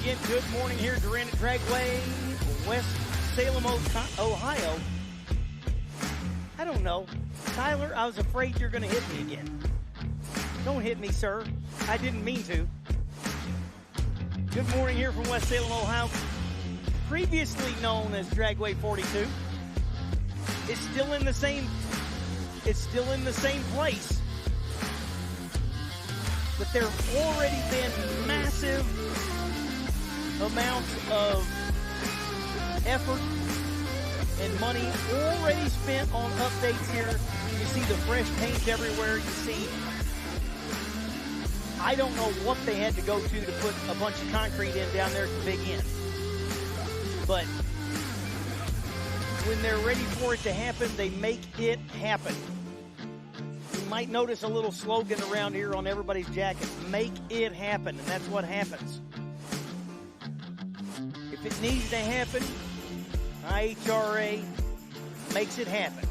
again. Good morning here, Darana Dragway, West Salem, Ohio. I don't know. Tyler, I was afraid you're going to hit me again. Don't hit me, sir. I didn't mean to. Good morning here from West Salem, Ohio. Previously known as Dragway 42. It's still in the same place. But there have already been massive amounts of effort and money already spent on updates here. You see the fresh paint everywhere. You see, I don't know what they had to go to put a bunch of concrete in down there at the big end. But when they're ready for it to happen, they make it happen. You might notice a little slogan around here on everybody's jacket, make it happen, and that's what happens. If it needs to happen, IHRA makes it happen.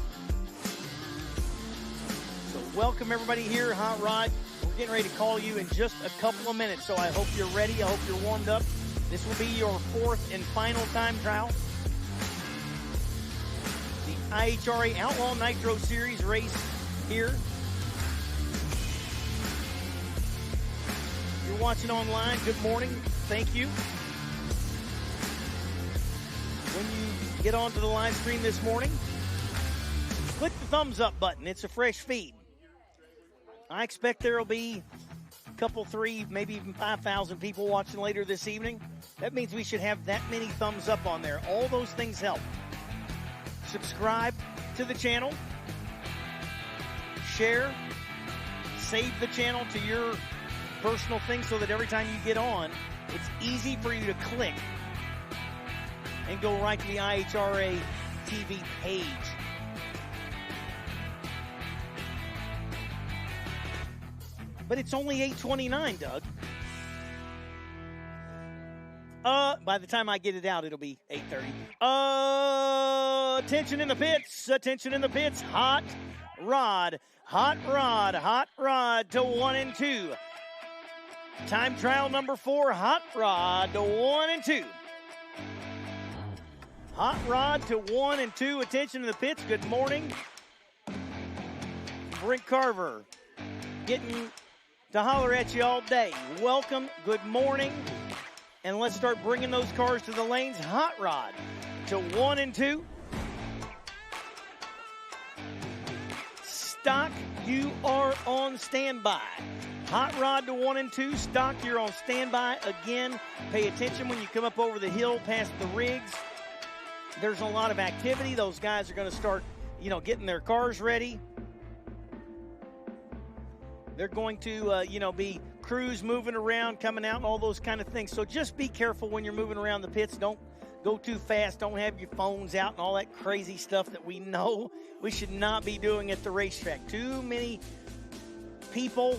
So welcome everybody here, Hot Rod. We're getting ready to call you in just a couple of minutes, so I hope you're ready. I hope you're warmed up. This will be your fourth and final time trial. The IHRA Outlaw Nitro Series race here. If you're watching online, good morning. Thank you. When you get onto the live stream this morning, click the thumbs up button. It's a fresh feed. I expect there will be a couple, 3, maybe even 5,000 people watching later this evening. That means we should have that many thumbs up on there. All those things help. Subscribe to the channel. Share. Save the channel to your personal thing so that every time you get on, it's easy for you to click and go right to the IHRA TV page. But it's only 8:29, Doug. By the time I get it out, it'll be 8:30. Attention in the pits. Attention in the pits. Hot Rod. Hot Rod. Hot Rod to 1 and 2. Time trial number 4. Hot Rod to 1 and 2. Hot Rod to 1 and 2. Attention in the pits. Good morning. Brent Carver getting to holler at you all day. Welcome. Good morning. And let's start bringing those cars to the lanes. Hot Rod to 1 and 2. Stock, you are on standby. Hot Rod to 1 and 2. Stock, you're on standby. Again, pay attention when you come up over the hill past the rigs. There's a lot of activity. Those guys are going to start, getting their cars ready. They're going to, be crews moving around, coming out, and all those kind of things. So just be careful when you're moving around the pits. Don't go too fast. Don't have your phones out and all that crazy stuff that we know we should not be doing at the racetrack. Too many people,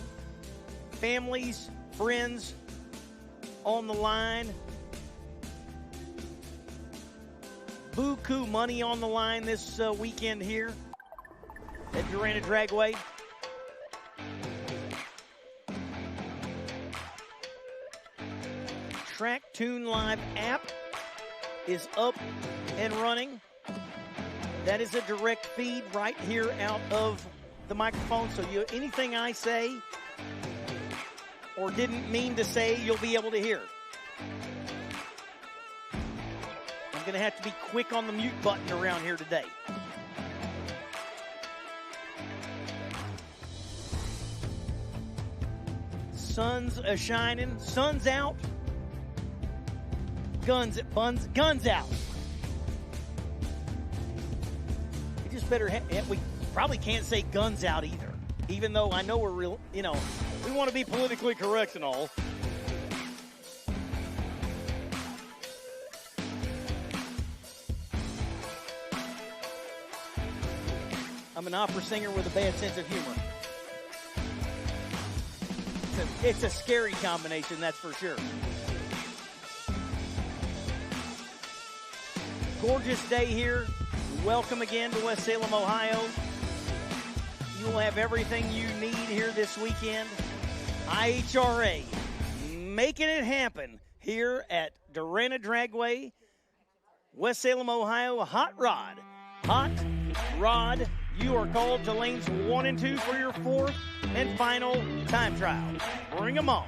families, friends on the line. Buku money on the line this weekend here at Darana Dragway. Track Tune Live app is up and running. That is a direct feed right here out of the microphone. So anything I say or didn't mean to say, you'll be able to hear. I'm going to have to be quick on the mute button around here today. Sun's a-shining. Sun's out. Guns out. We just better, we probably can't say guns out either. Even though I know we're real, we want to be politically correct and all. I'm an opera singer with a bad sense of humor. It's a scary combination, that's for sure. Gorgeous day here. Welcome again to West Salem, Ohio. You will have everything you need here this weekend. IHRA, making it happen here at Darana Dragway, West Salem, Ohio. Hot Rod. Hot Rod. You are called to lanes 1 and 2 for your 4th and final time trial. Bring them on.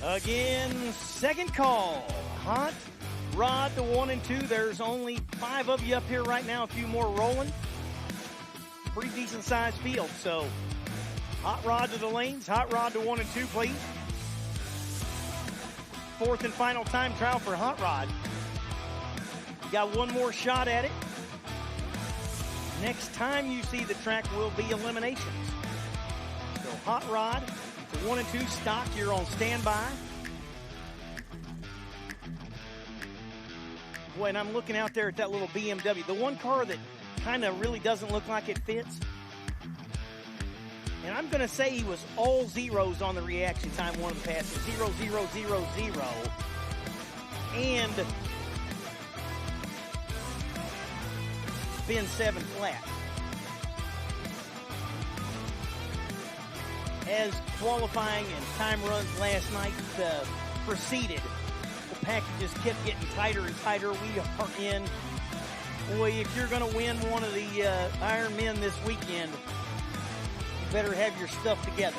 Again, second call. Hot Rod to 1 and 2. There's only 5 of you up here right now. A few more rolling. Pretty decent sized field. So, Hot Rod to the lanes. Hot Rod to 1 and 2, please. Fourth and final time trial for Hot Rod. You got one more shot at it. Next time you see the track will be eliminations. So, Hot Rod to 1 and 2 stock. You're on standby. Boy, and I'm looking out there at that little BMW. The one car that kind of really doesn't look like it fits. And I'm going to say he was all zeros on the reaction time, one of the passes. 0, 0, 0, 0. And spin 7 flat. As qualifying and time runs last night proceeded, the packages kept getting tighter and tighter. We are in. Boy, if you're going to win one of the Ironmen this weekend, you better have your stuff together.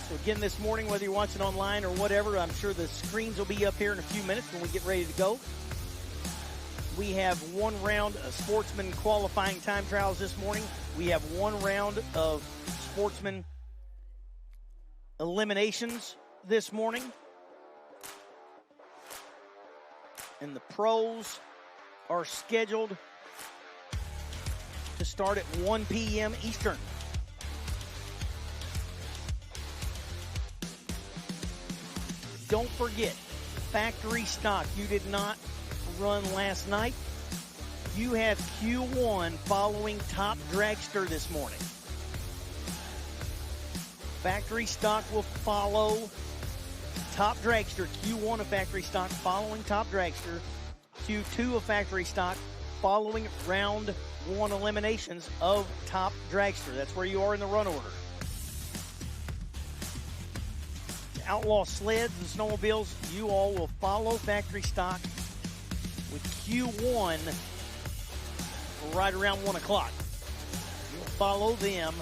So again, this morning, whether you're watching online or whatever, I'm sure the screens will be up here in a few minutes when we get ready to go. We have one round of Sportsman qualifying time trials this morning. We have one round of Sportsman eliminations this morning. And the pros are scheduled to start at 1 p.m. Eastern. Don't forget, factory stock. You did not run last night. You have Q1 following Top Dragster this morning. Factory stock will follow Top Dragster. Q1 of factory stock following Top Dragster. Q2 of factory stock following round 1 eliminations of Top Dragster. That's where you are in the run order. Outlaw sleds and snowmobiles, you all will follow factory stock with Q1 right around 1 o'clock. You'll follow them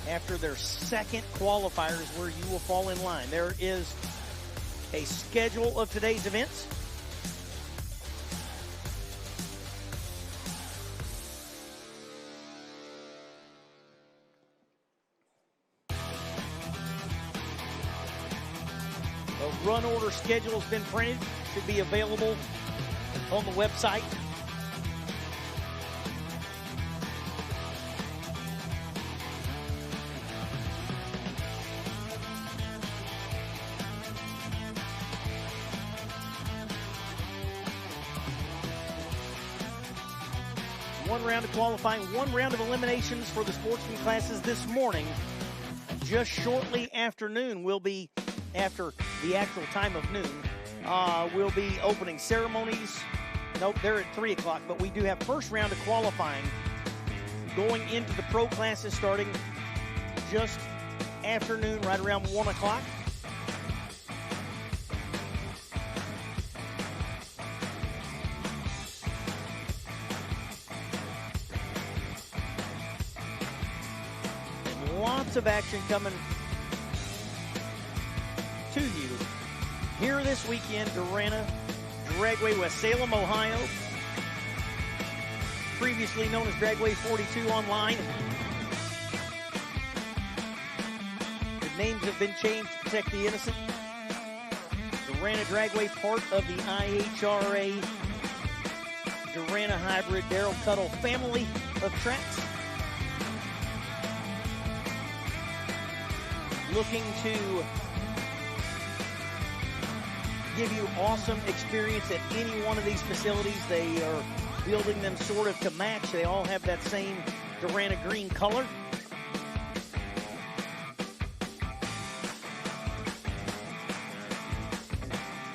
after their second qualifiers where you will fall in line. There is a schedule of today's events. The run order schedule has been printed. Should be available on the website. One round of qualifying, one round of eliminations for the sportsman classes this morning. Just shortly after noon will be, after the actual time of noon, we'll be opening ceremonies. Nope, they're at 3 o'clock, but we do have first round of qualifying going into the pro classes starting just afternoon, right around 1 o'clock. And lots of action coming to you here this weekend. Darana, Dragway, West Salem, Ohio. Previously known as Dragway 42 online. The names have been changed to protect the innocent. Darana Dragway, part of the IHRA Darana Hybrid Darrell Cuttle family of tracks. Looking to give you awesome experience at any one of these facilities. They are building them sort of to match. They all have that same Darana green color.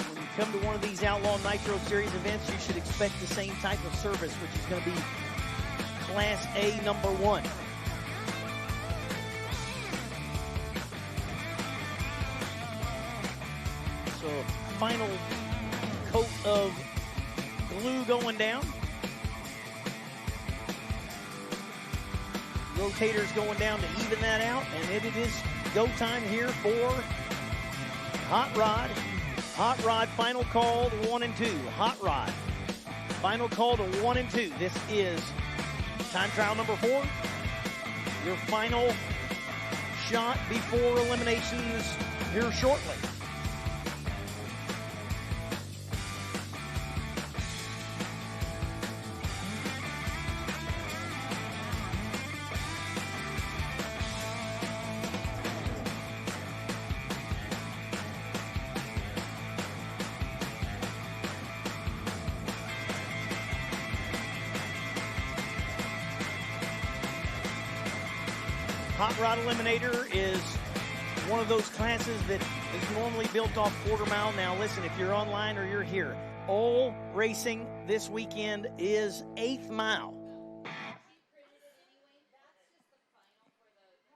When you come to one of these Outlaw Nitro Series events, you should expect the same type of service, which is going to be Class A number 1. So, final coat of glue going down. Rotators going down to even that out, and it is go time here for Hot Rod. Hot Rod, final call to 1 and 2. Hot Rod, final call to 1 and 2. This is time trial number 4. Your final shot before eliminations here shortly. Hot Rod Eliminator is one of those classes that is normally built off quarter mile. Now listen, if you're online or you're here, all racing this weekend is 8th mile.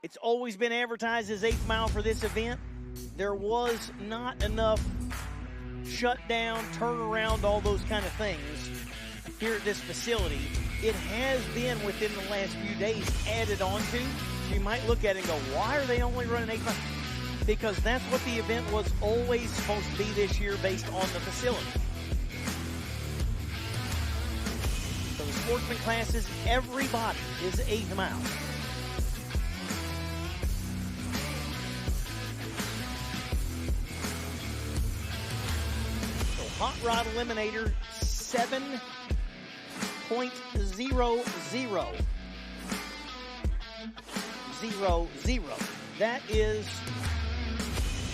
It's always been advertised as 8th mile for this event. There was not enough shutdown, turnaround, all those kind of things here at this facility. It has been within the last few days added on to. You might look at it and go, why are they only running 8 miles? Because that's what the event was always supposed to be this year based on the facility. So the Sportsman classes, everybody is 8 miles. So Hot Rod Eliminator 7.00. 0-0. That is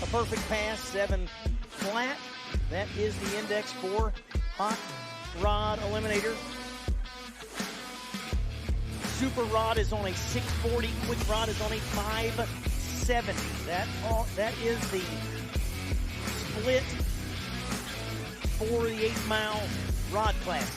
a perfect pass, 7 flat. That is the index for Hot Rod Eliminator. Super Rod is on a 640. Quick Rod is on a 570. That is the split for the 8 mile rod classes.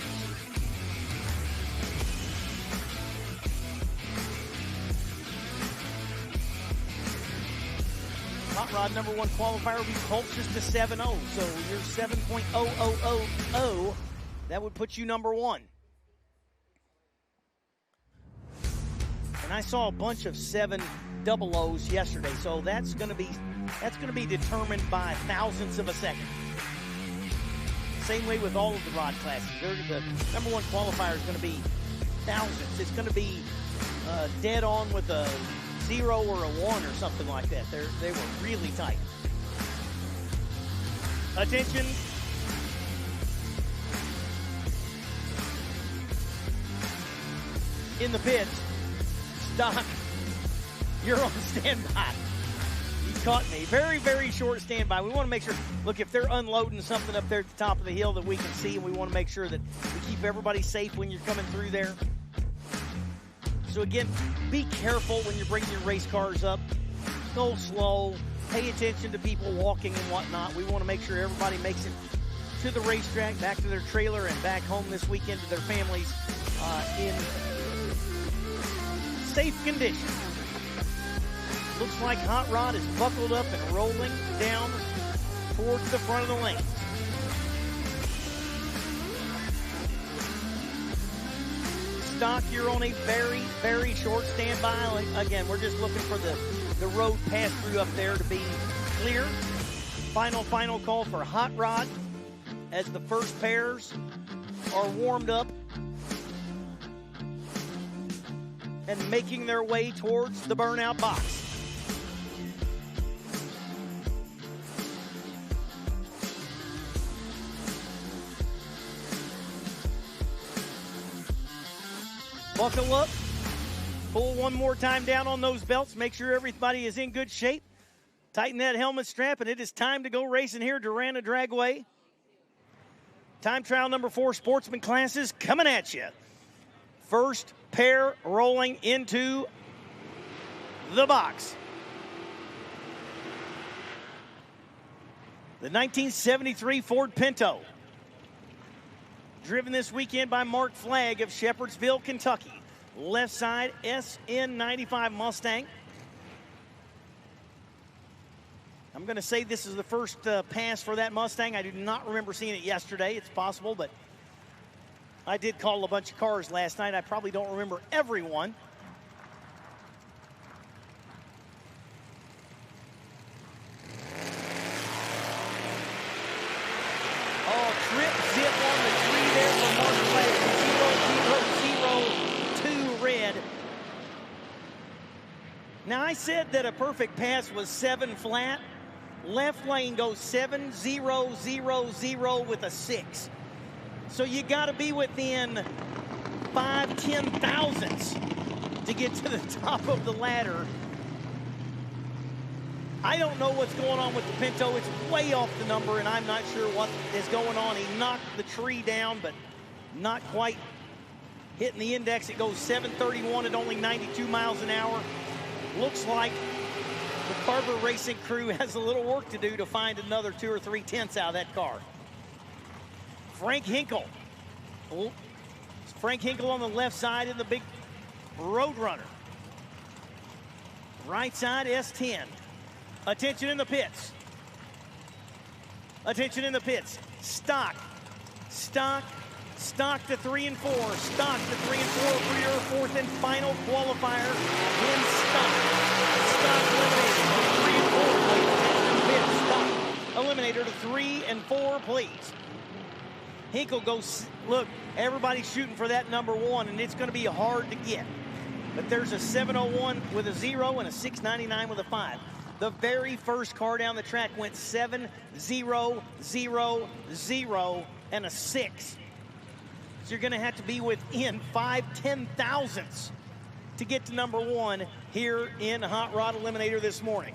Hot Rod number 1 qualifier will be closest to 7.0. So you're 7.0000. That would put you number 1. And I saw a bunch of 7.00s yesterday. So that's going to be determined by thousandths of a second. Same way with all of the rod classes. The number 1 qualifier is going to be thousandths. It's going to be dead on with a 0 or a 1 or something like that. They were really tight. Attention. In the pits. Stock. You're on standby. You caught me. Very, very short standby. We want to make sure, look, if they're unloading something up there at the top of the hill that we can see, and we want to make sure that we keep everybody safe when you're coming through there. So again, be careful when you're bringing your race cars up. Go slow. Pay attention to people walking and whatnot. We want to make sure everybody makes it to the racetrack, back to their trailer, and back home this weekend to their families in safe condition. Looks like Hot Rod is buckled up and rolling down towards the front of the lane. Stock, you're on a very, very short standby. Again, we're just looking for the road pass-through up there to be clear. Final call for Hot Rod as the first pairs are warmed up and making their way towards the burnout box. Buckle up, pull one more time down on those belts, make sure everybody is in good shape. Tighten that helmet strap, and it is time to go racing here, Darana Dragway. Time trial number 4, Sportsman classes coming at you. First pair rolling into the box. The 1973 Ford Pinto. Driven this weekend by Mark Flagg of Shepherdsville, Kentucky. Left side, SN95 Mustang. I'm going to say this is the first pass for that Mustang. I do not remember seeing it yesterday. It's possible, but I did call a bunch of cars last night. I probably don't remember everyone. Oh, trip zip on the tree there for Mark Blair. 0-0-0-2 red. Now, I said that a perfect pass was 7 flat. Left lane goes 7-0-0-0 with a 6. So you got to be within 5/10 thousandths to get to the top of the ladder. I don't know what's going on with the Pinto. It's way off the number, and I'm not sure what is going on. He knocked the tree down, but not quite hitting the index. It goes 731 at only 92 miles an hour. Looks like the Carver Racing crew has a little work to do to find another 2 or 3 tenths out of that car. Frank Hinkle. Oh, Frank Hinkle on the left side in the big Roadrunner. Right side, S10. Attention in the pits. Attention in the pits. Stock. Stock. Stock to 3 and 4. Stock to 3 and 4 for your fourth and final qualifier in stock. Stock eliminator to 3 and 4, please. Hinkle goes, look, everybody's shooting for that number 1, and it's going to be hard to get. But there's a 701 with a 0 and a 699 with a 5. The very first car down the track went 7-0-0-0 and a 6. So you're going to have to be within 5/10 thousandths to get to number 1 here in Hot Rod Eliminator this morning.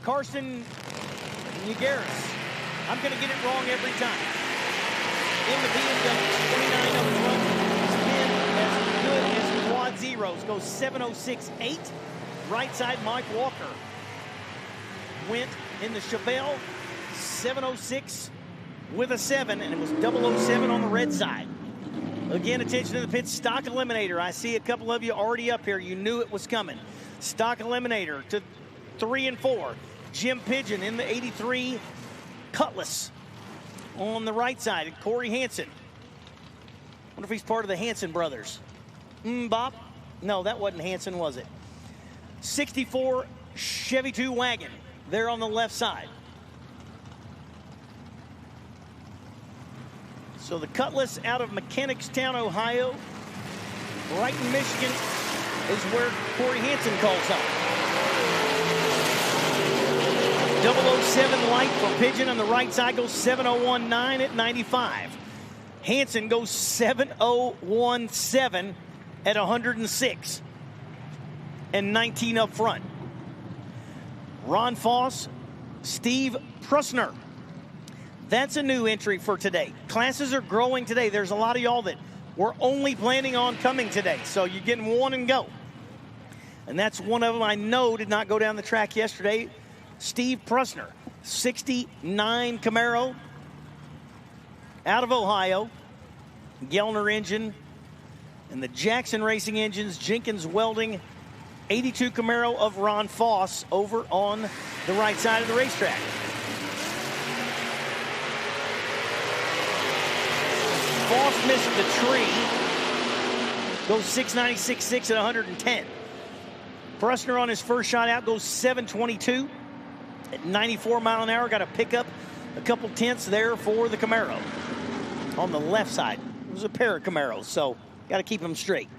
Carson Nigueras. I'm going to get it wrong every time. In the BMW, 29 up front. Spin as good as quad zeros. Goes 706.8. Right side, Mike Walker. Went in the Chevelle, 706 with a 7, and it was 007 on the red side. Again, attention to the pit. Stock eliminator. I see a couple of you already up here. You knew it was coming. Stock eliminator to 3 and 4. Jim Pigeon in the 83 Cutlass on the right side. And Corey Hansen. Wonder if he's part of the Hansen brothers. Bob? No, that wasn't Hansen, was it? 64 Chevy 2 wagon there on the left side. So the Cutlass out of Mechanicstown, Ohio. Brighton, Michigan is where Corey Hansen calls home. 007 light for Pigeon on the right side goes 701.9 at 95. Hansen goes 701.7 at 106 and 19 up front. Ron Foss, Steve Prusner. That's a new entry for today. Classes are growing today. There's a lot of y'all that were only planning on coming today, so you're getting one and go. And that's one of them I know did not go down the track yesterday. Steve Prusner, 69 Camaro out of Ohio. Gellner engine and the Jackson Racing engines, Jenkins Welding, 82 Camaro of Ron Foss over on the right side of the racetrack. Foss missed the tree. Goes 696.6 at 110. Prusner on his first shot out goes 722 at 94 mile an hour. Got to pick up a couple tenths there for the Camaro. On the left side, it was a pair of Camaros, so got to keep them straight.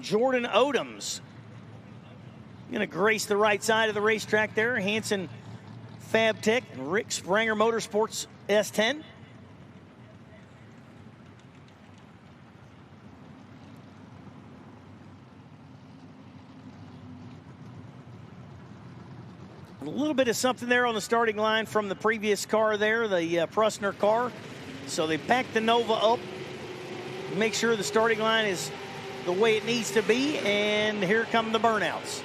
Jordan Odoms going to grace the right side of the racetrack there. Hansen Fab Tech and Rick Spranger Motorsports S10. A little bit of something there on the starting line from the previous car there, the Prusner car. So they packed the Nova up, make sure the starting line is the way it needs to be, and here come the burnouts.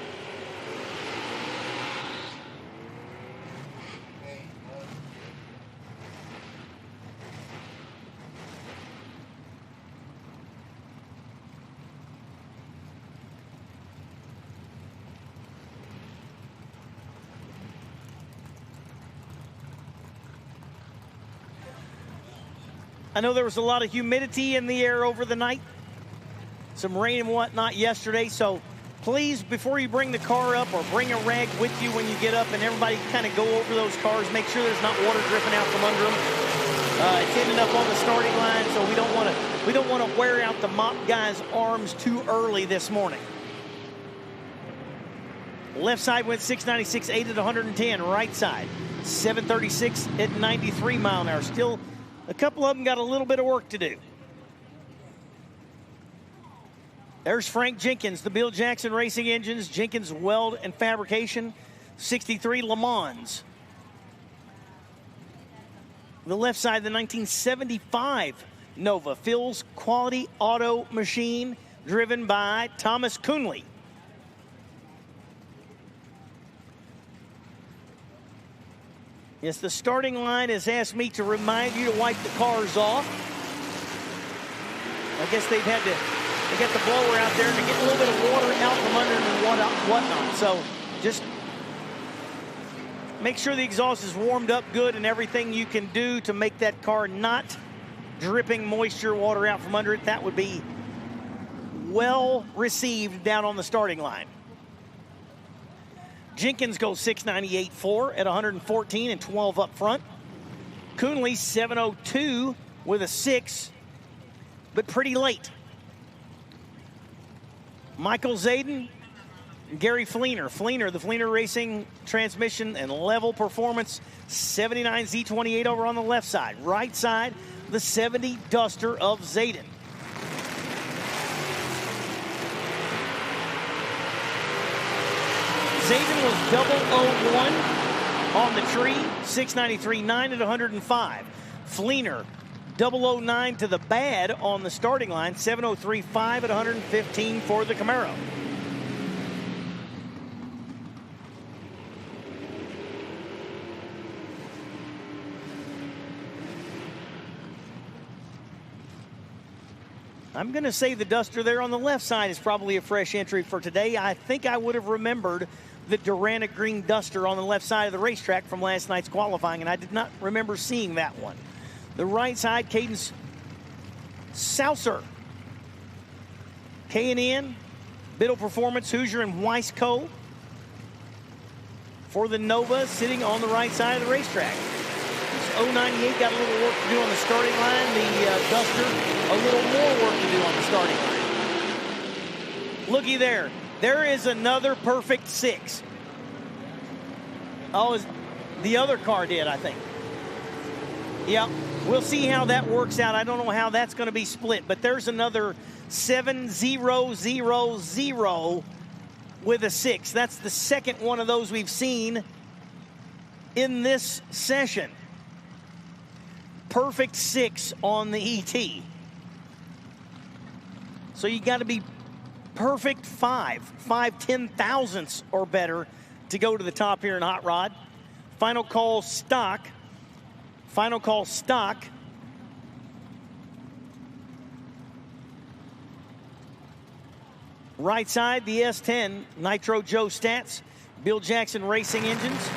I know there was a lot of humidity in the air over the night, some rain and whatnot yesterday, so please, before you bring the car up or bring a rag with you when you get up and everybody kind of go over those cars, make sure there's not water dripping out from under them. It's ended up on the starting line, so we don't want to wear out the mop guys' arms too early this morning. Left side went 696.8 at 110. Right side 736 at 93 mile an hour. Still, a couple of them got a little bit of work to do. There's Frank Jenkins, the Bill Jackson Racing Engines, Jenkins Weld and Fabrication, 63 Le Mans. The left side, the 1975 Nova, Phil's Quality Auto Machine, driven by Thomas Coonley. Yes, the starting line has asked me to remind you to wipe the cars off. I guess they got the blower out there to get a little bit of water out from under and whatnot. So just make sure the exhaust is warmed up good and everything you can do to make that car not dripping moisture water out from under it. That would be well received down on the starting line. Jenkins goes 698.4 at 114 and 12 up front. Coonley 702 with a 6, but pretty late. Michael Zayden, Gary Fleener. Fleener, the Fleener Racing transmission and level performance, 79 Z28 over on the left side. Right side, the 70 Duster of Zayden. Zayden was 001 on the tree, 693.9 at 105. Fleener, 009 to the bad on the starting line, 703.5 at 115 for the Camaro. I'm going to say the Duster there on the left side is probably a fresh entry for today. I think I would have remembered the Darana green Duster on the left side of the racetrack from last night's qualifying, and I did not remember seeing that one. The right side, Cadence Saucer. K&N, Biddle Performance, Hoosier, and Weisco for the Nova, sitting on the right side of the racetrack. 098 got a little work to do on the starting line. The Duster, a little more work to do on the starting line. Looky there. There is another perfect 6. Oh, the other car did, I think. Yep. We'll see how that works out. I don't know how that's going to be split, but there's another 7-0-0-0 with a 6. That's the second one of those we've seen in this session. Perfect 6 on the ET. So you got to be perfect 5 10,000ths or better to go to the top here in Hot Rod. Final call stock. Final call stock. Right side, the S10 Nitro Joe Stats, Bill Jackson Racing Engines.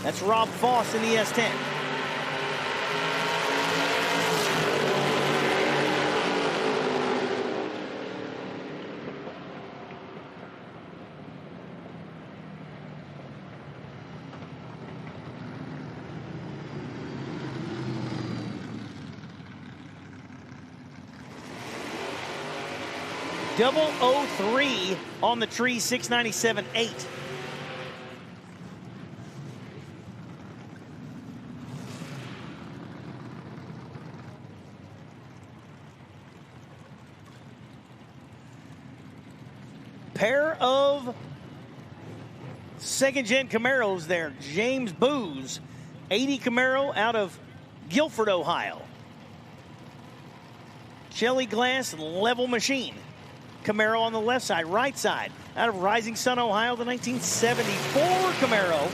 That's Rob Foss in the S10. Double 03 on the tree, 697.8. Pair of second-gen Camaros there. James Booz, 80 Camaro out of Guilford, Ohio. Jelly Glass level machine. Camaro on the left side, right side, out of Rising Sun, Ohio, the 1974 Camaro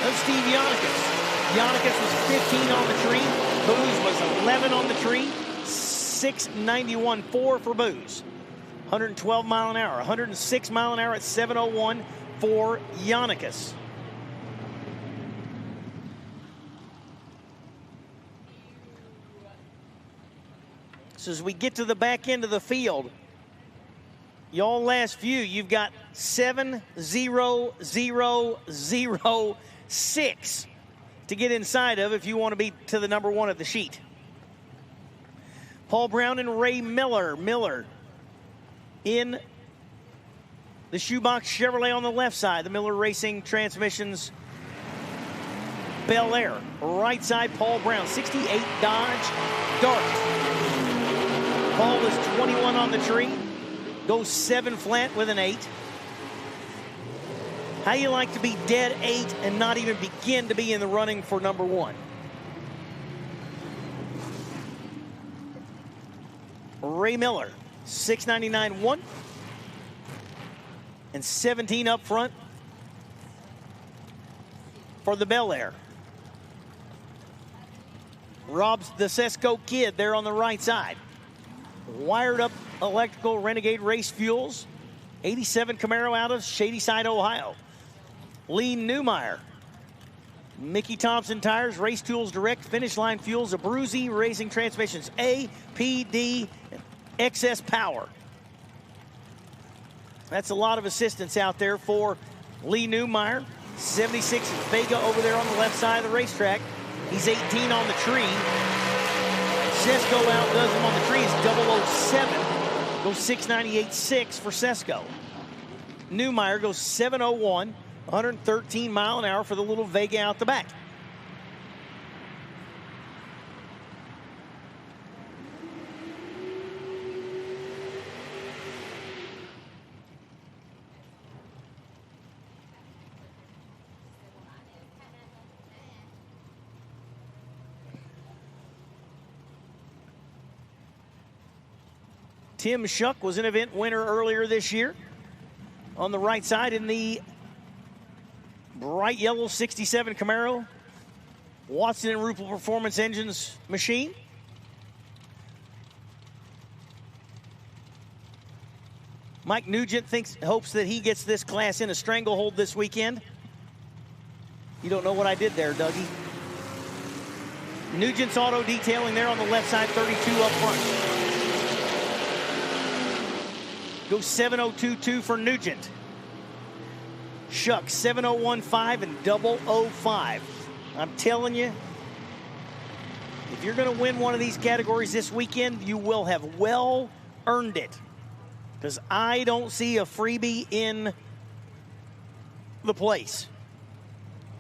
of Steve Yannickas. Yannickas was 15 on the tree. Booz was 11 on the tree. 691.4 for Booz. 112 mile an hour, 106 mile an hour at 701 for Yannickas. So as we get to the back end of the field, y'all last few, you've got 7, 0, 0, 0, 6 to get inside of if you want to be to the number 1 of the sheet. Paul Brown and Ray Miller. Miller in the shoebox Chevrolet on the left side. The Miller Racing Transmissions Bel Air. Right side, Paul Brown. 68 Dodge Dart. Paul is 21 on the tree. Goes 7 flat with an 8. How do you like to be dead 8 and not even begin to be in the running for number 1? Ray Miller, 699.1 and 17 up front for the Bel Air. Rob's the Sesco Kid there on the right side. Wired up electrical Renegade Race Fuels. 87 Camaro out of Shadyside, Ohio. Lee Newmeyer. Mickey Thompson Tires, Race Tools Direct, Finish Line Fuels, Abruzzi Racing Transmissions, A, P, D, XS Power. That's a lot of assistance out there for Lee Newmeyer. 76 Vega over there on the left side of the racetrack. He's 18 on the tree. Sesco outdoes him on the tree. It's 007. Goes 698.6 for Sesco. Newmeyer goes 701. 113 mile an hour for the little Vega out the back. Tim Shuck was an event winner earlier this year. On the right side in the bright yellow 67 Camaro. Watson and Rupel Performance Engines machine. Mike Nugent hopes that he gets this class in a stranglehold this weekend. You don't know what I did there, Dougie. Nugent's auto detailing there on the left side, 32 up front. Goes 702.2 for Nugent. Shuck 701.5 and 005. I'm telling you, if you're going to win one of these categories this weekend, you will have well earned it. Because I don't see a freebie in the place.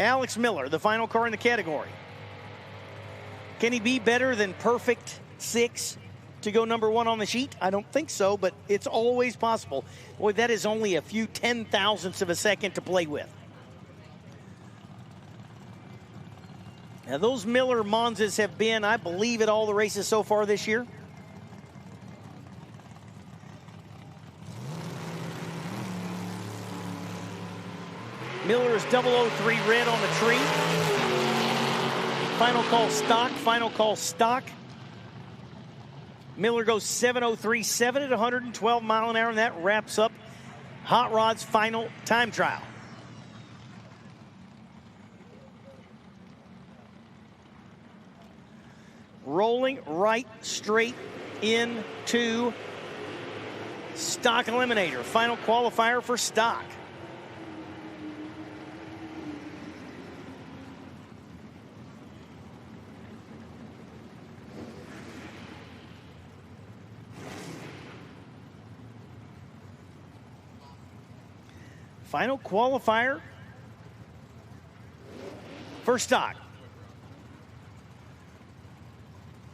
Alex Miller, the final car in the category. Can he be better than perfect 6 to go number 1 on the sheet? I don't think so, but it's always possible. Boy, that is only a few 10,000ths of a second to play with. Now, those Miller Monzas have been, I believe, at all the races so far this year. Miller is 003 red on the tree. Final call stock, final call stock. Miller goes 7:03.7 at 112 mile an hour, and that wraps up Hot Rod's final time trial. Rolling right straight into stock eliminator. Final qualifier for stock. Final qualifier for stock.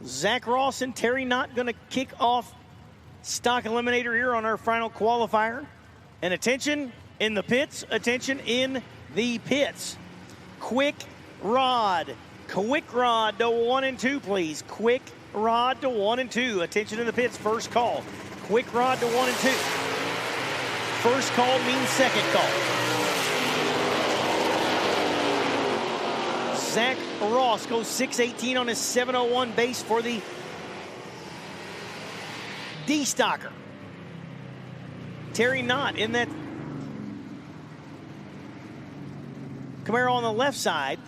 Zach Ross and Terry Knott going to kick off stock eliminator here on our final qualifier. And attention in the pits, attention in the pits. Quick rod to 1 and 2, please. Quick rod to 1 and 2. Attention in the pits, first call. Quick rod to 1 and 2. First call means second call. Zach Ross goes 6:18 on his 7:01 base for the D-Stocker. Terry Knott in that Camaro on the left side.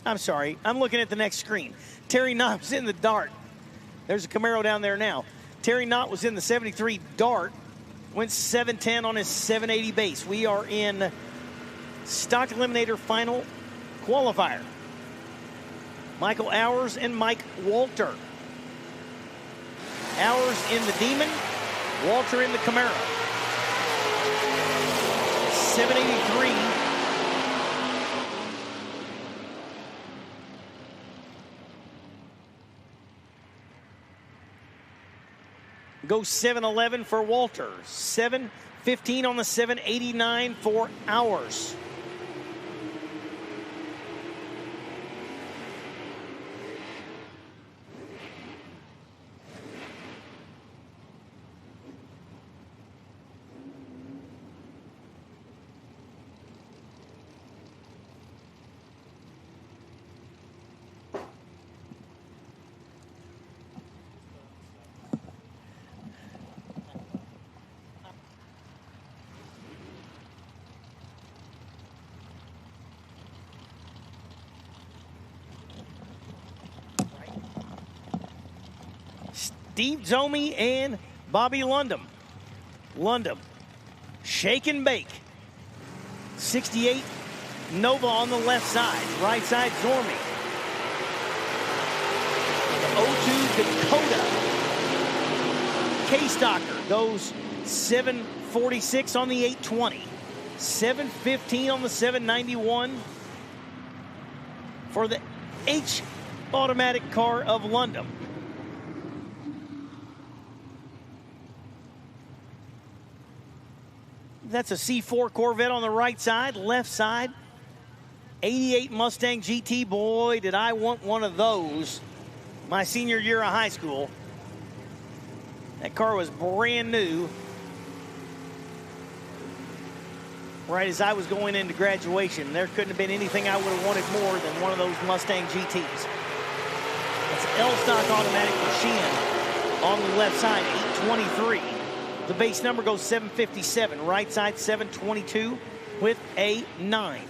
I'm sorry, I'm looking at the next screen. Terry Knott was in the Dart. There's a Camaro down there now. Terry Knott was in the 73 Dart. Went 710 on his 780 base. We are in stock eliminator final qualifier. Michael Hours and Mike Walter. Hours in the Demon, Walter in the Camaro. 783. Goes 711 for Walter. 715 on the 789 for Hours. Steve Zomi and Bobby Lundum. Lundum, shake and bake. 68 Nova on the left side. Right side, Zormi. The 02 Dakota. K-Stocker goes 746 on the 820. 715 on the 791 for the H automatic car of Lundum. That's a C4 Corvette on the right side. Left side, 88 Mustang GT. Boy, did I want one of those my senior year of high school. That car was brand new right as I was going into graduation. There couldn't have been anything I would have wanted more than one of those Mustang GTs. That's L-stock automatic machine on the left side, 823. The base number goes 757. Right side, 722 with a 9.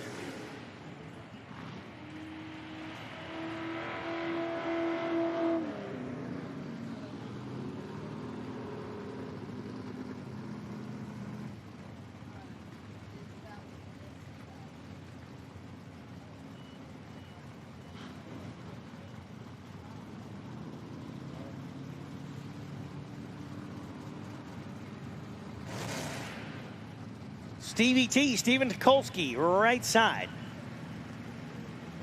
Stevie T, Steven Tukolsky, right side.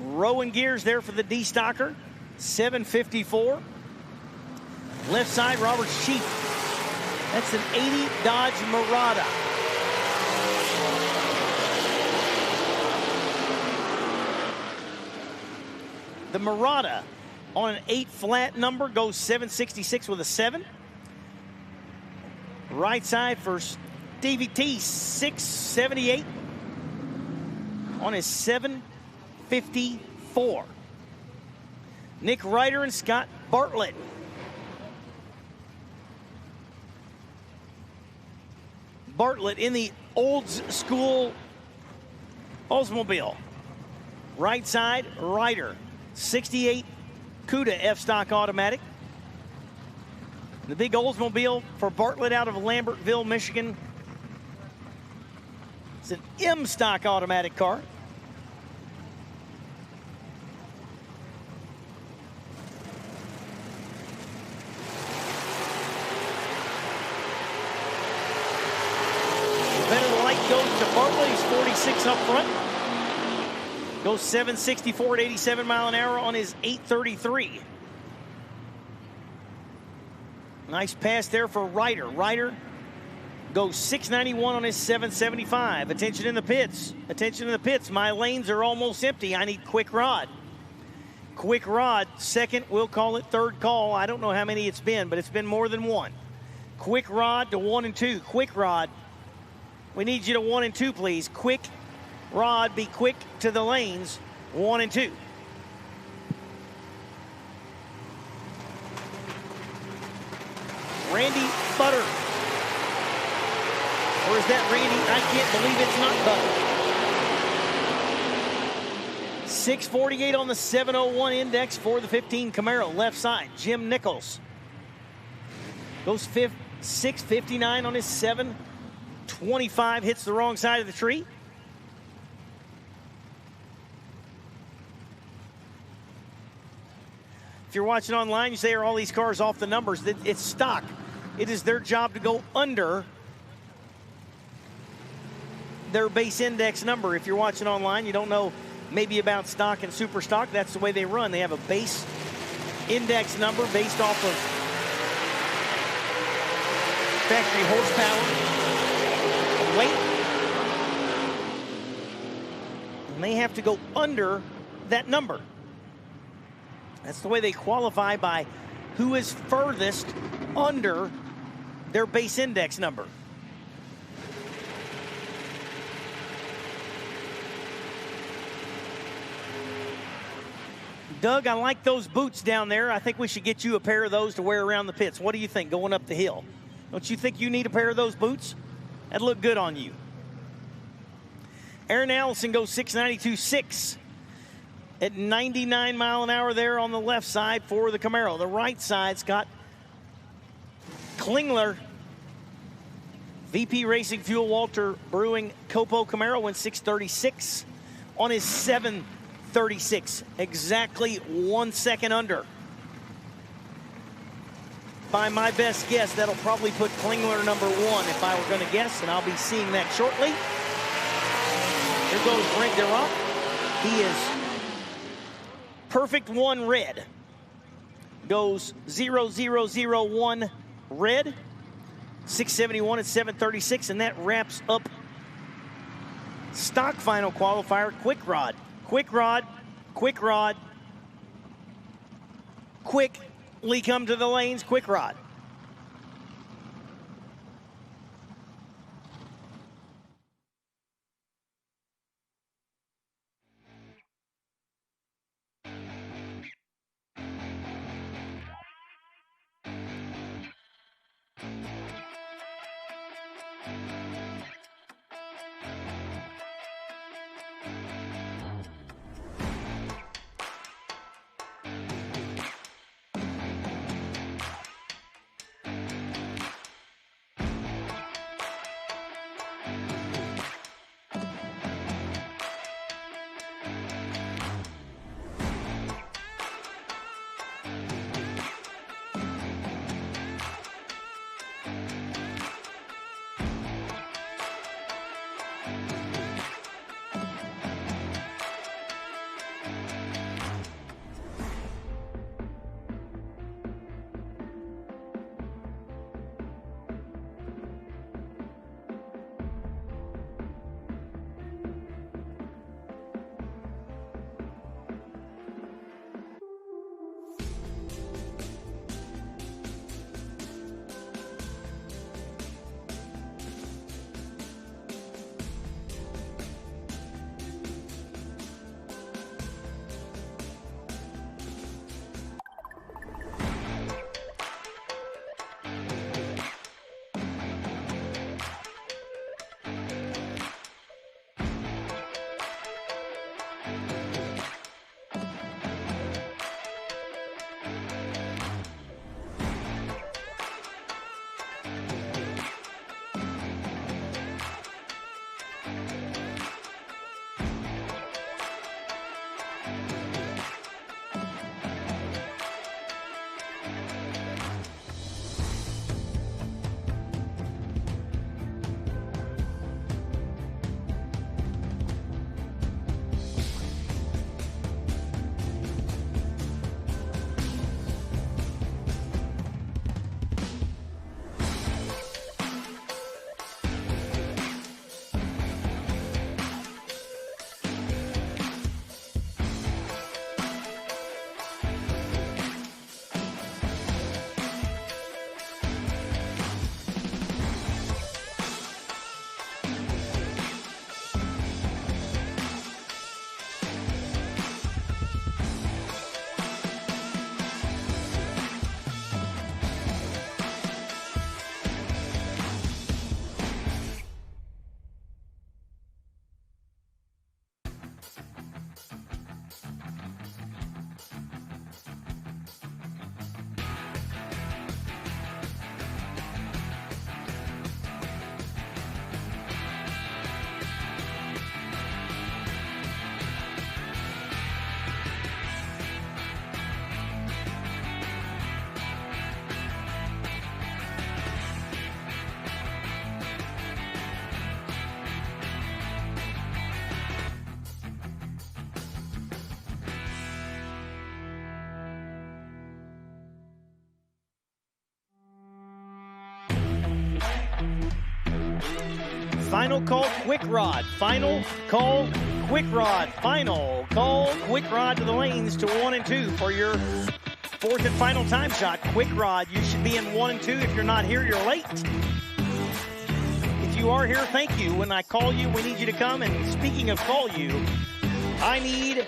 Rowan gears there for the D-Stocker, 754. Left side, Robert Sheep. That's an 80 Dodge Murata. The Murata on an 8 flat number goes 766 with a 7. Right side for Stevie T, 678 on his 754. Nick Ryder and Scott Bartlett. Bartlett in the old school Oldsmobile. Right side, Ryder. 68 CUDA F-stock automatic. The big Oldsmobile for Bartlett out of Lambertville, Michigan. It's an M-stock automatic car. The better light goes to Bartlett. He's 46 up front. Goes 764 at 87 mile an hour on his 833. Nice pass there for Ryder. Ryder goes 691 on his 775. Attention in the pits. Attention in the pits. My lanes are almost empty. I need Quick Rod. Quick Rod, second. We'll call it third call. I don't know how many it's been, but it's been more than one. Quick Rod to 1 and 2. Quick Rod. We need you to 1 and 2, please. Quick Rod, be quick to the lanes. 1 and 2. Randy Butter. Or is that Randy? I can't believe it's not Butter. 6:48 on the 7:01 index for the 15 Camaro. Left side, Jim Nichols. Goes 6:59 on his 7:25. Hits the wrong side of the tree. If you're watching online, you say, are all these cars off the numbers? It's stock. It is their job to go under their base index number. If you're watching online, you don't know maybe about stock and super stock. That's the way they run. They have a base index number based off of factory horsepower, weight. And they have to go under that number. That's the way they qualify, by who is furthest under their base index number. Doug, I like those boots down there. I think we should get you a pair of those to wear around the pits. What do you think going up the hill? Don't you think you need a pair of those boots? That'd look good on you. Aaron Allison goes 692.6 at 99 mile an hour there on the left side for the Camaro. The right side's got Klingler, VP Racing Fuel, Walter Brewing, Copo Camaro, went 636 on his 736. Exactly 1 second under. By my best guess, that'll probably put Klingler number 1 if I were going to guess, and I'll be seeing that shortly. Here goes Brent Durant. He is perfect 1 red. Goes 0001 red. 671 at 736, and that wraps up stock final qualifier. Quick rod, quick rod, quick rod. Quickly come to the lanes, quick rod. Final call, quick rod. Final call, quick rod. Final call, quick rod to the lanes to 1 and 2 for your fourth and final time shot. Quick rod, you should be in 1 and 2. If you're not here, you're late. If you are here, thank you. When I call you, we need you to come. And speaking of call you, I need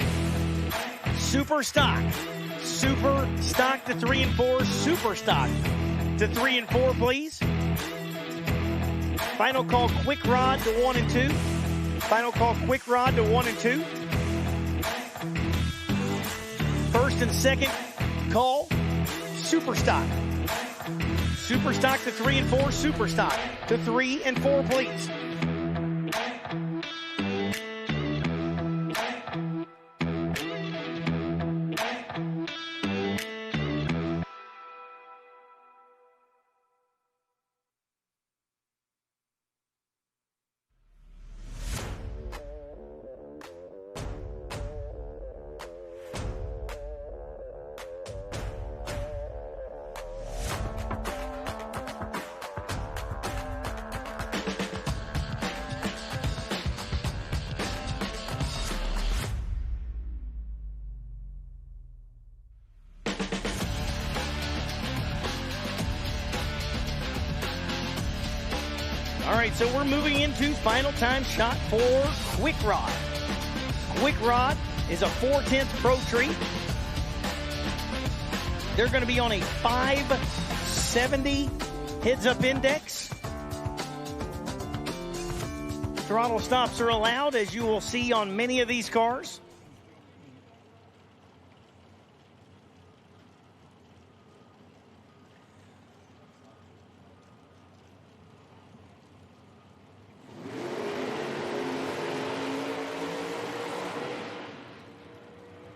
super stock. Super stock to 3 and 4. Super stock to 3 and 4, please. Final call, quick rod to 1 and 2. Final call, quick rod to 1 and 2. First and second call, super stock. Super stock to 3 and 4. Super stock to 3 and 4, please. All right, so we're moving into final time shot for Quick Rod. Quick Rod is a 4/10 Pro Tree. They're going to be on a 570 heads-up index. Throttle stops are allowed, as you will see on many of these cars.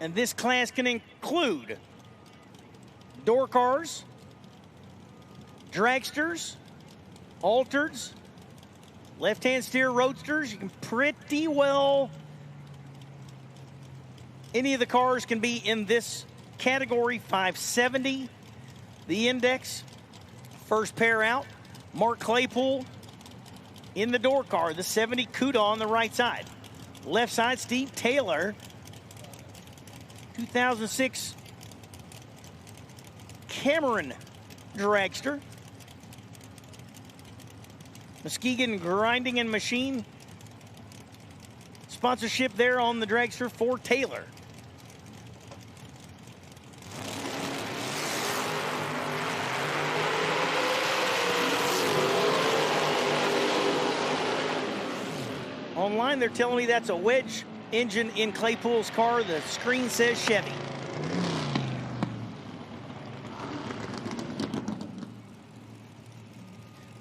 And this class can include door cars, dragsters, altereds, left-hand steer roadsters. You can pretty well, any of the cars can be in this category. 570, the index. First pair out, Mark Claypool in the door car, the 70 Cuda on the right side. Left side, Steve Taylor, 2006 Cameron Dragster. Muskegon Grinding and Machine sponsorship there on the Dragster for Taylor. Online, they're telling me that's a wedge engine in Claypool's car. The screen says Chevy.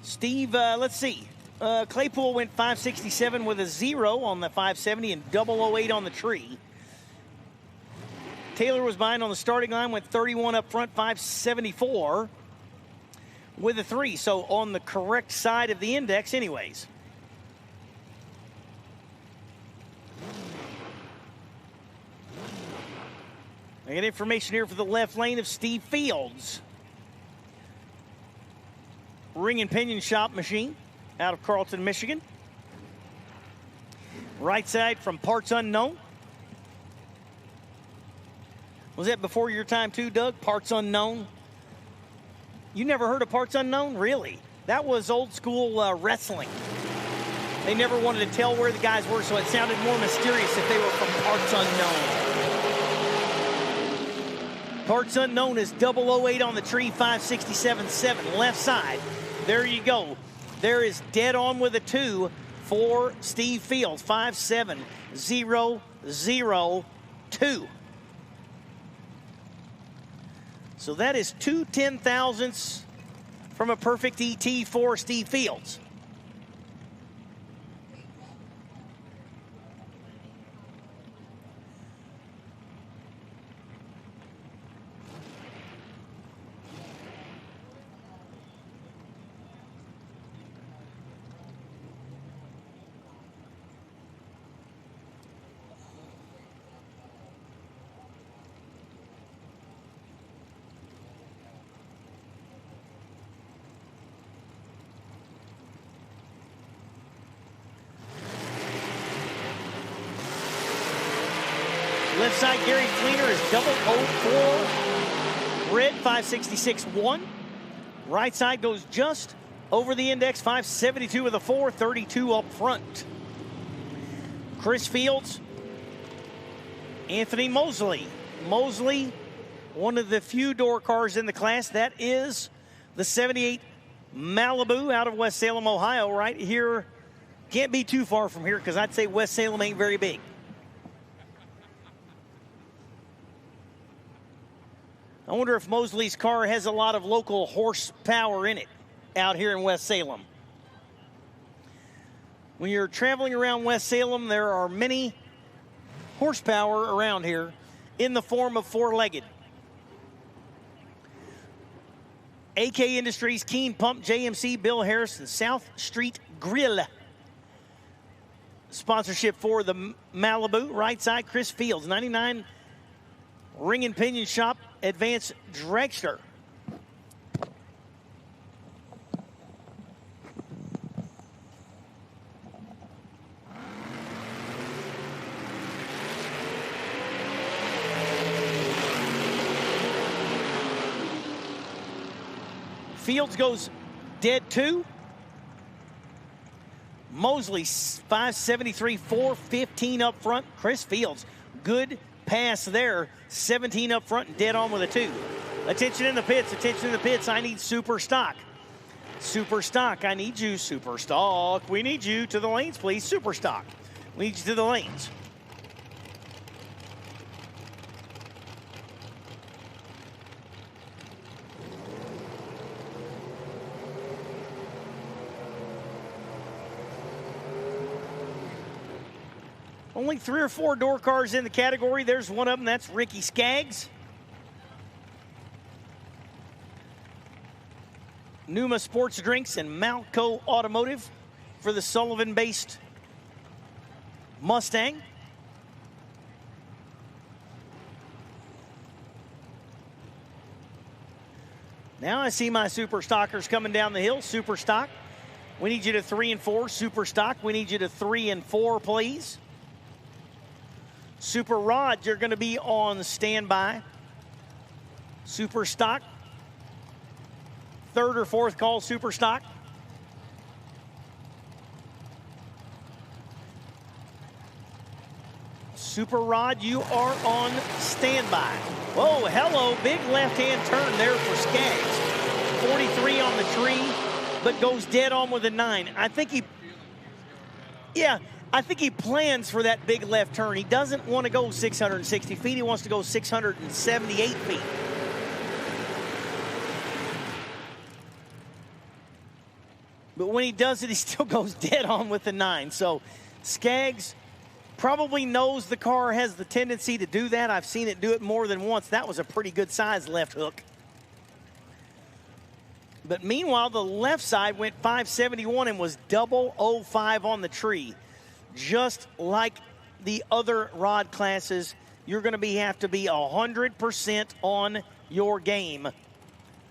Steve, let's see. Claypool went 567 with a 0 on the 570 and 008 on the tree. Taylor was behind on the starting line, went 31 up front, 574 with a 3. So on the correct side of the index anyways. I got information here for the left lane of Steve Fields. Ring and Pinion Shop Machine out of Carlton, Michigan. Right side from Parts Unknown. Was that before your time too, Doug? Parts Unknown? You never heard of Parts Unknown? Really? That was old school wrestling. They never wanted to tell where the guys were, so it sounded more mysterious if they were from Parts Unknown. Parts Unknown is 008 on the tree, 567.7. Left side. There you go. There is dead on with a 2 for Steve Fields, 57002. So that is 2 10,000ths from a perfect ET for Steve Fields. Left side, Gary Fleener is 004. Red, 566.1. Right side goes just over the index, 572 with a 4, 32 up front. Chris Fields, Anthony Mosley. Mosley, one of the few door cars in the class. That is the 78 Malibu out of West Salem, Ohio, right here. Can't be too far from here because I'd say West Salem ain't very big. I wonder if Mosley's car has a lot of local horsepower in it out here in West Salem. When you're traveling around West Salem, there are many horsepower around here in the form of four-legged. AK Industries, Keen Pump, JMC, Bill Harris, and South Street Grill. Sponsorship for the Malibu. Right side, Chris Fields, 99 Ring and Pinion Shop, Advanced Dragster. Fields goes dead 2. Mosley, 573, 415 up front. Chris Fields, good pass there. 17 up front and dead on with a 2. Attention in the pits, attention in the pits. I need super stock. Super stock, I need you. Super stock, we need you to the lanes, please. Super stock, we need you to the lanes. Only 3 or 4 door cars in the category. There's one of them. That's Ricky Skaggs. Numa Sports Drinks and Malco Automotive for the Sullivan-based Mustang. Now I see my super stockers coming down the hill. Super stock, we need you to 3 and 4. Super stock, we need you to 3 and 4, please. Super Rod, you're going to be on standby. Super Stock, 3rd or 4th call, Super Stock. Super Rod, you are on standby. Whoa, hello, big left-hand turn there for Skaggs. 43 on the tree, but goes dead on with a 9. I think he plans for that big left turn. He doesn't want to go 660 feet. He wants to go 678 feet. But when he does it, he still goes dead on with the 9. So Skaggs probably knows the car has the tendency to do that. I've seen it do it more than once. That was a pretty good size left hook. But meanwhile, the left side went 571 and was 005 on the tree. Just like the other rod classes, you're going to have to be 100% on your game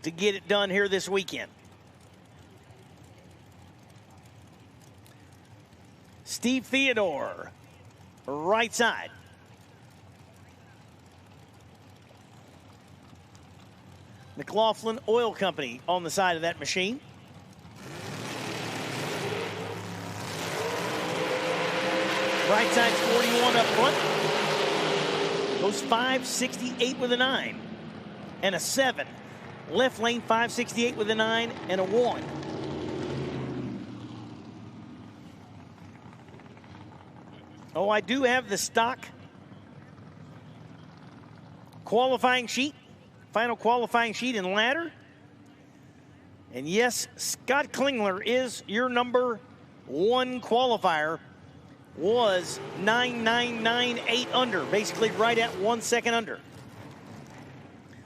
to get it done here this weekend. Steve Theodore, right side. McLaughlin Oil Company on the side of that machine. Right side's 41 up front. Goes 568 with a 9 and a 7. Left lane 568 with a 9 and a 1. Oh, I do have the stock qualifying sheet. Final qualifying sheet and ladder. And yes, Scott Klingler is your number 1 qualifier. Was 9,998 under, basically right at 1 second under.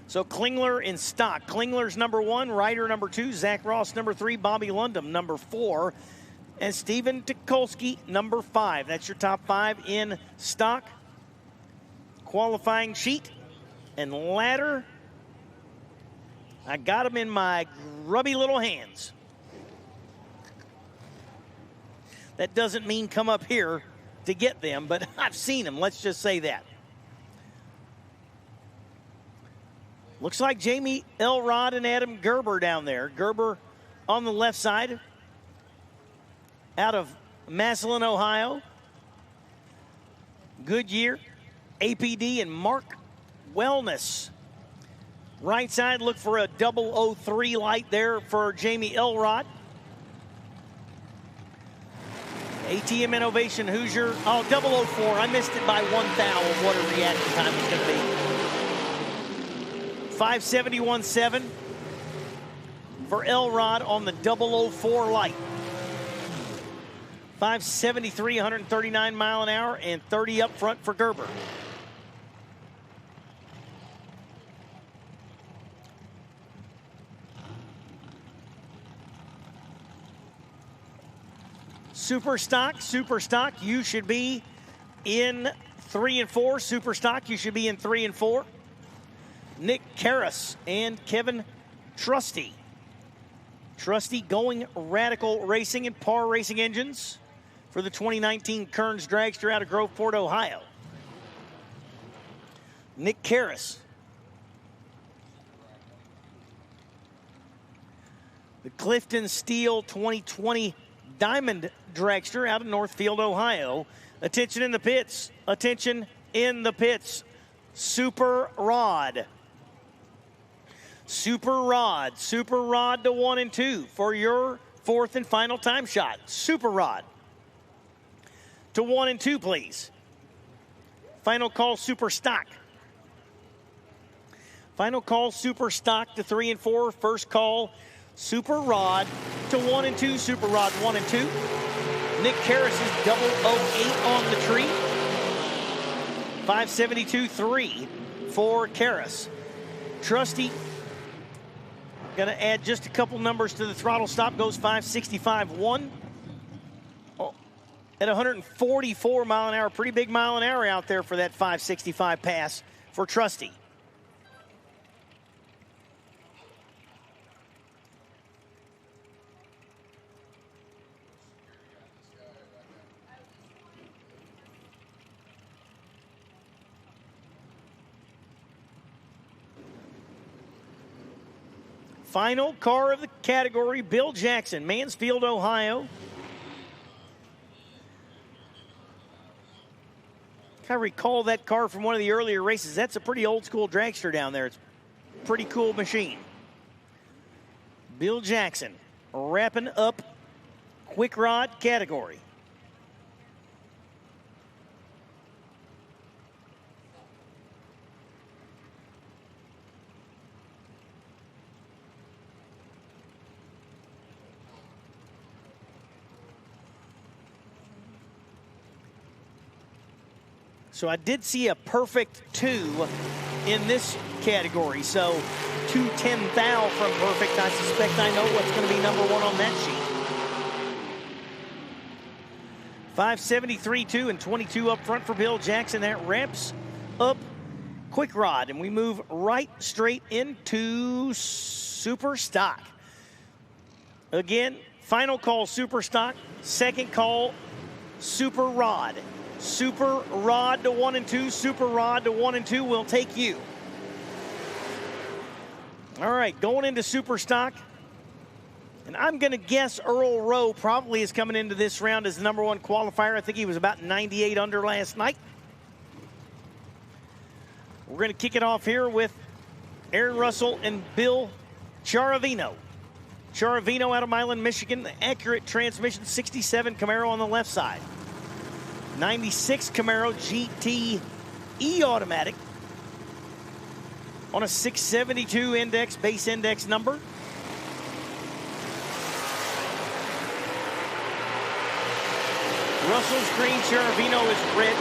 So Klingler in stock. Klingler's number 1, Ryder number 2, Zach Ross number 3, Bobby Lundum number 4, and Stephen Tukolsky number 5. That's your top 5 in stock. Qualifying sheet and ladder. I got them in my grubby little hands. That doesn't mean come up here to get them, but I've seen them. Let's just say that. Looks like Jamie Elrod and Adam Gerber down there. Gerber on the left side out of Massillon, Ohio. Goodyear, APD, and Mark Wellness. Right side, look for a 003 light there for Jamie Elrod. ATM Innovation Hoosier, 004. I missed it by 1 thou of what her reaction time was going to be. 571.7 for Elrod on the 004 light. 573, 139 mile an hour, and 30 up front for Gerber. Super stock, you should be in 3 and 4. Super stock, you should be in 3 and 4. Nick Karras and Kevin Trusty. Trusty going Radical Racing and Par Racing engines for the 2019 Kearns Dragster out of Groveport, Ohio. Nick Karras. The Clifton Steel 2020 Diamond Dragster out of Northfield, Ohio. Attention in the pits. Attention in the pits. Super Rod. Super Rod. Super Rod to 1 and 2 for your 4th and final time shot. Super Rod to 1 and 2, please. Final call, Super Stock. Final call, Super Stock to 3 and 4. First call, Super Rod to 1 and 2. Super Rod 1 and 2. Nick Karras is 008 on the tree. 572.3 for Karras. Trusty going to add just a couple numbers to the throttle stop. Goes 565.1 at 144 mile an hour. Pretty big mile an hour out there for that 565 pass for Trusty. Final car of the category, Bill Jackson, Mansfield, Ohio. I recall that car from one of the earlier races. That's a pretty old school dragster down there. It's a pretty cool machine. Bill Jackson wrapping up quick rod category. So I did see a perfect 2 in this category. So 210 thou from perfect. I suspect I know what's going to be number 1 on that sheet. 573.2 and 22 up front for Bill Jackson. That wraps up quick rod. And we move right straight into super stock. Again, final call super stock. Second call super rod. Super Rod to 1 and 2. Super Rod to 1 and 2 will take you. All right, going into super stock. And I'm going to guess Earl Rowe probably is coming into this round as the number 1 qualifier. I think he was about 98 under last night. We're going to kick it off here with Aaron Russell and Bill Charavino. Charavino out of Milan, Michigan. The accurate transmission, 67 Camaro on the left side. 96 Camaro GT automatic on a 672 index, base index number. Russell's green, Charavino is red.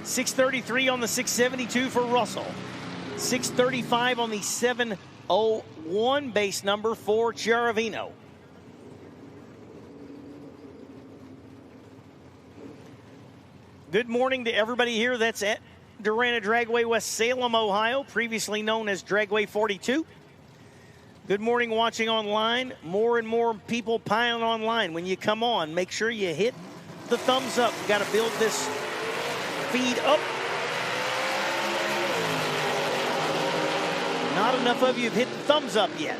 .633 on the 672 for Russell. 635 on the 701 base number for Charavino. Good morning to everybody here. That's at Darana Dragway, West Salem, Ohio, previously known as Dragway 42. Good morning watching online. More and more people piling online. When you come on, make sure you hit the thumbs up. We got to build this feed up. Not enough of you have hit the thumbs up yet,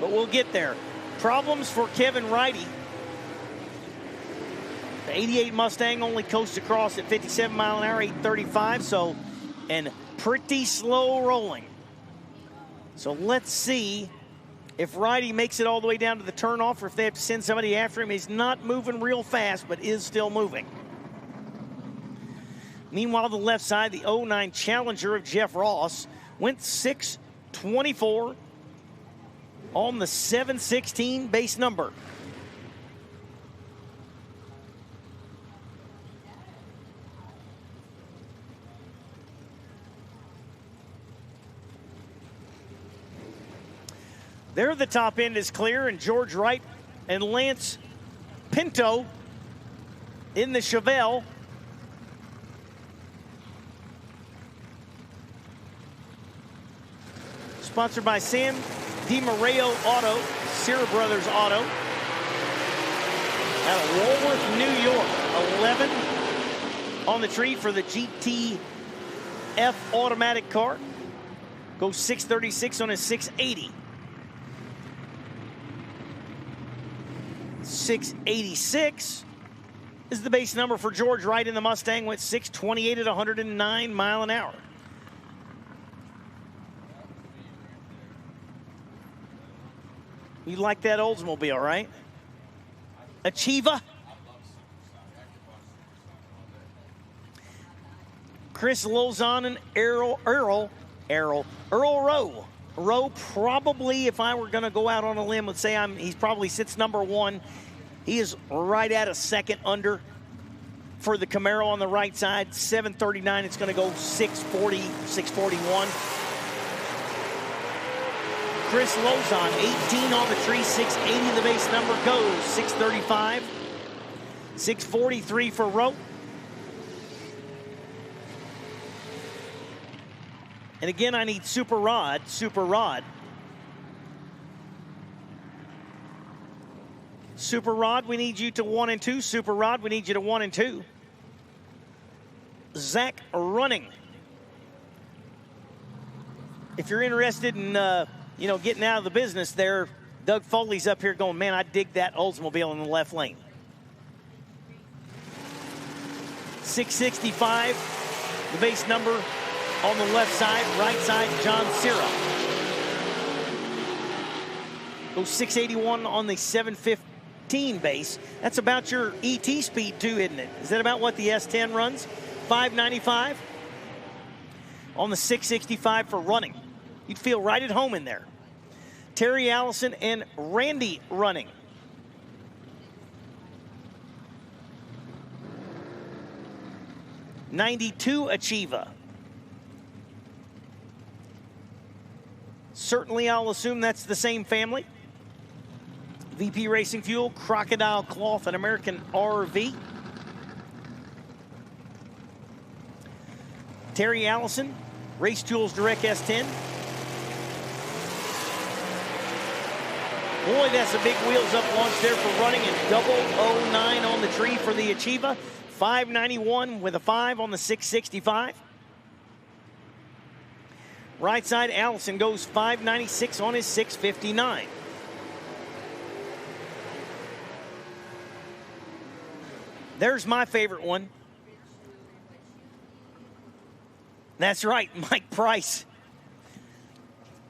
but we'll get there. Problems for Kevin Ridey. The 88 Mustang only coasts across at 57 mile an hour, 835, so, and pretty slow rolling. So let's see if Ridey makes it all the way down to the turnoff, or if they have to send somebody after him. He's not moving real fast, but is still moving. Meanwhile, the left side, the 09 Challenger of Jeff Ross went 6:24 on the 716 base number. There, the top end is clear, and George Wright and Lance Pinto in the Chevelle. Sponsored by Sam DiMario Auto, Sierra Brothers Auto. Out of Walworth, New York. 11 on the tree for the GTF automatic car. Goes 636 on his 680. 686 is the base number for George Wright in the Mustang. Went 628 at 109 mile an hour. You like that Oldsmobile, right? Achieva. Chris Lozon and Earl Rowe. Rowe probably, if I were going to go out on a limb, would say he's probably sits number one. He is right at a second under for the Camaro on the right side. 739, it's going to go 640, 641. Chris Lozon, 18 on the tree, 680 the base number goes, 635. 643 for Rowe. And again, I need Super Rod. Super Rod, we need you to 1 and 2. Super Rod, we need you to 1 and 2. Zach Running. If you're interested in, getting out of the business there, Doug Foley's up here going, man, I dig that Oldsmobile in the left lane. 665, the base number. On the left side, right side, John Cira. Goes 681 on the 715 base. That's about your ET speed too, isn't it? Is that about what the S10 runs? 595 on the 665 for Running. You'd feel right at home in there. Terry Allison and Randy Running. '92 Achieva. Certainly, I'll assume that's the same family. VP Racing Fuel, Crocodile Cloth, and American RV. Terry Allison, Race Tools Direct S10. Boy, that's a big wheels up launch there for Running, and 009 on the tree for the Achieva. 591 with a 5 on the 665. Right side, Allison goes 596 on his 659. There's my favorite one. That's right, Mike Price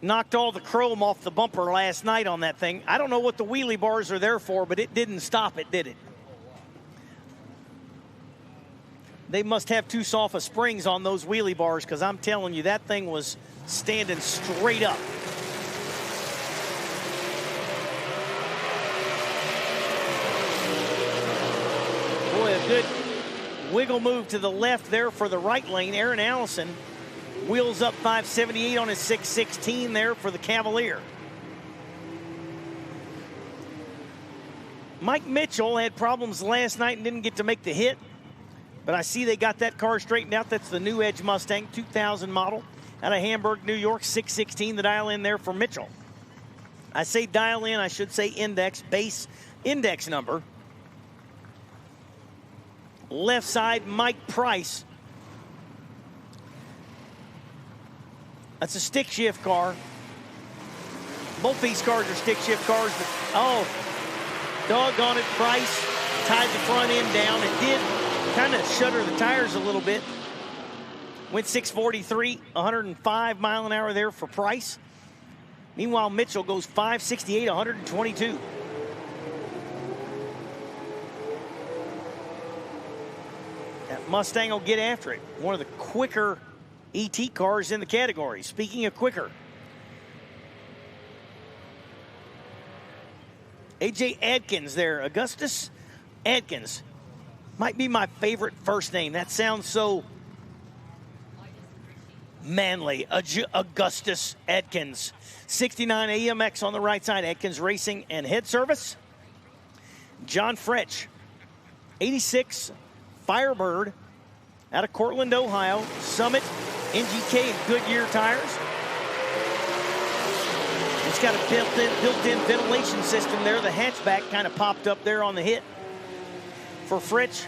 knocked all the chrome off the bumper last night on that thing. I don't know what the wheelie bars are there for, but it didn't stop it, did it? They must have too soft of springs on those wheelie bars, because I'm telling you, that thing was standing straight up. Boy, a good wiggle move to the left there for the right lane. Aaron Allison wheels up 578 on his 616 there for the Cavalier. Mike Mitchell had problems last night and didn't get to make the hit, but I see they got that car straightened out. That's the New Edge Mustang, 2000 model, out of Hamburg, New York, 616, the dial in there for Mitchell. I say dial in, I should say index, base index number. left side, Mike Price. That's a stick shift car. Both these cars are stick shift cars, but oh, doggone it, Price tied the front end down. It did kind of shudder the tires a little bit. Went 643, 105 mile an hour there for Price. Meanwhile, Mitchell goes 568, 122. That Mustang will get after it. One of the quicker ET cars in the category. Speaking of quicker, AJ Adkins there, Augustus Adkins. Might be my favorite first name. That sounds so manly. Augustus Adkins. 69 AMX on the right side. Adkins Racing and Head Service. John Fretch. 86 Firebird out of Cortland, Ohio. Summit, NGK, and Goodyear tires. It's got a built-in ventilation system there. The hatchback kind of popped up there on the hit. For Fritsch,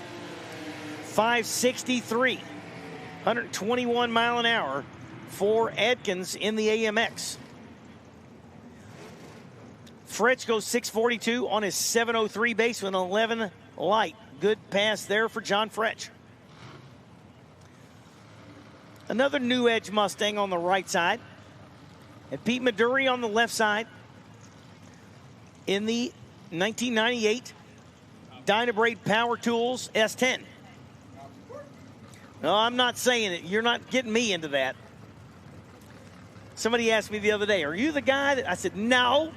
563, 121 mile an hour for Adkins in the AMX. Fritsch goes 642 on his 703 base with an 11 light. Good pass there for John Fretch. Another New Edge Mustang on the right side. And Pete Maduri on the left side in the 1998 Dynabrade Power Tools S10. No, I'm not saying it. You're not getting me into that. Somebody asked me the other day, are you the guy that... I said, no.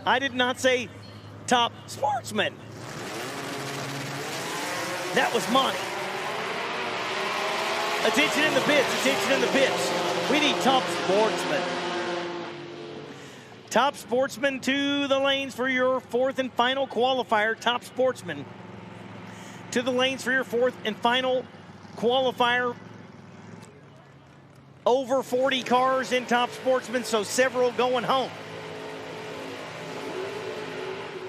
I did not say top sportsman. That was money. Attention in the pits, attention in the pits. We need top sportsman. Top sportsman to the lanes for your fourth and final qualifier. Top sportsman to the lanes for your fourth and final qualifier. Over 40 cars in top sportsman, so several going home.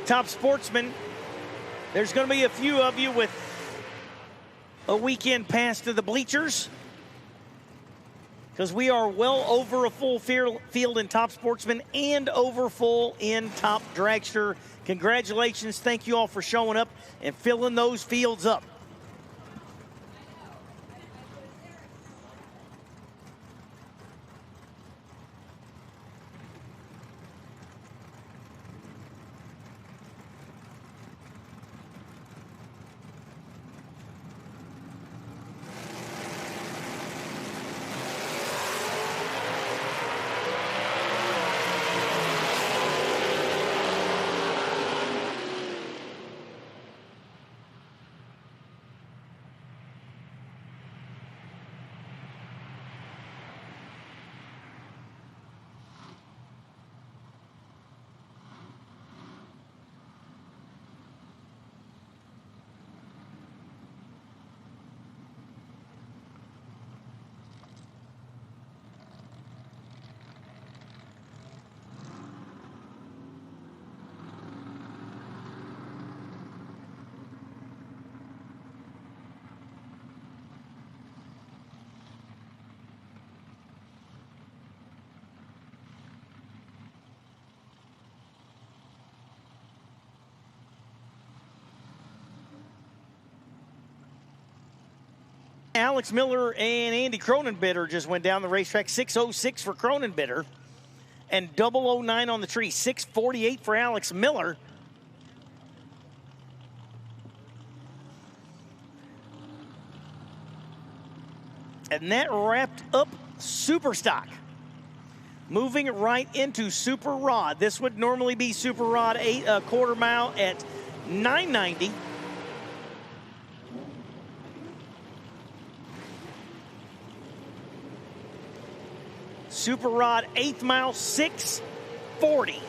Top sportsman, there's going to be a few of you with a weekend pass to the bleachers, because we are well over a full field in top sportsman and over full in top dragster. Congratulations. Thank you all for showing up and filling those fields up. Alex Miller and Andy Cronenbitter just went down the racetrack. 606 for Cronenbitter and 009 on the tree. 648 for Alex Miller. And that wrapped up Super Stock. Moving right into Super Rod. This would normally be Super Rod 8 mile at $9.90. Super Rod 8th mile, $6.40.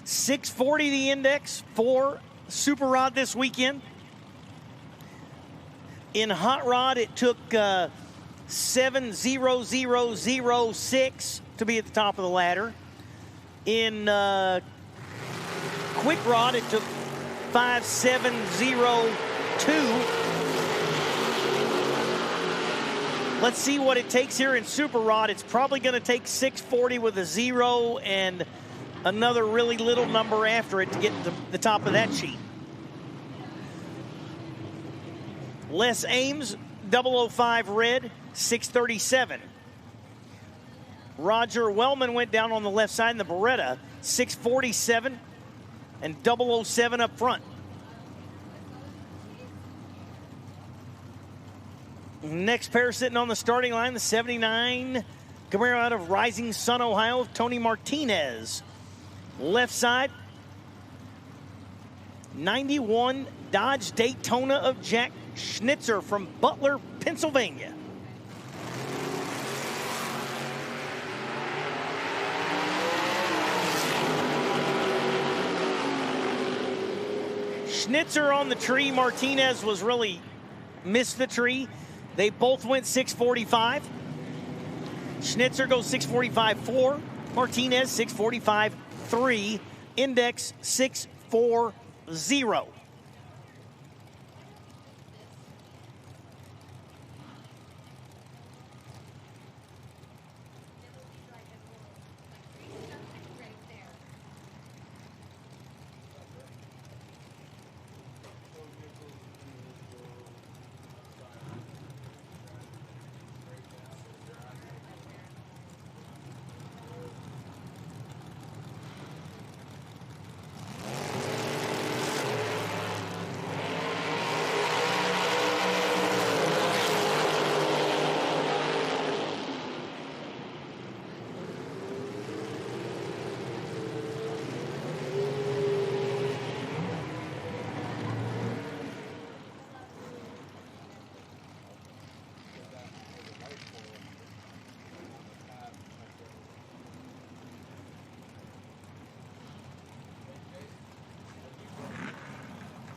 $6.40 the index for Super Rod this weekend. In Hot Rod, it took 5.70006 to be at the top of the ladder. In quick rod, it took 5.702. Let's see what it takes here in super rod. It's probably going to take 640 with a 0 and another really little number after it to get to the top of that sheet. Les Ames, 005 red, 637. Roger Wellman went down on the left side in the Beretta, 647, and 007 up front. Next pair sitting on the starting line, the 79 Camaro out of Rising Sun, Ohio, Tony Martinez. Left side, 91 Dodge Daytona of Jack Schnitzer from Butler, Pennsylvania. Schnitzer on the tree. Martinez was really missed the tree. They both went 645. Schnitzer goes 645.4. Martinez 645.3. Index 640.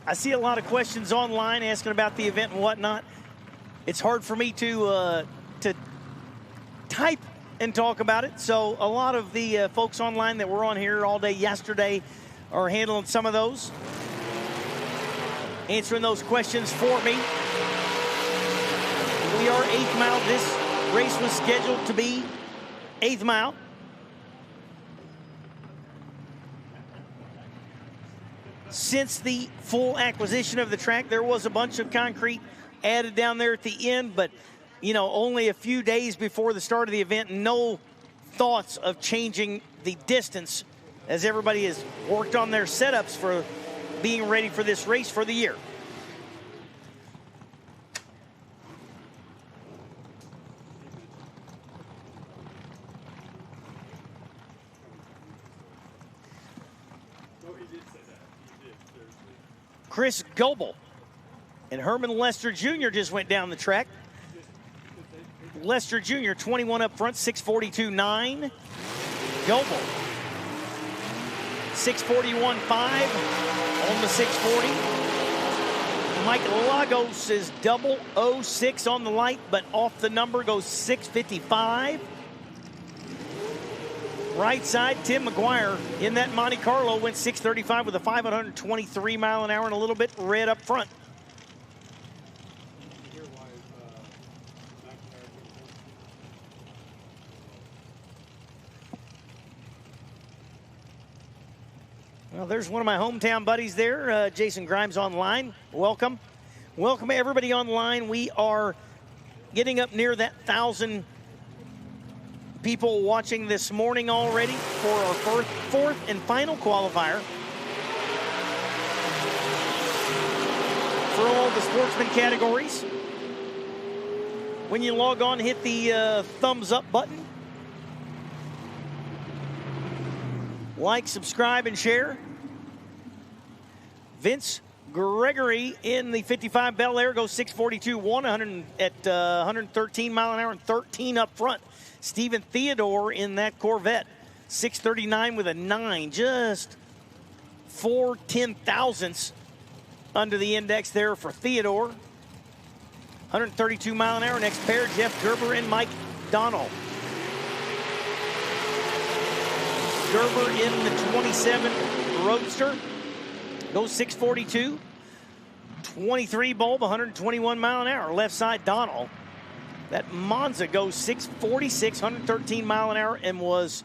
I see a lot of questions online asking about the event and whatnot. It's hard for me to type and talk about it. So a lot of the folks online that were on here all day yesterday are handling some of those, answering those questions for me. We are 8th mile. This race was scheduled to be 8th mile. Since the full acquisition of the track, there was a bunch of concrete added down there at the end, but, you know, only a few days before the start of the event, no thoughts of changing the distance as everybody has worked on their setups for being ready for this race for the year. Chris Goebel and Herman Lester Jr. just went down the track. Lester Jr. 21 up front, 642.9. Goebel 641.5 on the 640. Mike Lagos is 006 on the light, but off the number goes 655. Right side, Tim McGuire in that Monte Carlo went 635 with a 523 mile an hour and a little bit red up front. Well, there's one of my hometown buddies there, Jason Grimes online. Welcome. Welcome everybody online. We are getting up near that 1,000 people watching this morning already for our fourth and final qualifier for all the Sportsman categories. When you log on, hit the thumbs up button. Like, subscribe, and share. Vince Gregory in the 55 Bel Air goes 642.1 at 113 mile an hour and 13 up front. Stephen Theodore in that Corvette, 639 with a 9, just 4/10,000ths under the index there for Theodore. 132 mile an hour. Next pair, Jeff Gerber and Mike Donnell. Gerber in the 27 Roadster goes 642. 23 bulb, 121 mile an hour. Left side, Donnell. That Monza goes 646, 113 mile an hour, and was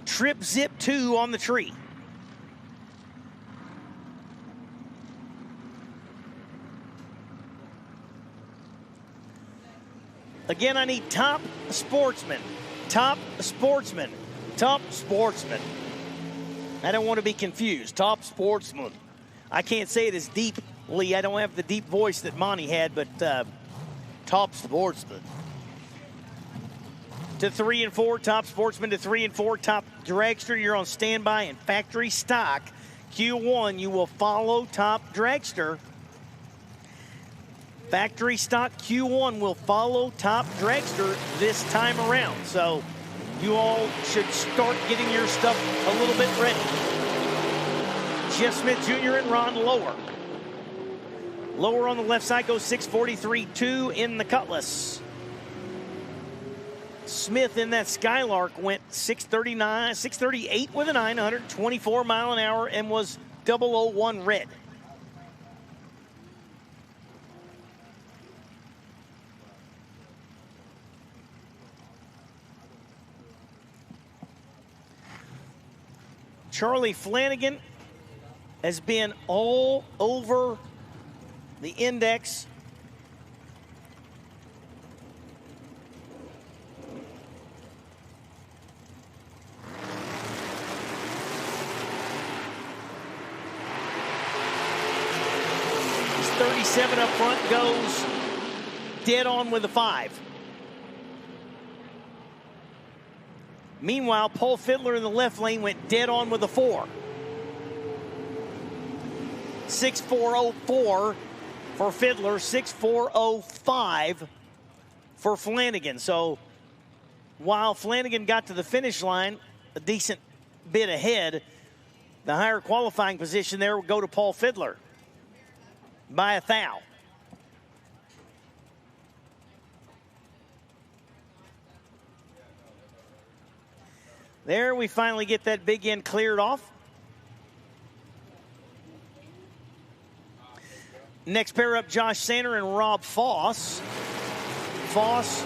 Trip Zip 2 on the tree. Again, I need top sportsman, top sportsman, top sportsman. I don't want to be confused. Top sportsman. I can't say it as deeply. I don't have the deep voice that Monty had, but top sportsman. To 3 and 4, top sportsman to 3 and 4, top dragster. You're on standby in factory stock. Q1, you will follow top dragster. Factory stock Q1 will follow top dragster this time around. So you all should start getting your stuff a little bit ready. Jeff Smith Jr. and Ron Lower. Lower on the left side goes 643.2 in the Cutlass. Smith in that Skylark went 638 with a 9, 124 mile an hour, and was 001 red. Charlie Flanagan has been all over the index. He's 37 up front, goes dead on with a 5. Meanwhile, Paul Fiddler in the left lane went dead on with a 4. 6.404 for Fiddler, 6.405 for Flanagan. So while Flanagan got to the finish line a decent bit ahead, the higher qualifying position there will go to Paul Fiddler by a thou. There we finally get that big end cleared off. Next pair up, Josh Sander and Rob Foss. Foss,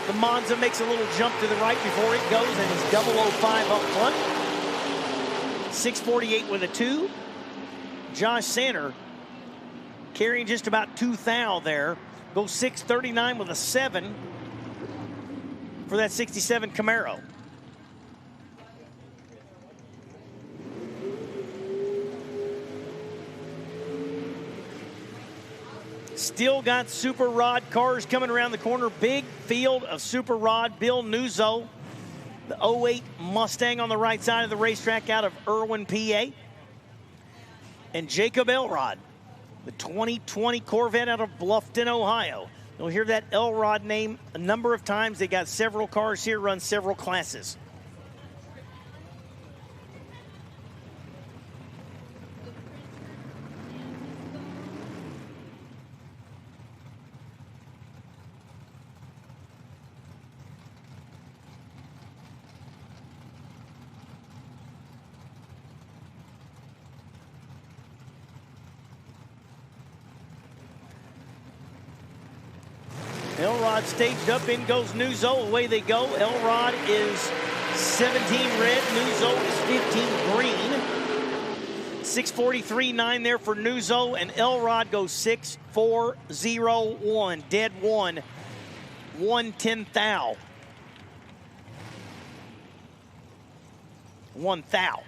the Monza makes a little jump to the right before it goes, and he's 005 up front. 648 with a 2. Josh Sander carrying just about 2 thou there. Goes 639 with a 7 for that 67 Camaro. Still got Super Rod cars coming around the corner. Big field of Super Rod. Bill Nuzzo, the 08 Mustang on the right side of the racetrack out of Irwin, PA. And Jacob Elrod, the 2020 Corvette out of Bluffton, Ohio. You'll hear that Elrod name a number of times. They got several cars here, run several classes. Elrod staged up, in goes Nuzzo, away they go. Elrod is 17 red, Nuzzo is 15 green. 643.9 there for Nuzzo, and Elrod goes 6.401, dead 1, 1/10 thou. 1 thou.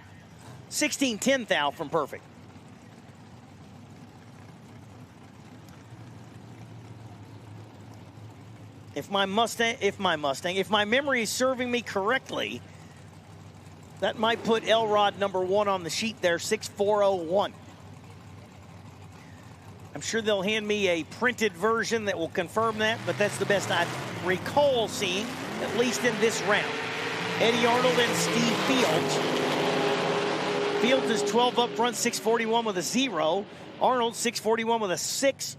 16/10 thou from perfect. If my memory is serving me correctly, that might put Elrod number 1 on the sheet there, 6.401. I'm sure they'll hand me a printed version that will confirm that, but that's the best I recall seeing, at least in this round. Eddie Arnold and Steve Fields. Fields is 12 up front, 641 with a 0. Arnold, 641 with a 6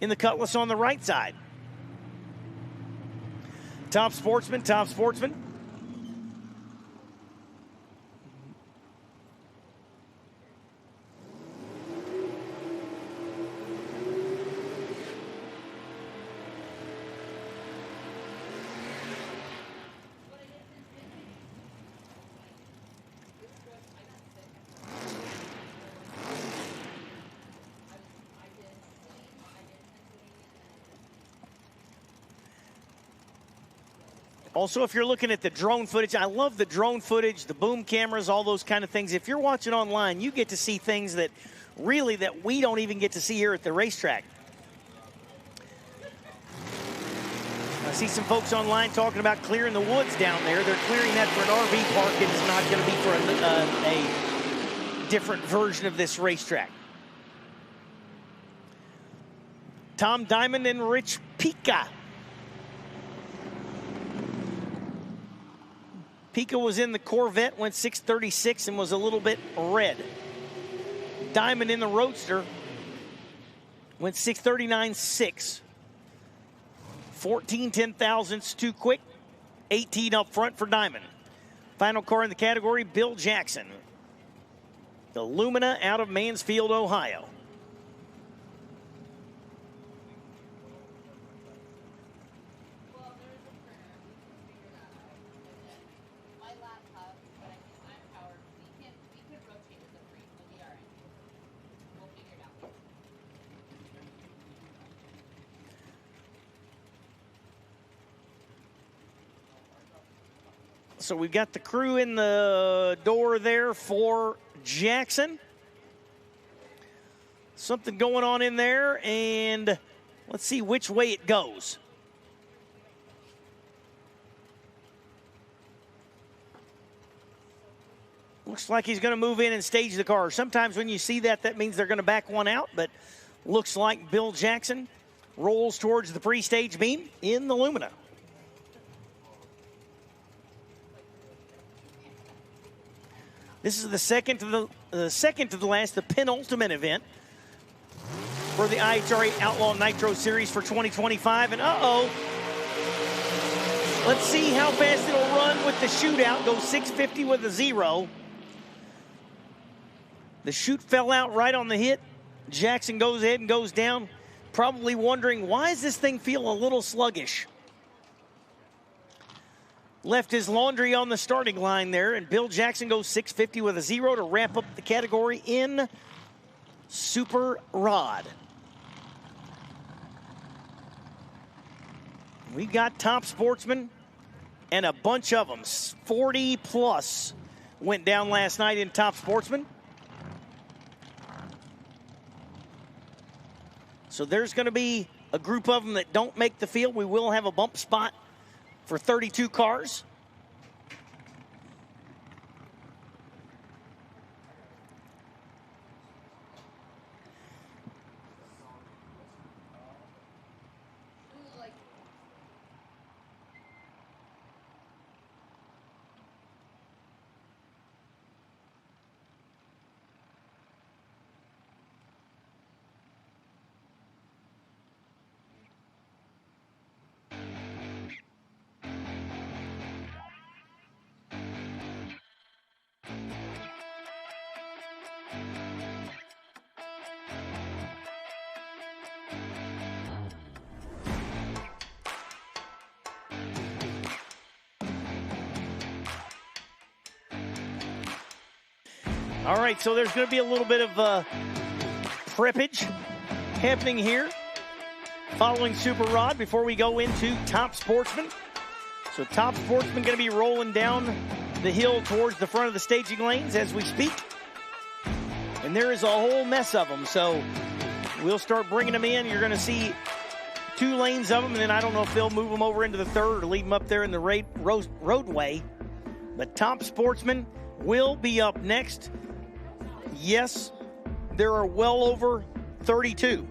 in the Cutlass on the right side. Top Sportsman, Top Sportsman. Also, if you're looking at the drone footage, I love the drone footage, the boom cameras, all those kind of things. If you're watching online, you get to see things that really that we don't even get to see here at the racetrack. I see some folks online talking about clearing the woods down there. They're clearing that for an RV park, and it's not going to be for a different version of this racetrack. Tom Diamond and Rich Pica. Pica was in the Corvette, went 636 and was a little bit red. Diamond in the Roadster went 639.6. 14 10,000ths too quick. 18 up front for Diamond. Final car in the category, Bill Jackson. The Lumina out of Mansfield, Ohio. So we've got the crew in the door there for Jackson. Something going on in there, and let's see which way it goes. Looks like he's going to move in and stage the car. Sometimes when you see that, that means they're going to back one out, but looks like Bill Jackson rolls towards the pre-stage beam in the Lumina. This is the second to the last, the penultimate event for the IHRA Outlaw Nitro Series for 2025. And let's see how fast it'll run with the shootout. Goes 650 with a 0. The chute fell out right on the hit. Jackson goes ahead and goes down, probably wondering, why does this thing feel a little sluggish? Left his laundry on the starting line there, and Bill Jackson goes 650 with a 0 to wrap up the category in Super Rod. We got Top Sportsman and a bunch of them. 40 plus went down last night in Top Sportsman. So there's going to be a group of them that don't make the field. We will have a bump spot for 32 cars. All right, so there's going to be a little bit of preppage happening here following Super Rod before we go into Top Sportsman. So Top Sportsman going to be rolling down the hill towards the front of the staging lanes as we speak. And there is a whole mess of them, so we'll start bringing them in. You're going to see 2 lanes of them, and then I don't know if they'll move them over into the third or leave them up there in the roadway. But Top Sportsman will be up next. Yes, there are well over 32.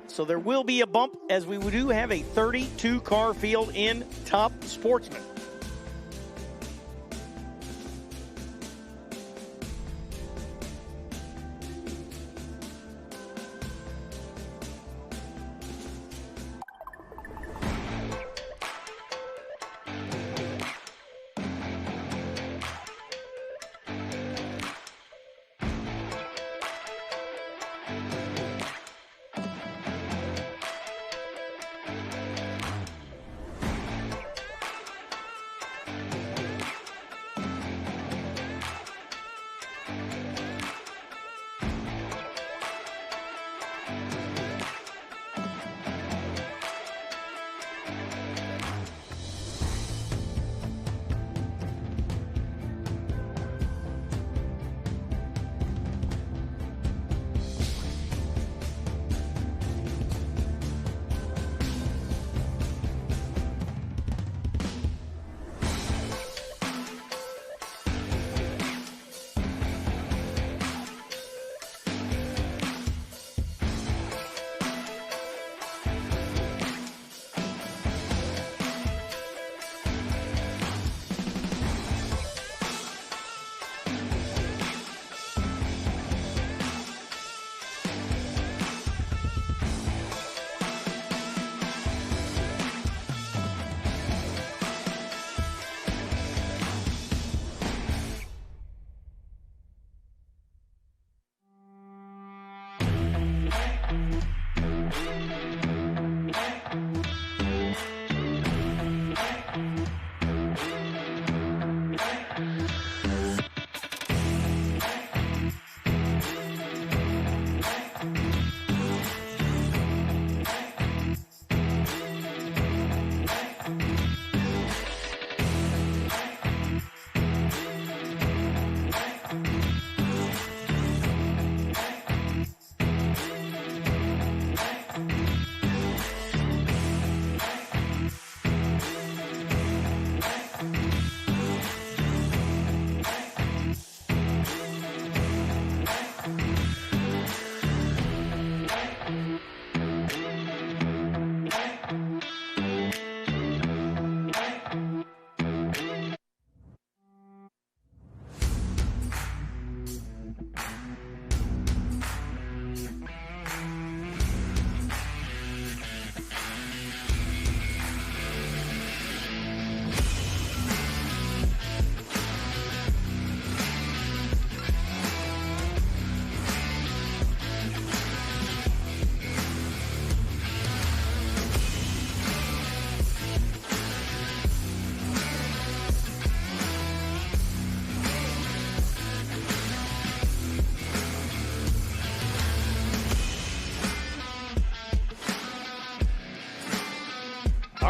So there will be a bump as we do have a 32-car field in Top Sportsman.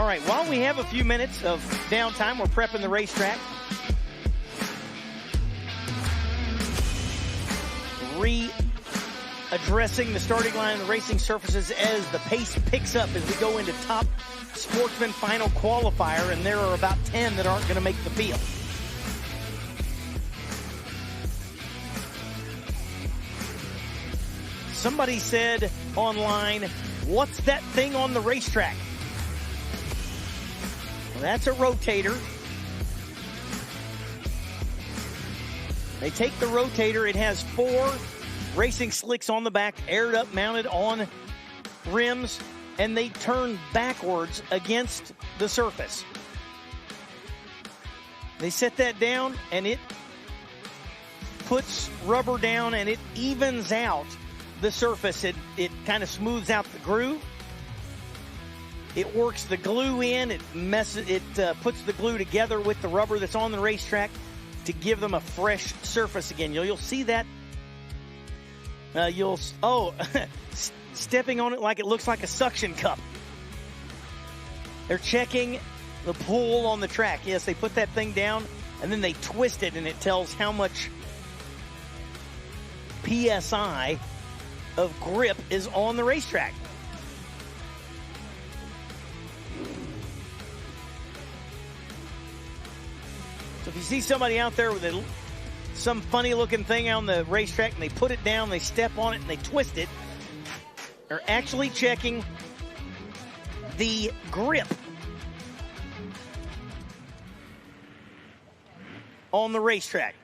right, while we have a few minutes of downtime, we're prepping the racetrack. Readdressing the starting line and the racing surfaces as the pace picks up as we go into top Sportsman final qualifier, and there are about 10 that aren't going to make the field. Somebody said online, what's that thing on the racetrack? Well, that's a rotator. They take the rotator. It has 4 racing slicks on the back, aired up, mounted on rims, and they turn backwards against the surface. They set that down, and it puts rubber down, and it evens out the surface. It kind of smooths out the groove. It works the glue in. It puts the glue together with the rubber that's on the racetrack to give them a fresh surface again. You'll see that. Stepping on it like it looks like a suction cup. They're checking the pull on the track. Yes, they put that thing down and then they twist it, and it tells how much PSI of grip is on the racetrack. So if you see somebody out there with some funny looking thing on the racetrack and they put it down, they step on it and they twist it, they're actually checking the grip on the racetrack.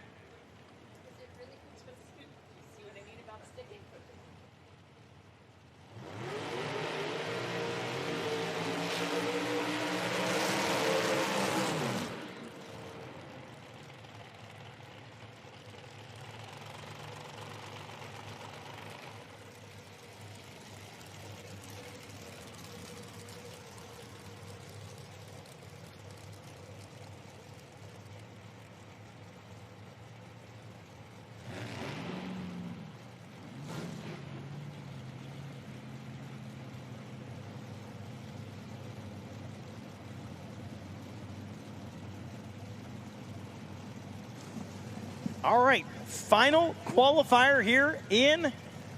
All right, final qualifier here in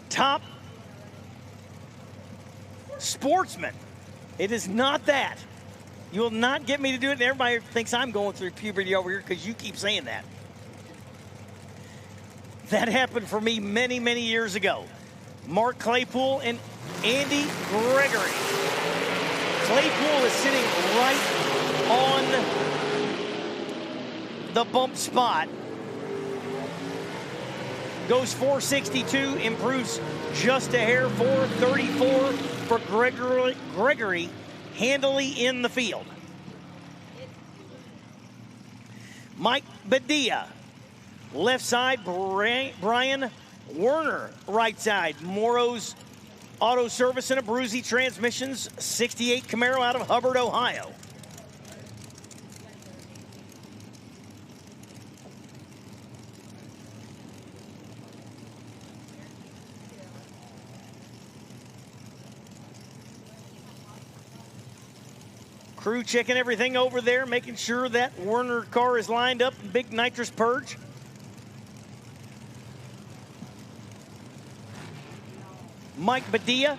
top Sportsman. It is not that. You will not get me to do it, and everybody thinks I'm going through puberty over here because you keep saying that. That happened for me many, many years ago. Mark Claypool and Andy Gregory. Claypool is sitting right on the bump spot. Goes 462, improves just a hair, 434 for Gregory, handily in the field. Mike Badia, left side, Brian Werner, right side. Moro's Auto Service and Abruzzi Transmissions, 68 Camaro out of Hubbard, Ohio. Crew checking everything over there, making sure that Werner car is lined up, big nitrous purge. Mike Badia,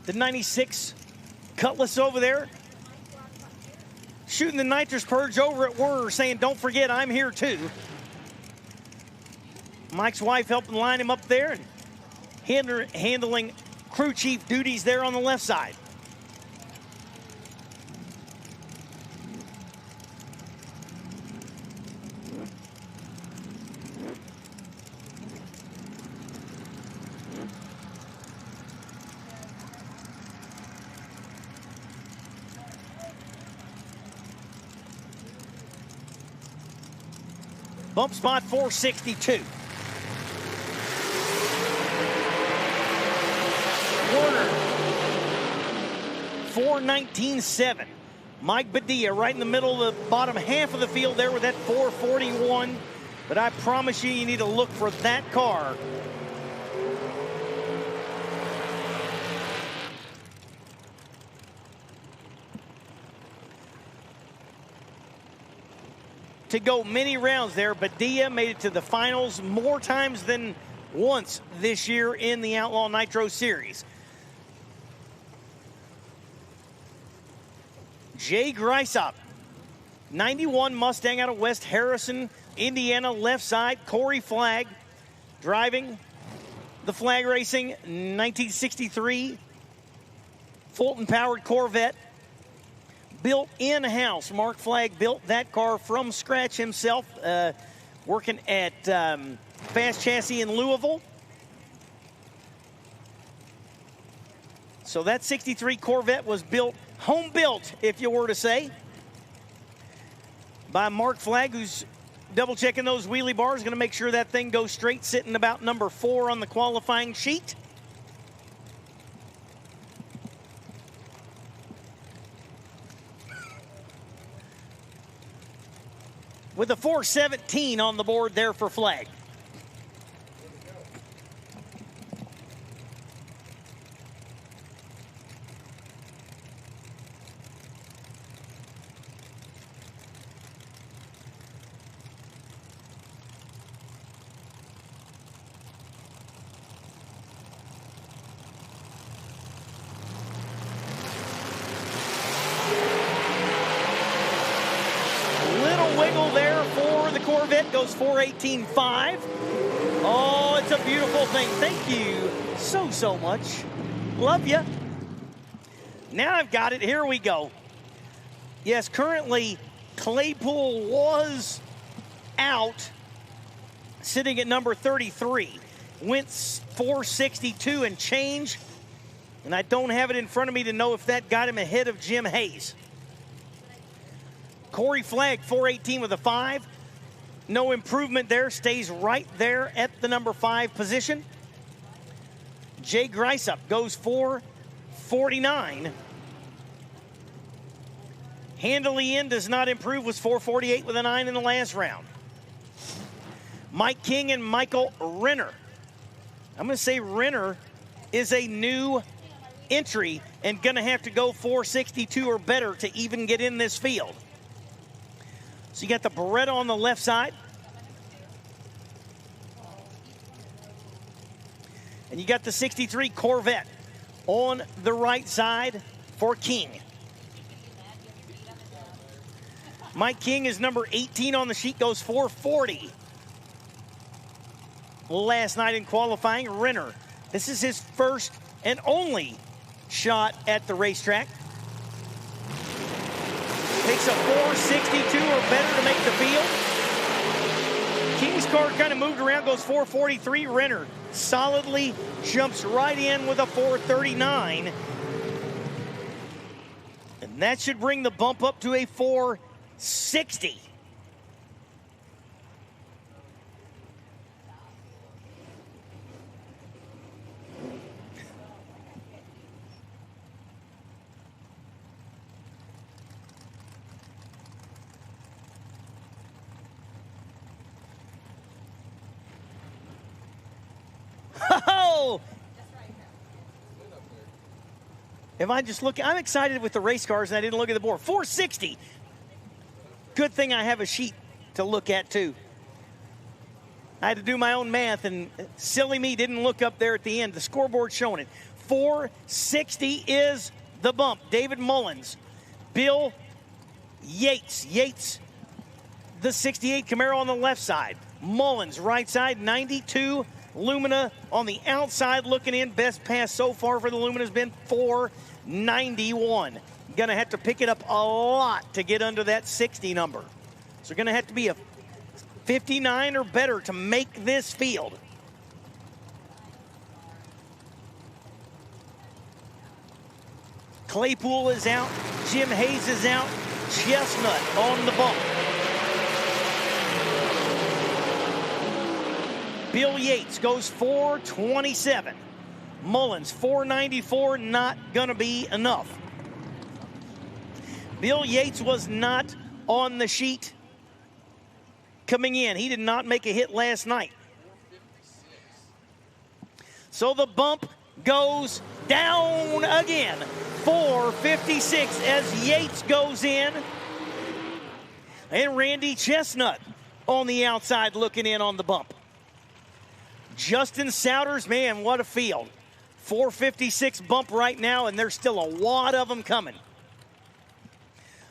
the 96 Cutlass over there, shooting the nitrous purge over at Werner, saying, don't forget, I'm here too. Mike's wife helping line him up there and handling crew chief duties there on the left side. Bump spot 462. Warner 419.7. Mike Badia right in the middle of the bottom half of the field there with that 441. But I promise you, you need to look for that car. to go many rounds there. Badia made it to the finals more times than once this year in the Outlaw Nitro Series. Jay Greisop, 91 Mustang out of West Harrison, Indiana, left side. Corey Flagg driving the Flag Racing 1963 Fulton-powered Corvette. Built in-house. Mark Flagg built that car from scratch himself, working at Fast Chassis in Louisville. So that 63 Corvette was built, home built, if you were to say, by Mark Flagg, who's double checking those wheelie bars, going to make sure that thing goes straight, sitting about number 4 on the qualifying sheet. With a 417 on the board there for Flagg. Corvette goes 418.5. Oh, it's a beautiful thing. Thank you so much. Love you. Now I've got it. Here we go. Yes, currently Claypool was out, sitting at number 33. Went 462 and change. And I don't have it in front of me to know if that got him ahead of Jim Hayes. Corey Flagg, 418 with a 5. No improvement there, stays right there at the number 5 position. Jay Greisop goes 449. Handily in does not improve, was 448 with a 9 in the last round. Mike King and Michael Renner. I'm going to say Renner is a new entry and going to have to go 462 or better to even get in this field. So you got the Beretta on the left side. And you got the 63 Corvette on the right side for King. Mike King is number 18 on the sheet, goes 440. Last night in qualifying, Renner. This is his first and only shot at the racetrack. Takes a 462 or better to make the field. King's car kind of moved around, goes 443. Renner solidly jumps right in with a 439. And that should bring the bump up to a 460. Oh! If I just look, I'm excited with the race cars and I didn't look at the board. 460. Good thing I have a sheet to look at too. I had to do my own math and silly me didn't look up there at the end. The scoreboard showing it. 460 is the bump. David Mullins, Bill Yates. Yates, the 68 Camaro on the left side. Mullins, right side, 92. Lumina on the outside looking in. Best pass so far for the Lumina has been 491. Gonna have to pick it up a lot to get under that 60 number. So gonna have to be a 59 or better to make this field. Claypool is out. Jim Hayes is out. Chestnut on the bump. Bill Yates goes 427. Mullins 494, not gonna be enough. Bill Yates was not on the sheet coming in. He did not make a hit last night. So the bump goes down again. 456 as Yates goes in. And Randy Chestnut on the outside looking in on the bump. Justin Souders, man, what a field. 456 bump right now, and there's still a wad of them coming.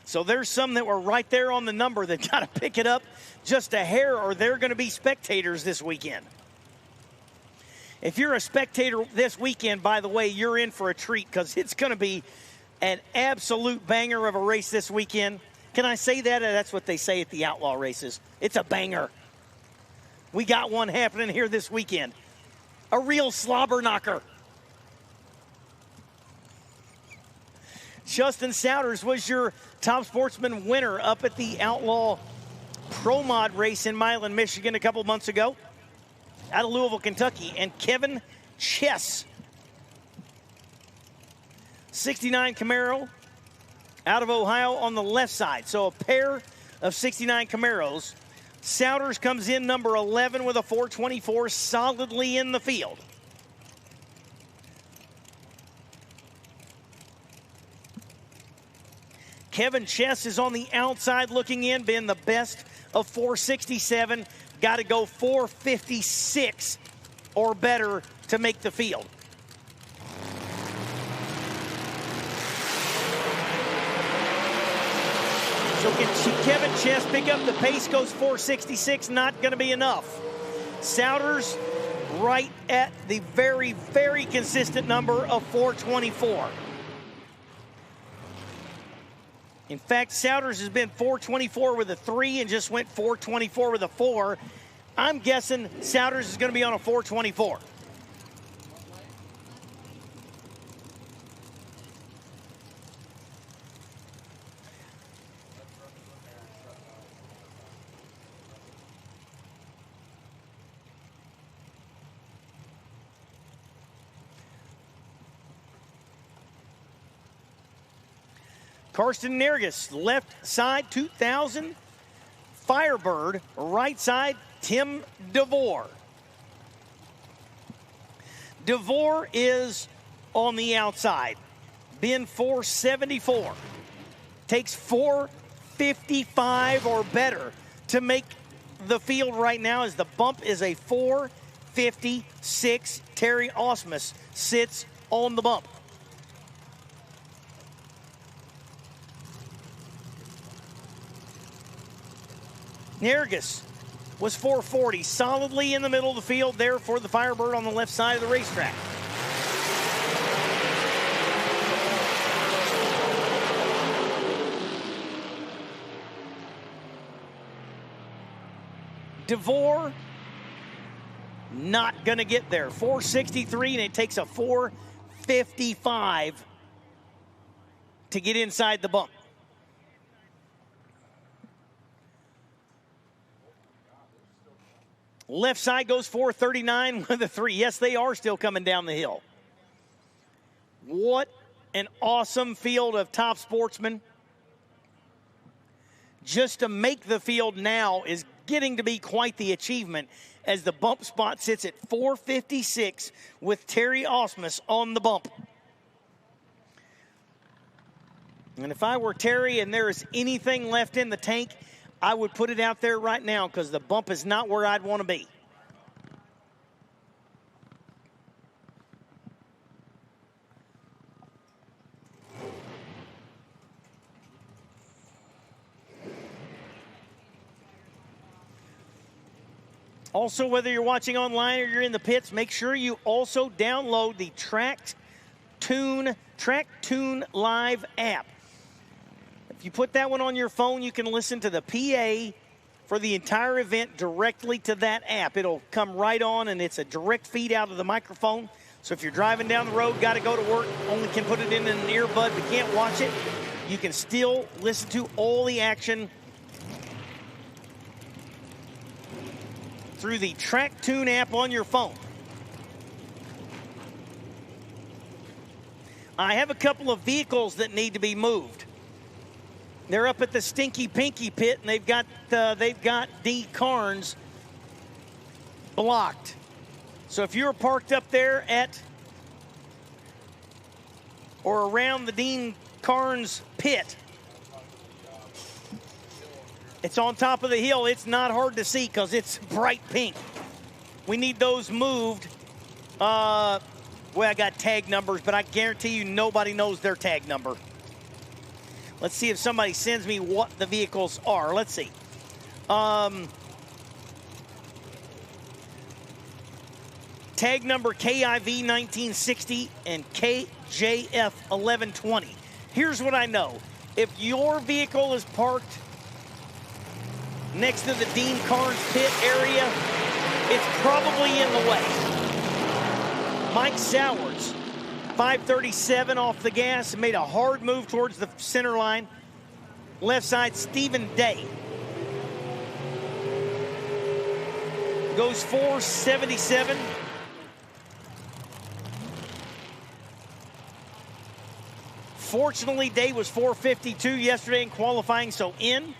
So there's some that were right there on the number that got to pick it up just a hair, or they're going to be spectators this weekend. If you're a spectator this weekend, by the way, you're in for a treat because it's going to be an absolute banger of a race this weekend. Can I say that? That's what they say at the Outlaw races. It's a banger. We got one happening here this weekend. A real slobber knocker. Justin Souders was your top sportsman winner up at the Outlaw Pro Mod race in Milan, Michigan a couple months ago. Out of Louisville, Kentucky. And Kevin Chess, 69 Camaro, out of Ohio on the left side. So a pair of 69 Camaros. Souders comes in number 11 with a 424, solidly in the field. Kevin Chess is on the outside looking in, being the best of 467. Got to go 456 or better to make the field. So can Kevin Chess pick up the pace? Goes 466, not going to be enough. Souders right at the very, very consistent number of 424. In fact, Souders has been 424 with a 3 and just went 424 with a 4. I'm guessing Souders is going to be on a 424. Karsten Nergis, left side, 2000. Firebird, right side, Tim DeVore. DeVore is on the outside. Been 474. Takes 455 or better to make the field right now, as the bump is a 456. Terry Osmus sits on the bump. Nergis was 440, solidly in the middle of the field there for the Firebird on the left side of the racetrack. DeVore, not going to get there. 463, and it takes a 455 to get inside the bump. Left side goes 439 with a 3. Yes, they are still coming down the hill. What an awesome field of top sportsmen. Just to make the field now is getting to be quite the achievement, as the bump spot sits at 456 with Terry Osmus on the bump. And if I were Terry and there is anything left in the tank, I would put it out there right now, because the bump is not where I'd want to be. Also, whether you're watching online or you're in the pits, make sure you also download the Track Tune Live app. If you put that one on your phone, you can listen to the PA for the entire event directly to that app. It'll come right on, and it's a direct feed out of the microphone. So if you're driving down the road, got to go to work, only can put it in an earbud but can't watch it, you can still listen to all the action through the Track Tune app on your phone. I have a couple of vehicles that need to be moved. They're up at the Stinky Pinky pit, and they've got D. Carnes blocked. So if you're parked up there at or around the Dean Carnes pit, It's on top of the hill. It's not hard to see because it's bright pink. We need those moved. Well, I got tag numbers, but I guarantee you nobody knows their tag number. Let's see if somebody sends me what the vehicles are. Let's see. Tag number KIV 1960 and KJF 1120. Here's what I know. If your vehicle is parked next to the Dean Carnes pit area, it's probably in the way. Mike Sowers, 537 off the gas, made a hard move towards the center line. Left side, Stephen Day goes 477. Fortunately, Day was 452 yesterday in qualifying, so in.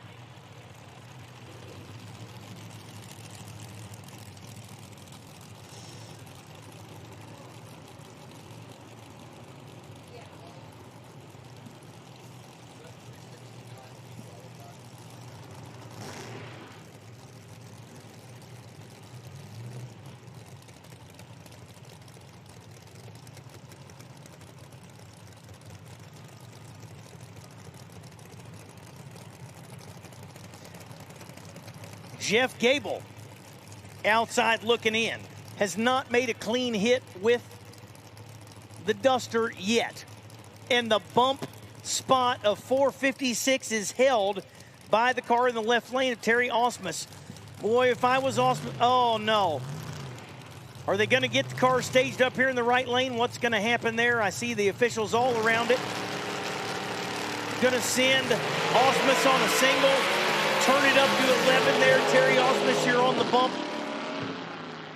Jeff Gable, outside looking in, has not made a clean hit with the Duster yet. And the bump spot of 456 is held by the car in the left lane of Terry Osmus. Boy, if I was Osmus, oh no. Are they going to get the car staged up here in the right lane? What's going to happen there? I see the officials all around it. Going to send Osmus on a single. Turn it up to 11 there. Terry Osmus, you're on the bump.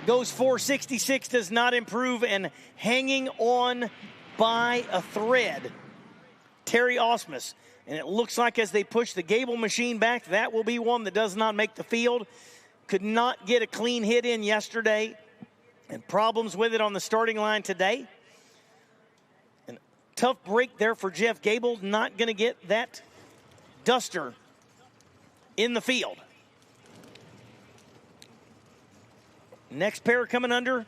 Goes 466, does not improve, and hanging on by a thread. Terry Osmus. And it looks like as they push the Gable machine back, that will be one that does not make the field. Could not get a clean hit in yesterday. And problems with it on the starting line today. And tough break there for Jeff Gable. Not going to get that Duster in the field. Next pair coming under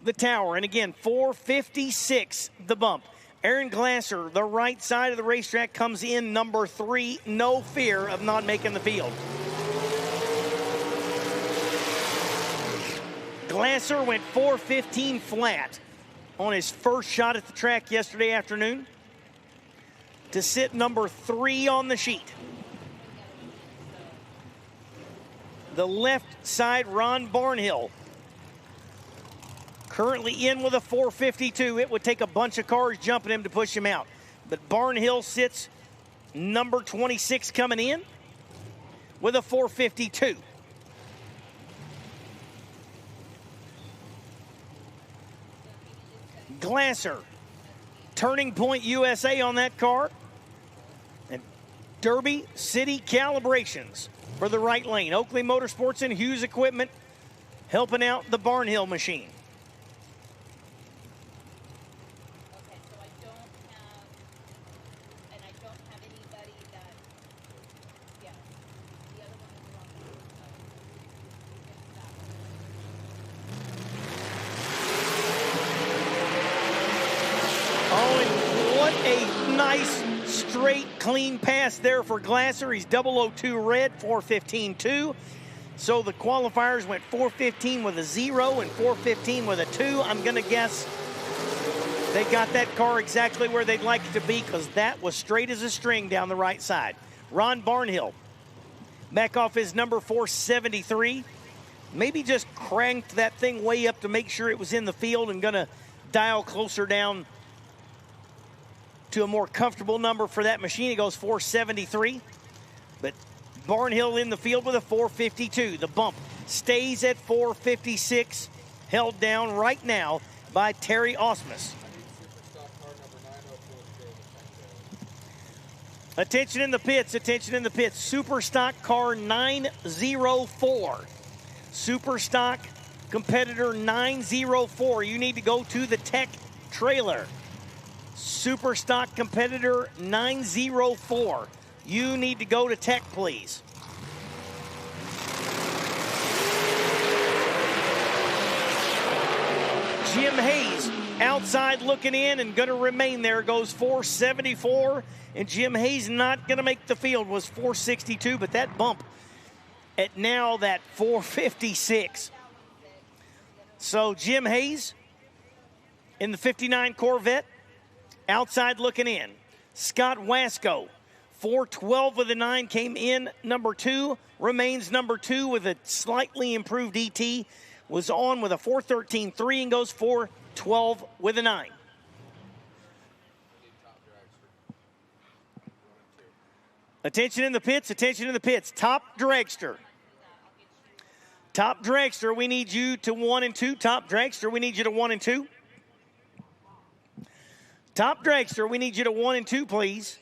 the tower. And again, 456, the bump. Aaron Glasser, the right side of the racetrack, comes in number 3. No fear of not making the field. Glasser went 415 flat on his first shot at the track yesterday afternoon to sit number 3 on the sheet. The left side, Ron Barnhill, currently in with a 452. It would take a bunch of cars jumping him to push him out. But Barnhill sits number 26 coming in with a 452. Glasser, Turning Point USA on that car. And Derby City Calibrations for the right lane. Oakley Motorsports and Hughes Equipment helping out the Barnhill machine. Okay, so I don't have anybody that, yeah, the other one is wrong. Oh, and what a nice straight clean pass there for Glasser. He's 002 red, 415-2. So the qualifiers went 415 with a 0 and 415 with a 2. I'm going to guess they got that car exactly where they'd like it to be because that was straight as a string down the right side. Ron Barnhill back off his number 473. Maybe just cranked that thing way up to make sure it was in the field and going to dial closer down to a more comfortable number for that machine. It goes 473. But Barnhill in the field with a 452. The bump stays at 456, held down right now by Terry Osmus. Attention in the pits, attention in the pits. Super stock car 904. Super stock competitor 904. You need to go to the tech trailer. Super stock competitor 904. You need to go to tech, please. Jim Hayes outside looking in and going to remain there. Goes 474, and Jim Hayes not going to make the field. Was 462, but that bump at now that 456. So Jim Hayes in the 59 Corvette outside looking in. Scott Wasco, 412 with a 9, came in number 2, remains number 2 with a slightly improved ET. Was on with a 413.3 and goes 412 with a 9. Attention in the pits, attention in the pits. Top Dragster. Top Dragster, we need you to 1 and 2. Top Dragster, we need you to 1 and 2. Top Dragster, we need you to 1 and 2, please.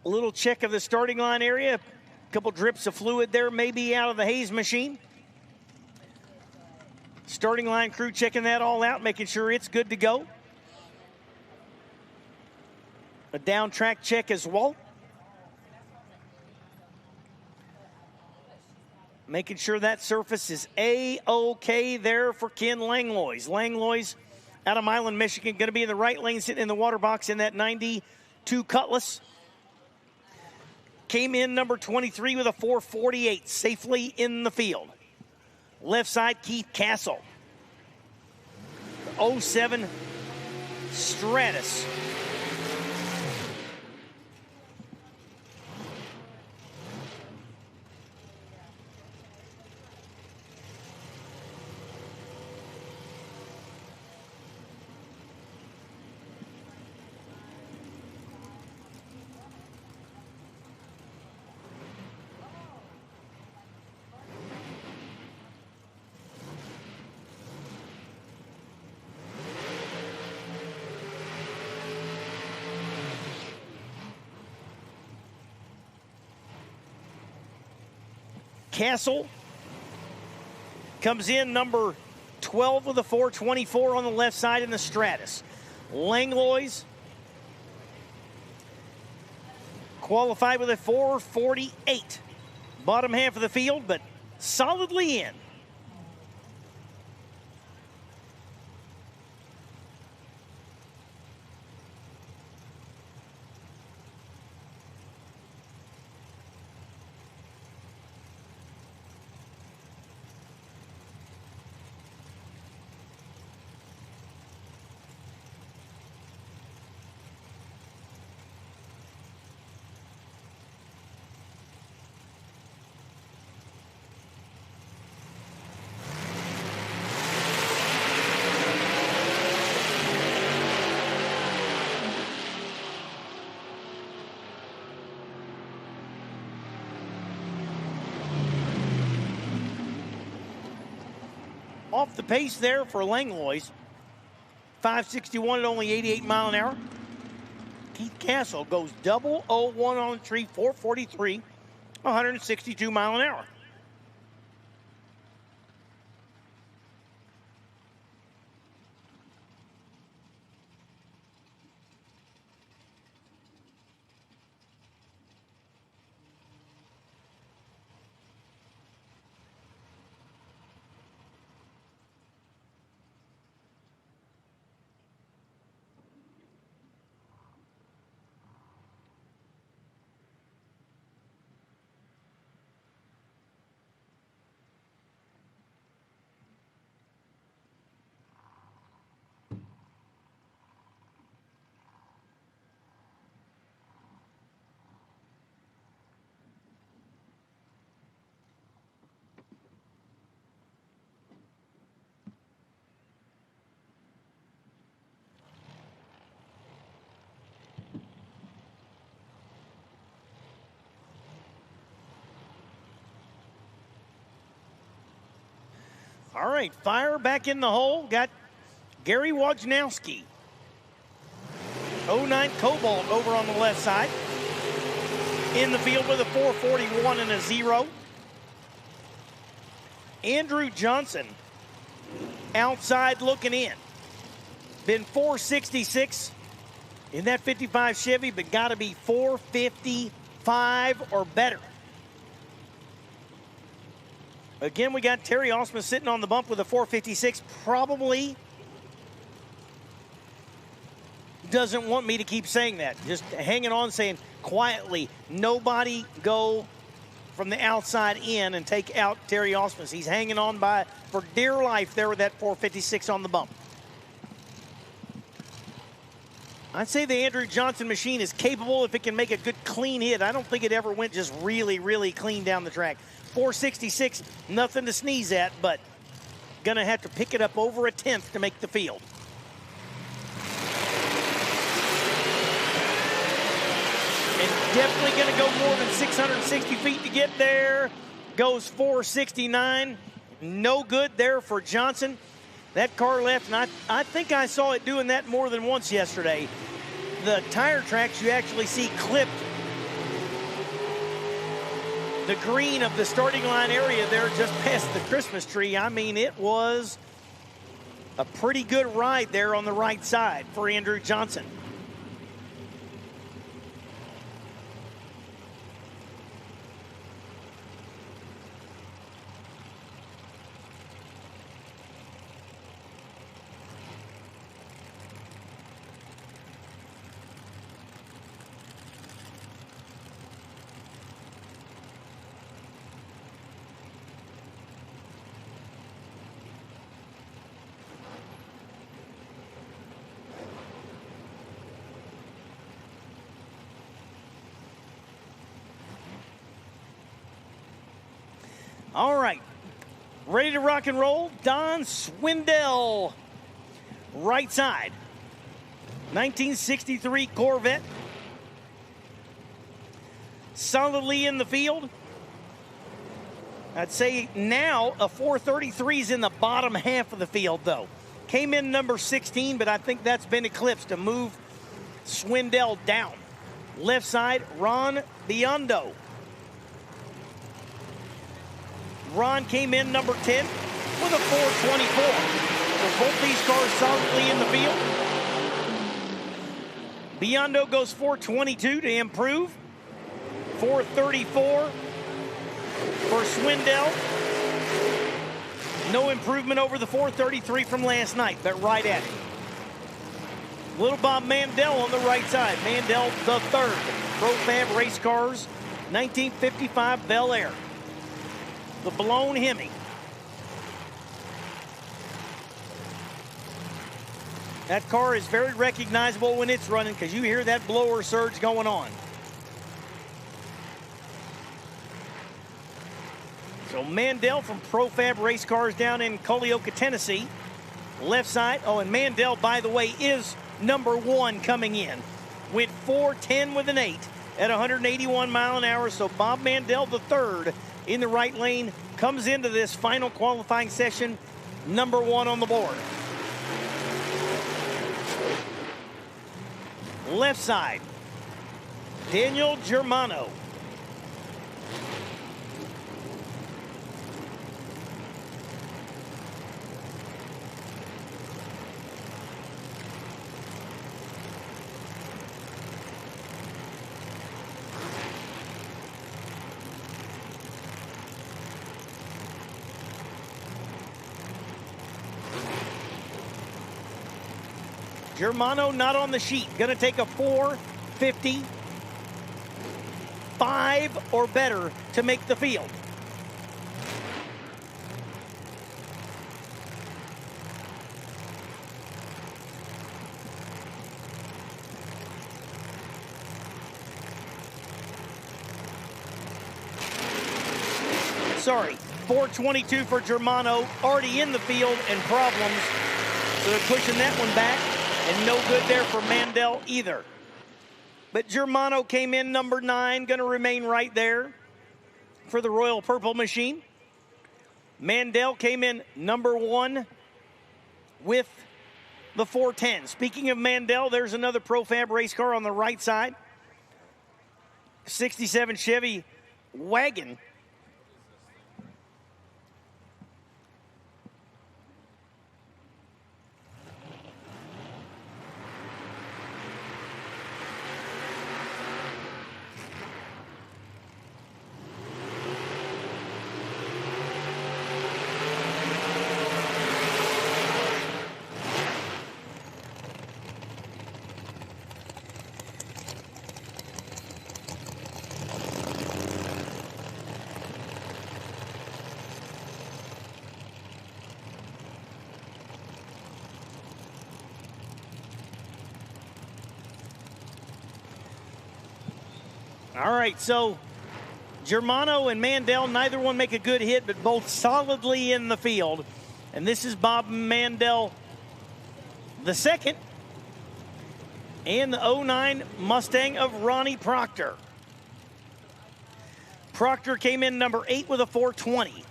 A little check of the starting line area. A couple drips of fluid there, maybe out of the Hayes machine. Starting line crew checking that all out, making sure it's good to go. A down track check as well. Making sure that surface is A-OK there for Ken Langlois. Langlois out of Milan, Michigan, going to be in the right lane, sitting in the water box in that 92 Cutlass. Came in number 23 with a 448, safely in the field. Left side, Keith Castle. 07 Stratus. Castle comes in number 12 with a 424 on the left side in the Stratus. Langlois qualified with a 448. Bottom half of the field, but solidly in. Off the pace there for Langlois. 561 at only 88 mile an hour. Keith Castle goes 001 on the tree, 443, 162 mile an hour. All right, fire back in the hole. Got Gary Wojnowski. 09 Cobalt over on the left side. In the field with a 441 and a 0. Andrew Johnson outside looking in. been 466 in that 55 Chevy, but got to be 455 or better. Again, we got Terry Osman sitting on the bump with a 456. Probably doesn't want me to keep saying that. Just hanging on, saying quietly, nobody go from the outside in and take out Terry Osman. He's hanging on by for dear life there with that 456 on the bump. I'd say the Andrew Johnson machine is capable if it can make a good clean hit. I don't think it ever went just really, really clean down the track. 466, nothing to sneeze at, but gonna have to pick it up over a tenth to make the field. And definitely gonna go more than 660 feet to get there. Goes 469, no good there for Johnson. That car left, and I think I saw it doing that more than once yesterday. The tire tracks you actually see clipped the green of the starting line area there just past the Christmas tree. I mean, it was a pretty good ride there on the right side for Andrew Johnson. All right, ready to rock and roll. Don Swindell, right side. 1963 Corvette. Solidly in the field. I'd say now a 433 is in the bottom half of the field, though. Came in number 16, but I think that's been eclipsed to move Swindell down. Left side, Ron Biondo. Ron came in number 10 with a 424. So both these cars solidly in the field. Biondo goes 422 to improve. 434 for Swindell. No improvement over the 433 from last night, but right at it. Little Bob Mandel on the right side. Mandel the third. Profab Race Cars, 1955 Bel Air. The blown Hemi. That car is very recognizable when it's running because you hear that blower surge going on. So Mandel from Profab Race Cars down in Culleoka, Tennessee. Left side. Oh, and Mandel, by the way, is number 1 coming in. Went 410 with an 8 at 181 mile an hour. So Bob Mandel, the third, in the right lane, comes into this final qualifying session number 1 on the board. Left side, Daniel Germano. Germano not on the sheet. Going to take a 455 or better to make the field. Sorry, 422 for Germano. Already in the field and problems. So they're pushing that one back. And no good there for Mandel either. But Germano came in number 9, going to remain right there for the Royal Purple machine. Mandel came in number 1 with the 410. Speaking of Mandel, there's another Profab race car on the right side. 67 Chevy wagon. All right, so Germano and Mandel, neither one make a good hit, but both solidly in the field. And this is Bob Mandel, the second, and the 09 Mustang of Ronnie Proctor. Proctor came in number 8 with a 420.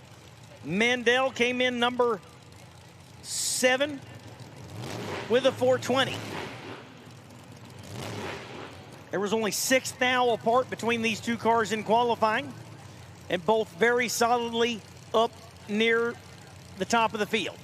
Mandel came in number 7 with a 420. There was only 6 thou apart between these two cars in qualifying, and both very solidly up near the top of the field.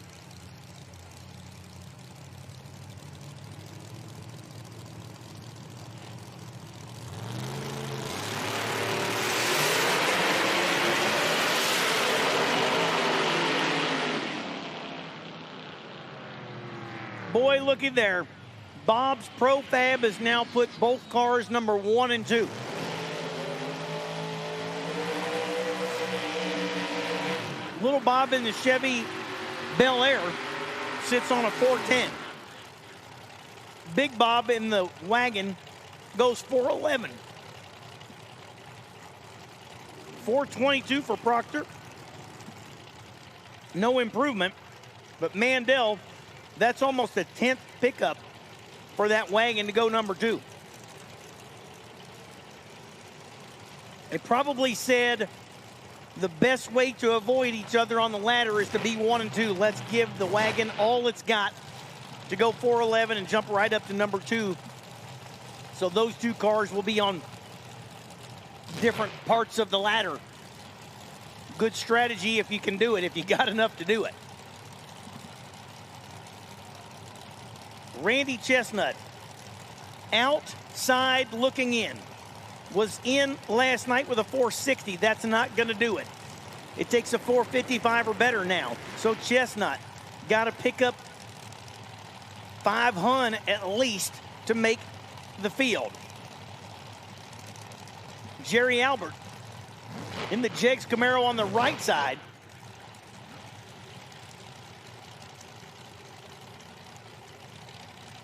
Boy, looky there. Bob's Profab has now put both cars number 1 and 2. Little Bob in the Chevy Bel Air sits on a 410. Big Bob in the wagon goes 411. 422 for Proctor. No improvement, but Mandel, that's almost a 10th pickup for that wagon to go number 2. They probably said the best way to avoid each other on the ladder is to be 1 and 2. Let's give the wagon all it's got to go 411 and jump right up to number 2. So those two cars will be on different parts of the ladder. Good strategy if you can do it, if you got enough to do it. Randy Chestnut, outside looking in, was in last night with a 460. That's not going to do it. It takes a 455 or better now. So Chestnut got to pick up 500 at least to make the field. Jerry Albert in the Jegs Camaro on the right side.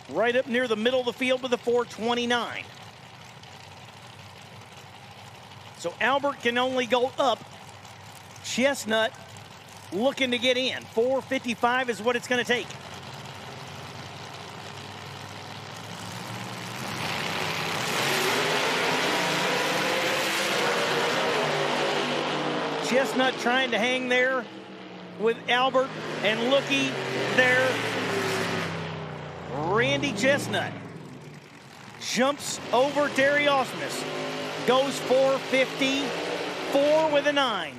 Right up near the middle of the field with a 429. So Albert can only go up. Chestnut looking to get in. 455 is what it's going to take. Chestnut trying to hang there with Albert, and looky there. Randy Chestnut jumps over Terry Osmus, goes 454 with a 9.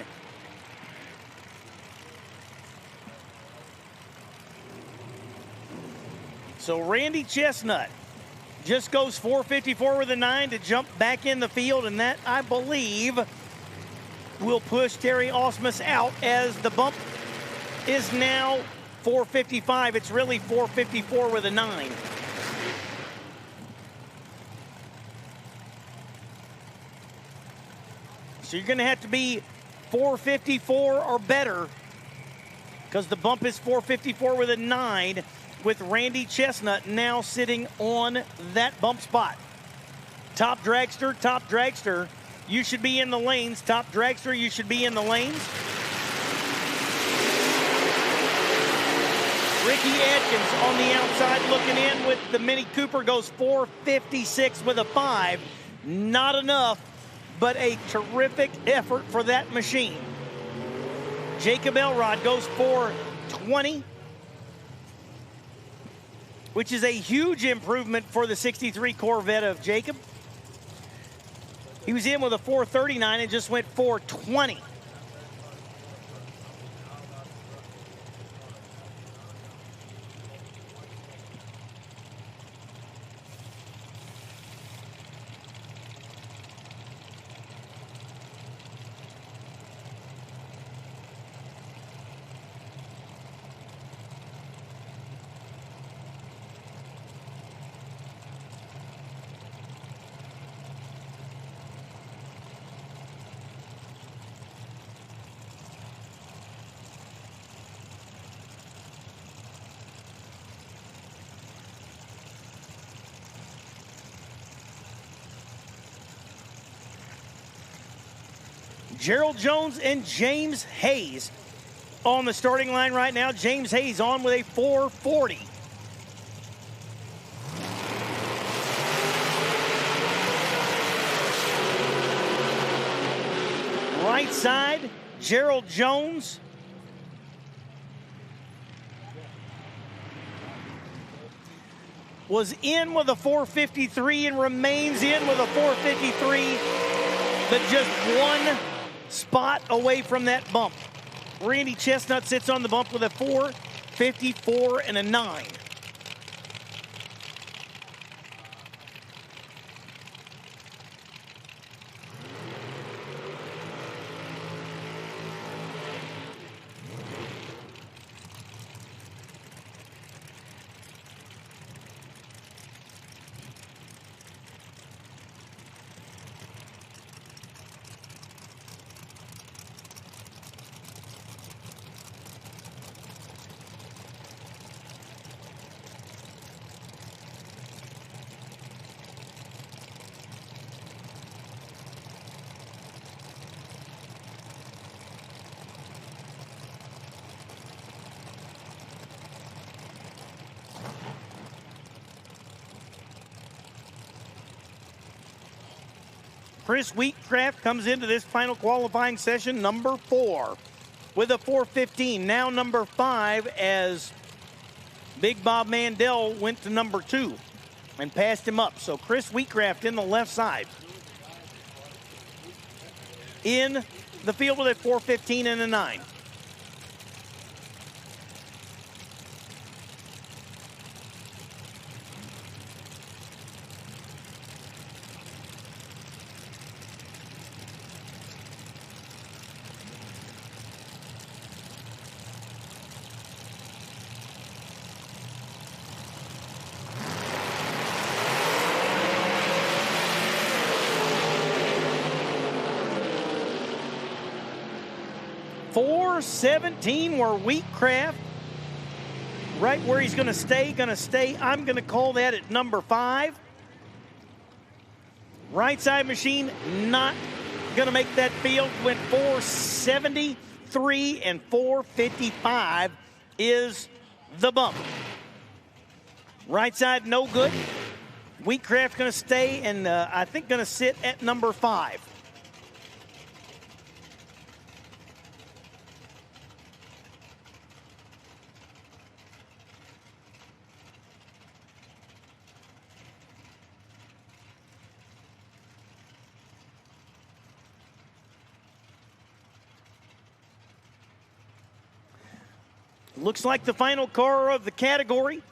So Randy Chestnut just goes 454 with a 9 to jump back in the field, and that, I believe, will push Terry Osmus out, as the bump is now 455. It's really 454 with a 9. So you're going to have to be 454 or better, because the bump is 454 with a 9, with Randy Chestnut now sitting on that bump spot. Top Dragster, you should be in the lanes. Top Dragster, you should be in the lanes. Ricky Adkins on the outside looking in with the Mini Cooper, goes 456 with a 5. Not enough, but a terrific effort for that machine. Jacob Elrod goes 420, which is a huge improvement for the 63 Corvette of Jacob. He was in with a 439 and just went 420. Gerald Jones and James Hayes on the starting line right now. James Hayes on with a 440. Right side, Gerald Jones. Was in with a 453 and remains in with a 453, but just one spot away from that bump. Randy Chestnut sits on the bump with a 454 and a 9. Chris Wheatcraft comes into this final qualifying session, number 4, with a 415. Now number 5, as Big Bob Mandel went to number 2 and passed him up. So Chris Wheatcraft in the left side. In the field with a 415 and a 9. .417 where Wheatcraft, right where he's going to stay. I'm going to call that at number 5. Right side machine not going to make that field. Went 473 and 455 is the bump. Right side no good. Wheatcraft going to stay and I think going to sit at number 5. Looks like the final car of the category,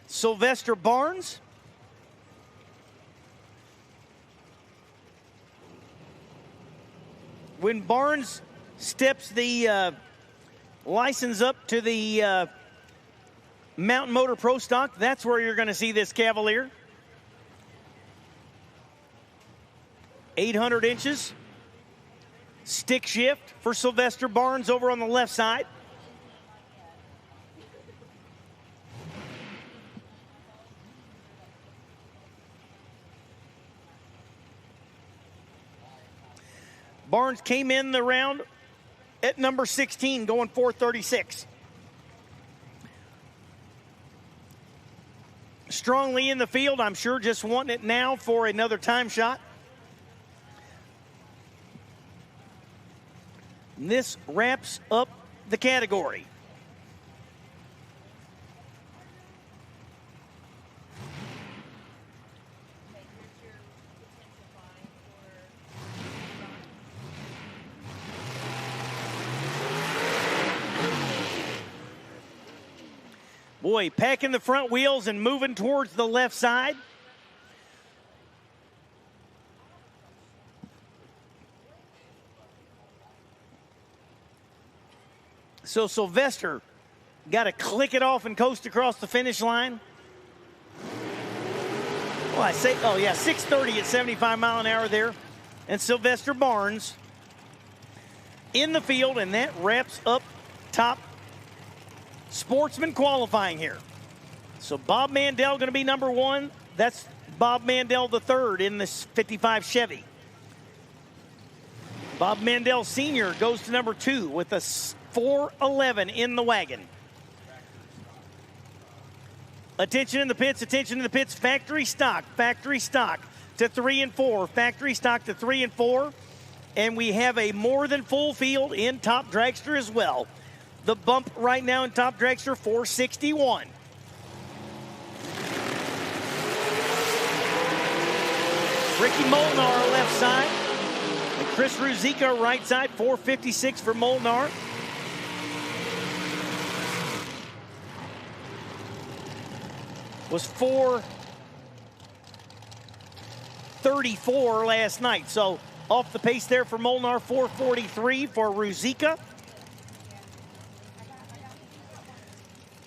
Sylvester Barnes. When Barnes steps the license up to the Mountain Motor Pro Stock, that's where you're going to see this Cavalier. 800 inches. Stick shift for Sylvester Barnes over on the left side. Barnes came in the round at number 16, going 436. Strongly in the field, I'm sure just wanting it now for another time shot. And this wraps up the category. Boy, packing the front wheels and moving towards the left side. So Sylvester got to click it off and coast across the finish line. Well, I say, oh yeah, 630 at 75 mile an hour there. And Sylvester Barnes in the field, and that wraps up top Sportsman qualifying here. So Bob Mandel going to be number 1. That's Bob Mandel the third in this 55 Chevy. Bob Mandel Sr. goes to number 2 with a 411 in the wagon. Attention in the pits, attention in the pits. Factory stock to 3 and 4. Factory stock to 3 and 4. And we have a more than full field in Top Dragster as well. The bump right now in Top Dragster, 461. Ricky Molnar left side. And Chris Ruzicka right side, 456 for Molnar. Was 434 last night. So off the pace there for Molnar, 443 for Ruzicka.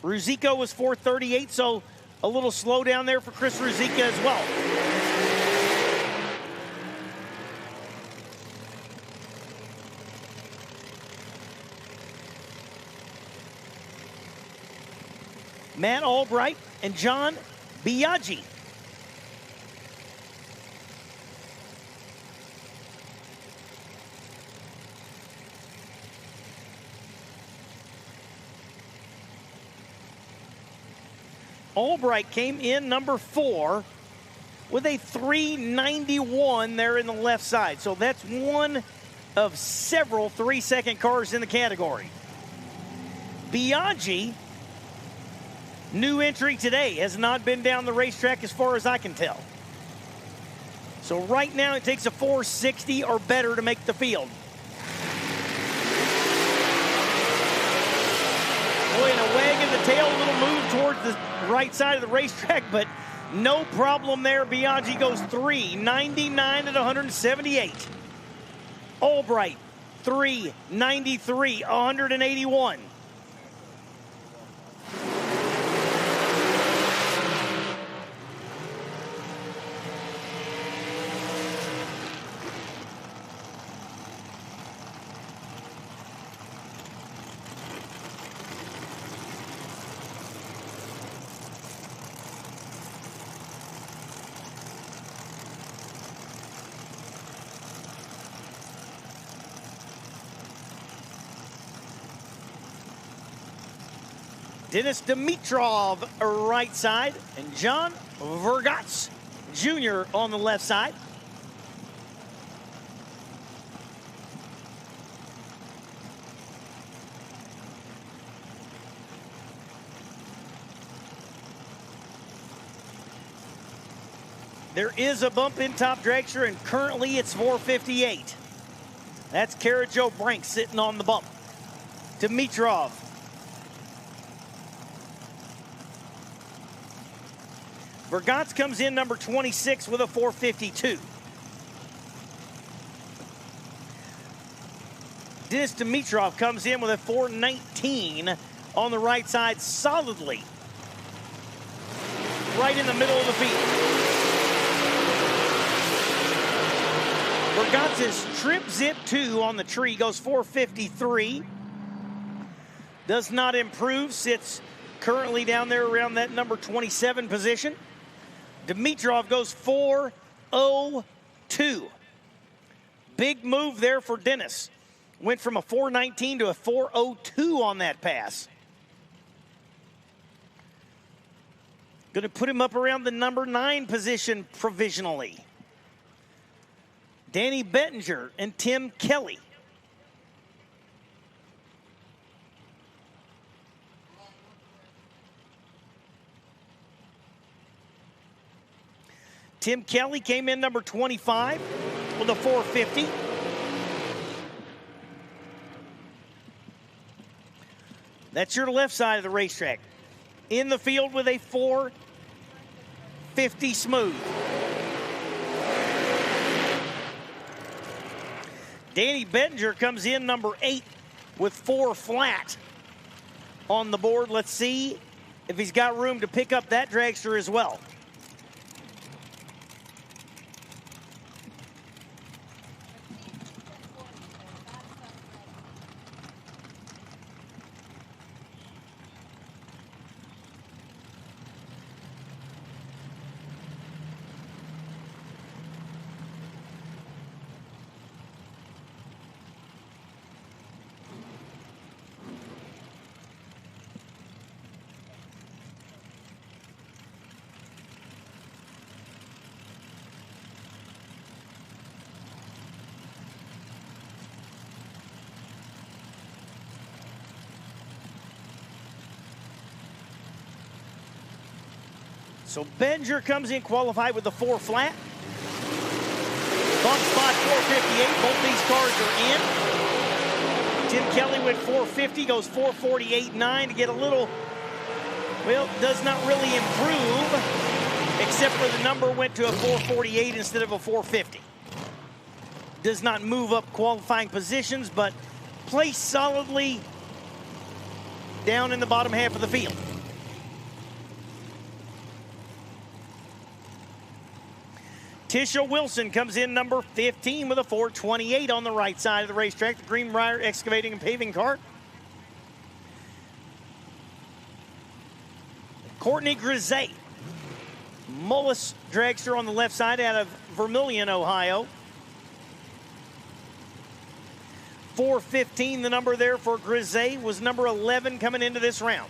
Ruzicka was 438, so a little slow down there for Chris Ruzicka as well. Matt Albright and John Biaggi. Albright came in number 4 with a 391 there in the left side. So that's one of several 3-second cars in the category. Biaggi, new entry today, has not been down the racetrack as far as I can tell. So right now it takes a 460 or better to make the field. Boy, and a wag of the tail, a little move towards the right side of the racetrack, but no problem there. Biaggi goes 399 at 178. Albright, 393, 181. Dennis Dimitrov right side, and John Vergatz Jr. on the left side. There is a bump in Top Dragster, and currently it's 458. That's Kara Jo Brank sitting on the bump. Dimitrov. Vergatz comes in number 26 with a 452. Dennis Dimitrov comes in with a 419 on the right side, solidly right in the middle of the field. Vergatz is Trip Zip 2 on the tree, goes 453. Does not improve, sits currently down there around that number 27 position. Dimitrov goes 402. Big move there for Dennis. Went from a 419 to a 402 on that pass. Going to put him up around the number 9 position provisionally. Danny Bettinger and Tim Kelly. Tim Kelly came in number 25 with a 450. That's your left side of the racetrack. In the field with a 450 smooth. Danny Bettinger comes in number 8 with 4 flat on the board. Let's see if he's got room to pick up that dragster as well. So Benger comes in qualified with the 4 flat. Bump spot 458. Both these cars are in. Tim Kelly with 450 goes 448.9 to get a little, well, does not really improve, except for the number went to a 448 instead of a 450. Does not move up qualifying positions, but placed solidly down in the bottom half of the field. Tisha Wilson comes in number 15 with a 428 on the right side of the racetrack. The Greenbrier Excavating and Paving car. Courtney Grisey, Mullis Dragster on the left side out of Vermillion, Ohio. 415, the number there for Grisey, was number 11 coming into this round.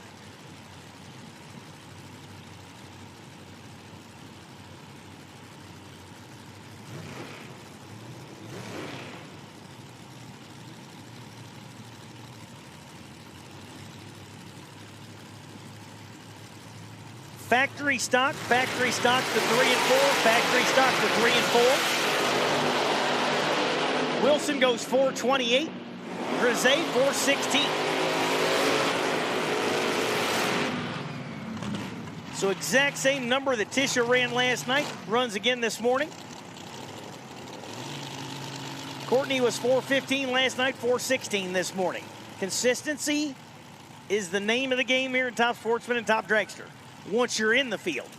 Factory stock for 3 and 4, factory stock for 3 and 4. Wilson goes 428, Grisey 416. So exact same number that Tisha ran last night, runs again this morning. Courtney was 415 last night, 416 this morning. Consistency is the name of the game here at Top Sportsman and Top Dragster. Once you're in the field.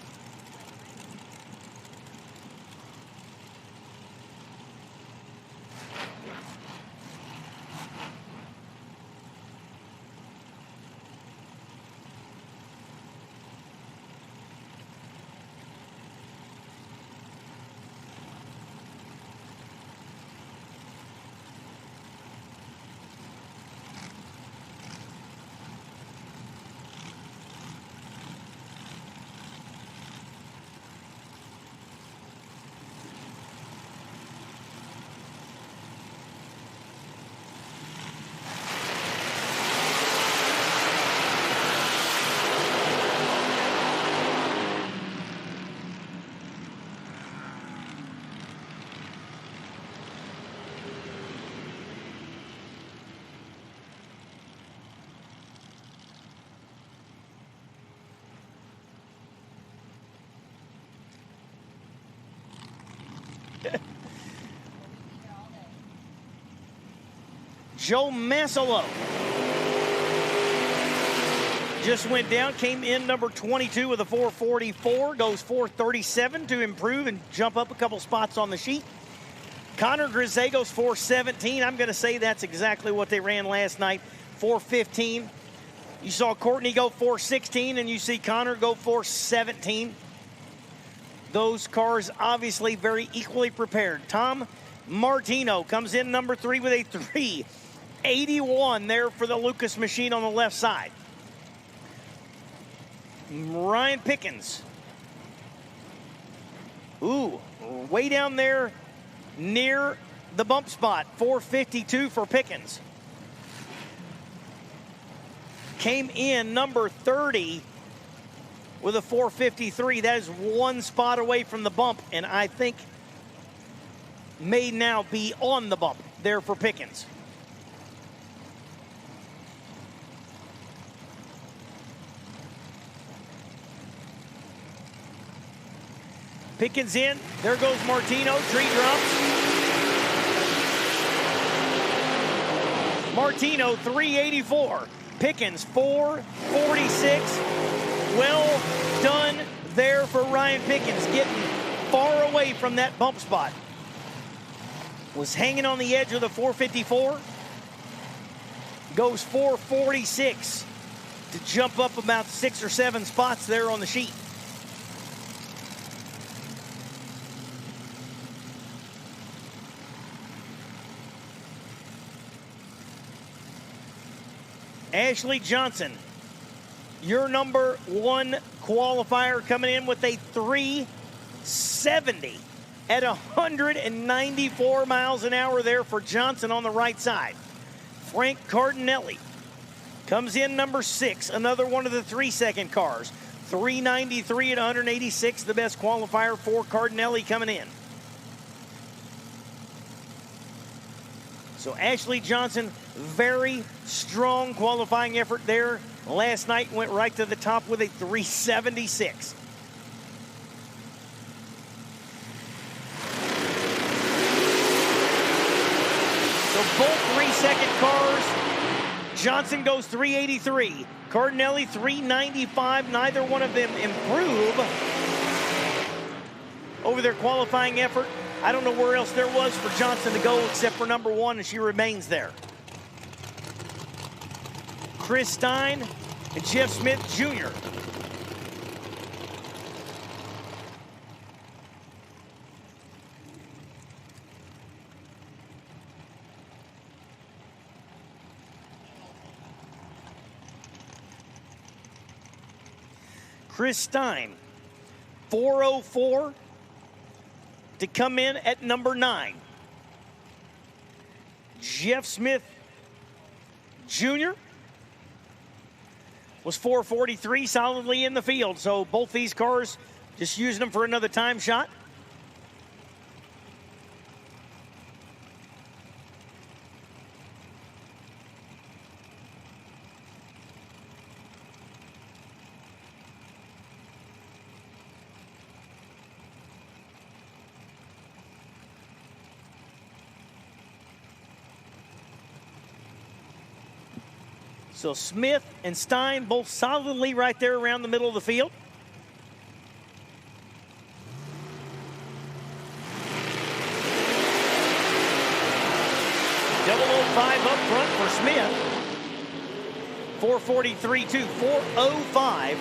Joe Masolo just went down, came in number 22 with a 444, goes 437 to improve and jump up a couple spots on the sheet. Connor Grisey goes 417. I'm going to say that's exactly what they ran last night, 415. You saw Courtney go 416, and you see Connor go 417. Those cars obviously very equally prepared. Tom Martino comes in number 3 with a 381 there for the Lucas machine on the left side. Ryan Pickens. Ooh, way down there near the bump spot. 452 for Pickens. Came in number 30 with a 453. That is one spot away from the bump, and I think may now be on the bump there for Pickens. Pickens in. There goes Martino. Tree drops. Martino 384. Pickens 446. Well done there for Ryan Pickens, getting far away from that bump spot. Was hanging on the edge of the 454. Goes 446 to jump up about 6 or 7 spots there on the sheet. Ashley Johnson, your number 1 qualifier, coming in with a 370 at 194 miles an hour there for Johnson on the right side. Frank Cardinelli comes in number 6, another one of the 3-second cars. 393 at 186, the best qualifier for Cardinelli coming in. So Ashley Johnson, very strong qualifying effort there. Last night went right to the top with a 376. So both 3-second cars. Johnson goes 383. Cardinelli 395. Neither one of them improve over their qualifying effort. I don't know where else there was for Johnson to go except for number one, and she remains there. Chris Stein and Jeff Smith Jr. Chris Stein, 404 to come in at number 9. Jeff Smith Jr. was 443, solidly in the field. So both these cars just using them for another time shot. So Smith and Stein both solidly right there around the middle of the field. Double 05 up front for Smith. 443-2, 405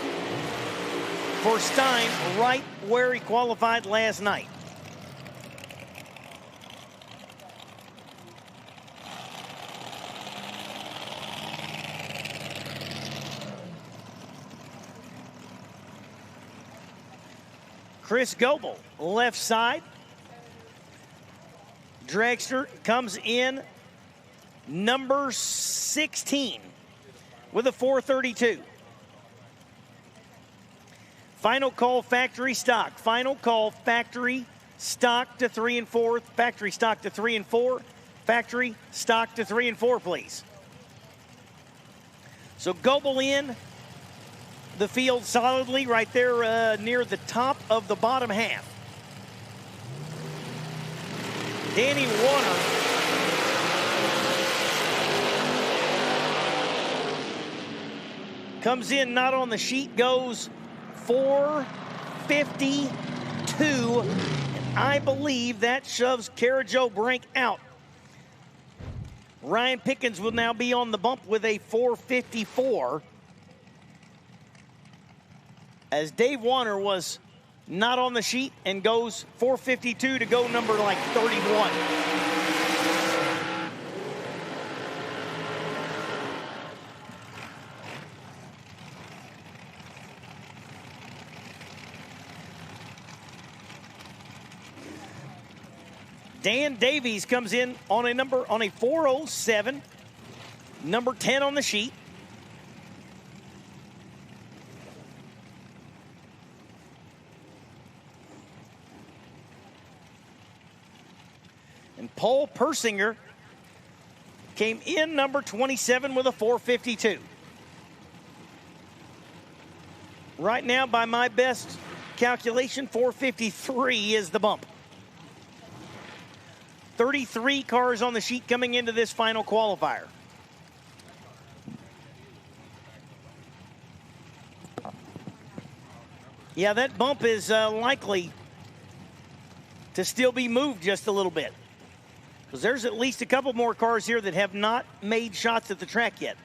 for Stein, right where he qualified last night. Chris Goebel, left side. Dragster comes in number 16 with a 432. Final call factory stock. Final call factory stock to 3 and 4. Factory stock to 3 and 4. Factory stock to 3 and 4, please. So Goebel in the field solidly right there near the top of the bottom half. Danny Warner comes in not on the sheet, goes 452. And I believe that shoves Kara Jo Brink out. Ryan Pickens will now be on the bump with a 454. As Dave Warner was not on the sheet and goes 452 to go number like 31. Dan Davies comes in on a 407, number 10 on the sheet. And Paul Persinger came in number 27 with a 452. Right now, by my best calculation, 453 is the bump. 33 cars on the sheet coming into this final qualifier. Yeah, that bump is likely to still be moved just a little bit, because there's at least a couple more cars here that have not made shots at the track yet.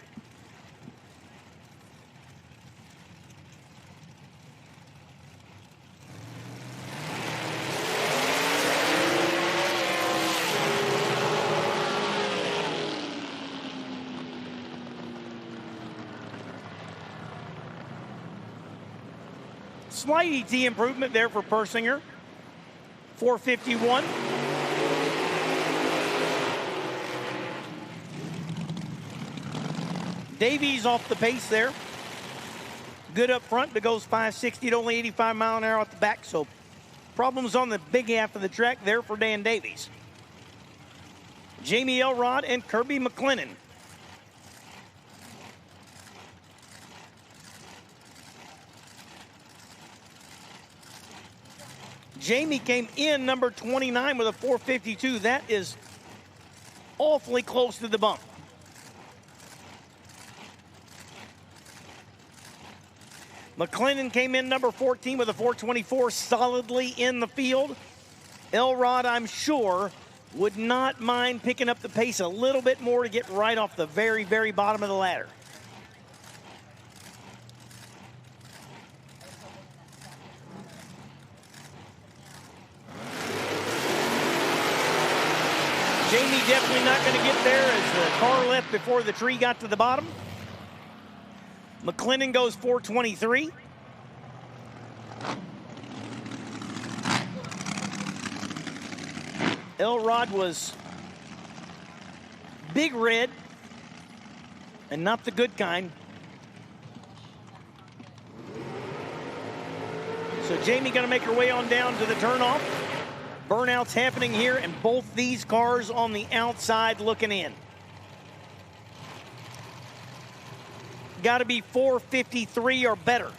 Slight ET improvement there for Persinger. 451. Davies off the pace there. good up front, but goes 560 to only 85 mile an hour at the back. So problems on the big half of the track there for Dan Davies. Jamie Elrod and Kirby McLennan. Jamie came in number 29 with a 452. That is awfully close to the bump. McLennan came in number 14 with a 424, solidly in the field. Elrod, I'm sure, would not mind picking up the pace a little bit more to get right off the very, very bottom of the ladder. Jamie definitely not going to get there as the car left before the tree got to the bottom. McLennan goes 423. Elrod was big red and not the good kind. So Jamie going to make her way on down to the turnoff. Burnout's happening here, and both these cars on the outside looking in. Got to be 453 or better.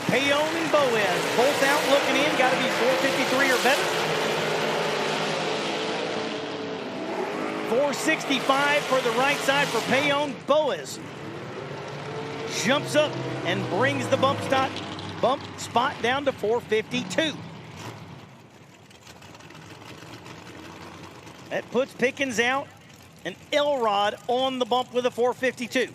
Payon and Boaz, both out looking in, got to be 453 or better. 465 for the right side for Payon. Boaz jumps up and brings the bump spot down to 452. That puts Pickens out and Elrod on the bump with a 452.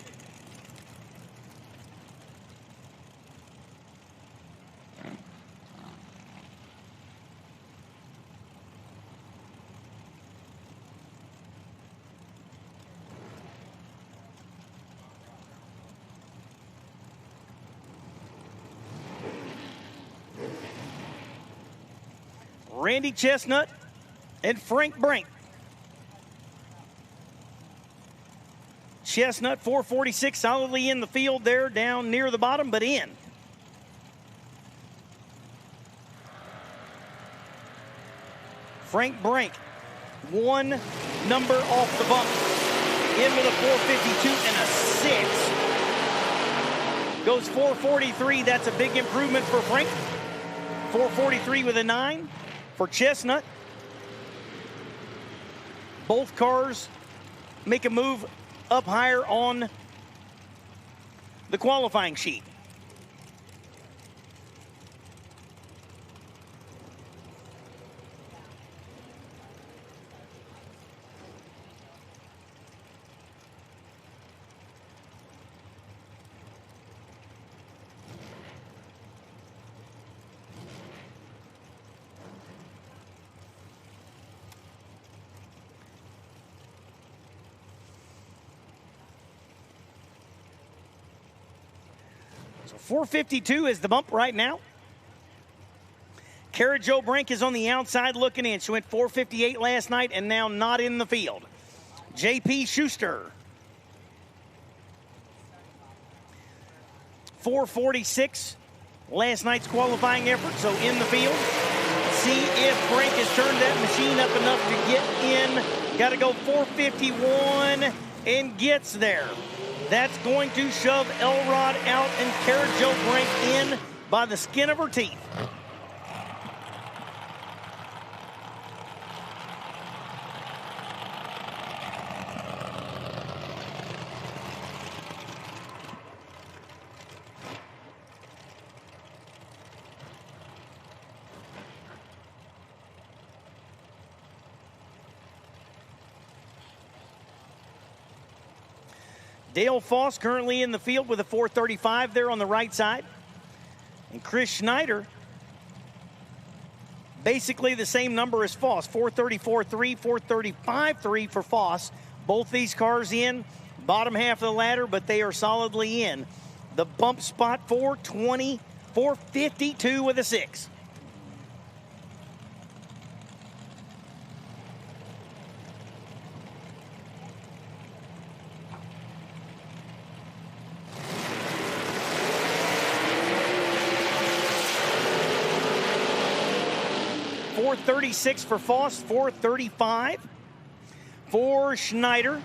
Randy Chestnut and Frank Brink. Chestnut 446 solidly in the field there, down near the bottom, but in. Frank Brink, one number off the bump. In with a 452 and a 6. Goes 443, that's a big improvement for Frank. 443 with a 9 for Chestnut. Both cars make a move up higher on the qualifying sheet. So 452 is the bump right now. Kara Jo Brink is on the outside looking in. She went 458 last night and now not in the field. J.P. Schuster. 446 last night's qualifying effort, so in the field. See if Brink has turned that machine up enough to get in. Got to go 451 and gets there. That's going to shove Elrod out and Kara Jo Brink in by the skin of her teeth. Dale Foss currently in the field with a 435 there on the right side. And Chris Schneider, basically the same number as Foss, 434.3, 435.3 for Foss. Both these cars in, bottom half of the ladder, but they are solidly in. The bump spot 420, 452 with a 6. .436 for Foss, 435 for Schneider.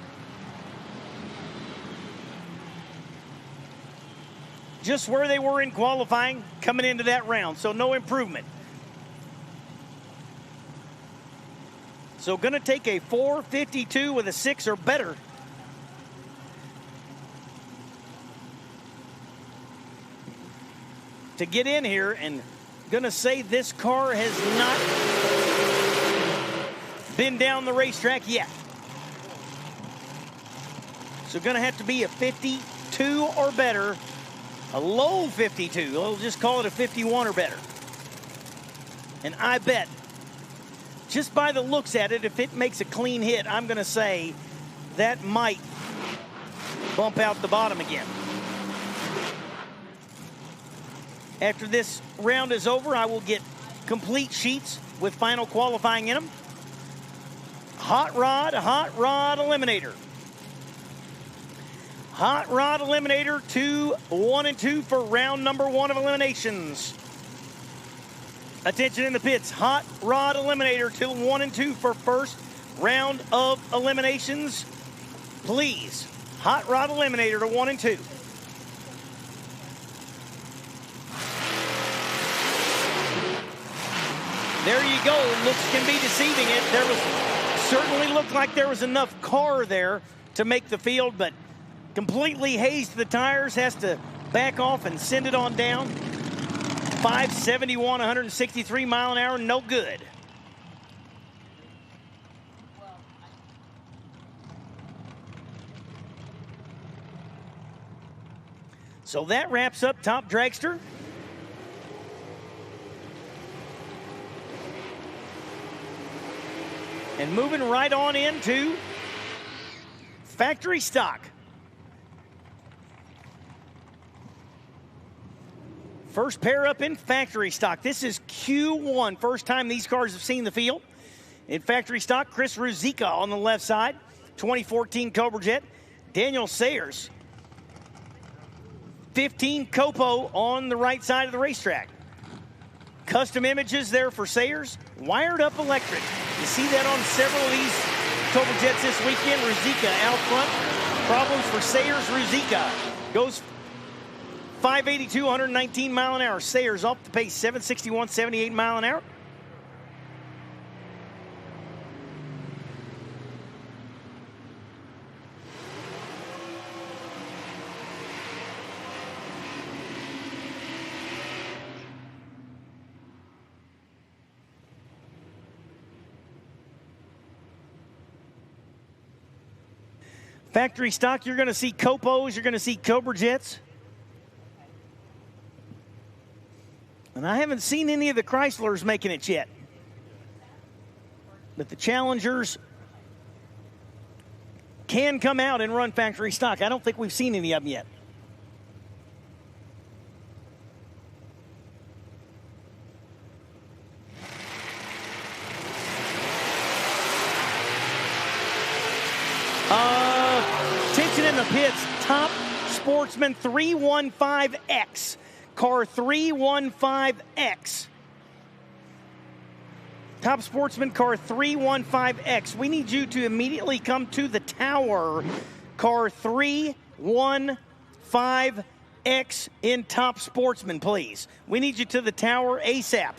Just where they were in qualifying coming into that round, so no improvement. So going to take a 452 with a 6 or better. To get in here, and gonna say this car has not been down the racetrack yet. So gonna have to be a 52 or better, a low 52. We'll just call it a 51 or better. And I bet, just by the looks at it, if it makes a clean hit, I'm gonna say that might bump out the bottom again. After this round is over, I will get complete sheets with final qualifying in them. Hot Rod Eliminator. Hot Rod Eliminator 2, 1 and 2 for round number 1 of eliminations. Attention in the pits. Hot Rod Eliminator 2, 1 and 2 for first round of eliminations. Please, Hot Rod Eliminator to 1 and 2. There you go. Looks can be deceiving. Certainly looked like there was enough car there to make the field, but completely hazed the tires. Has to back off and send it on down. 571, 163 mile an hour, no good. So that wraps up Top Dragster. And moving right on into factory stock. First pair up in factory stock. This is Q1. First time these cars have seen the field. In factory stock, Chris Ruzicka on the left side. 2014 Cobra Jet. Daniel Sayers. 15 Copo on the right side of the racetrack. Custom images there for Sayers. Wired up electric. You see that on several of these Cobra Jets this weekend. Ruzicka out front. Problems for Sayers. Ruzicka goes 582, 119 mile an hour. Sayers off the pace, 761, 78 mile an hour. Factory stock, you're going to see Copos, you're going to see Cobra Jets. And I haven't seen any of the Chryslers making it yet. But the Challengers can come out and run factory stock. I don't think we've seen any of them yet. Tension in the pits. Top Sportsman 315X. Car 315X. Top Sportsman car 315X. We need you to immediately come to the tower. Car 315X in Top Sportsman, please. We need you to the tower ASAP.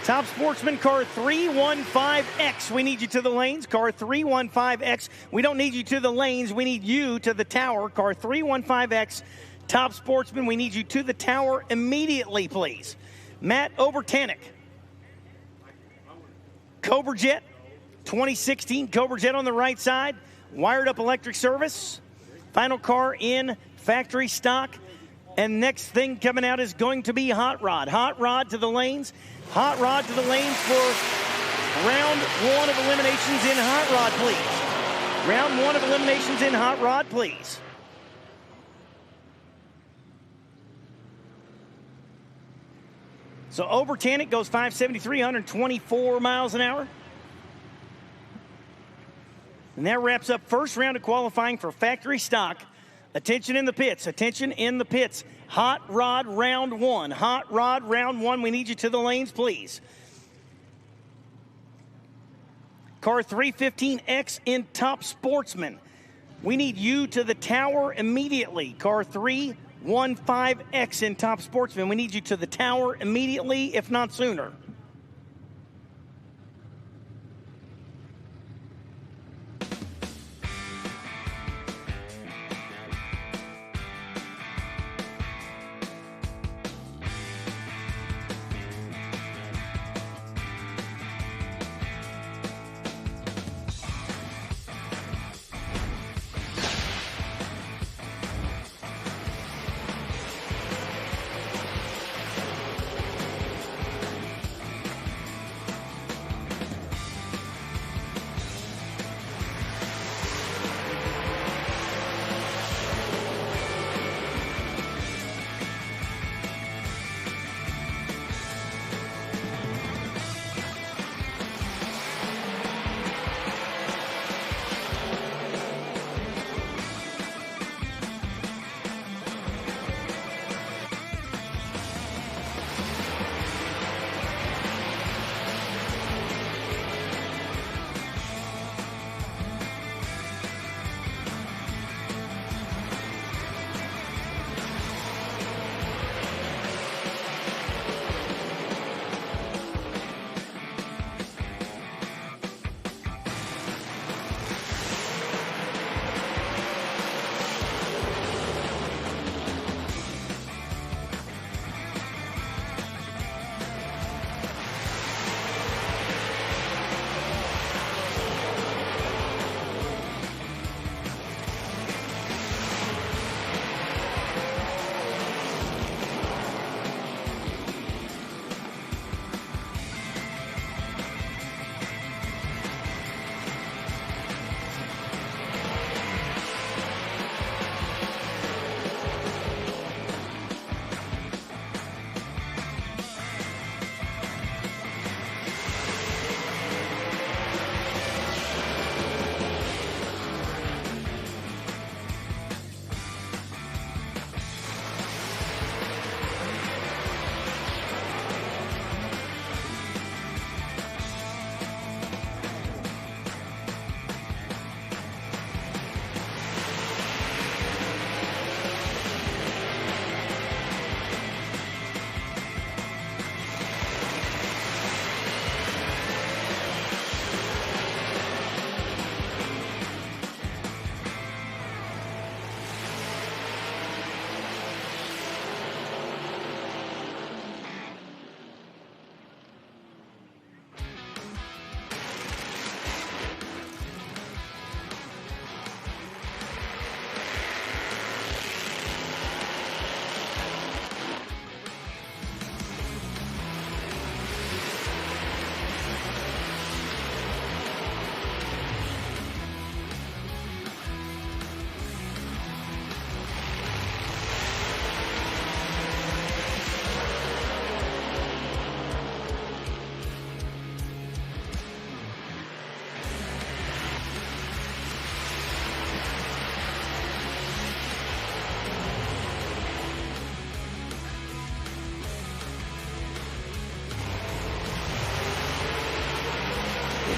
Top Sportsman, car 315X. We need you to the lanes. Car 315X. We don't need you to the lanes. We need you to the tower. Car 315X. Top Sportsman, we need you to the tower immediately, please. Matt Obertanic. Cobra Jet, 2016 Cobra Jet on the right side. Wired up electric service. Final car in factory stock. And next thing coming out is going to be Hot Rod. Hot Rod to the lanes. Hot Rod to the lanes for round one of eliminations in Hot Rod, please. Round one of eliminations in Hot Rod, please. So Obertanic goes 573, 124 miles an hour. And that wraps up first round of qualifying for factory stock. Attention in the pits. Attention in the pits. Hot Rod round one. Hot Rod round one. We need you to the lanes, please. Car 315X in Top Sportsman. We need you to the tower immediately. Car 315X in Top Sportsman. We need you to the tower immediately, if not sooner.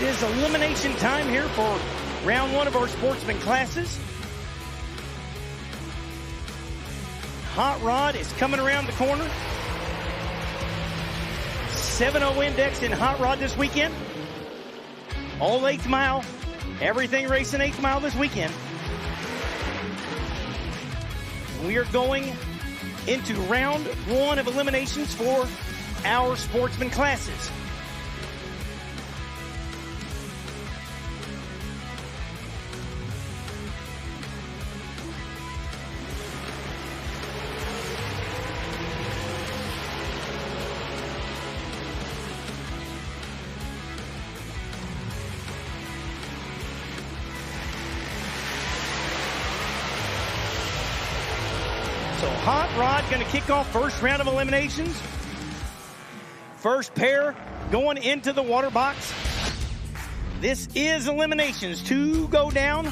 It is elimination time here for round one of our Sportsman classes. Hot Rod is coming around the corner. 7.0 index in hot rod this weekend. All 8th mile, everything racing 8th mile this weekend. We are going into round 1 of eliminations for our Sportsman classes. So hot rod going to kick off first round of eliminations. First pair going into the water box. This is eliminations. 2 go down.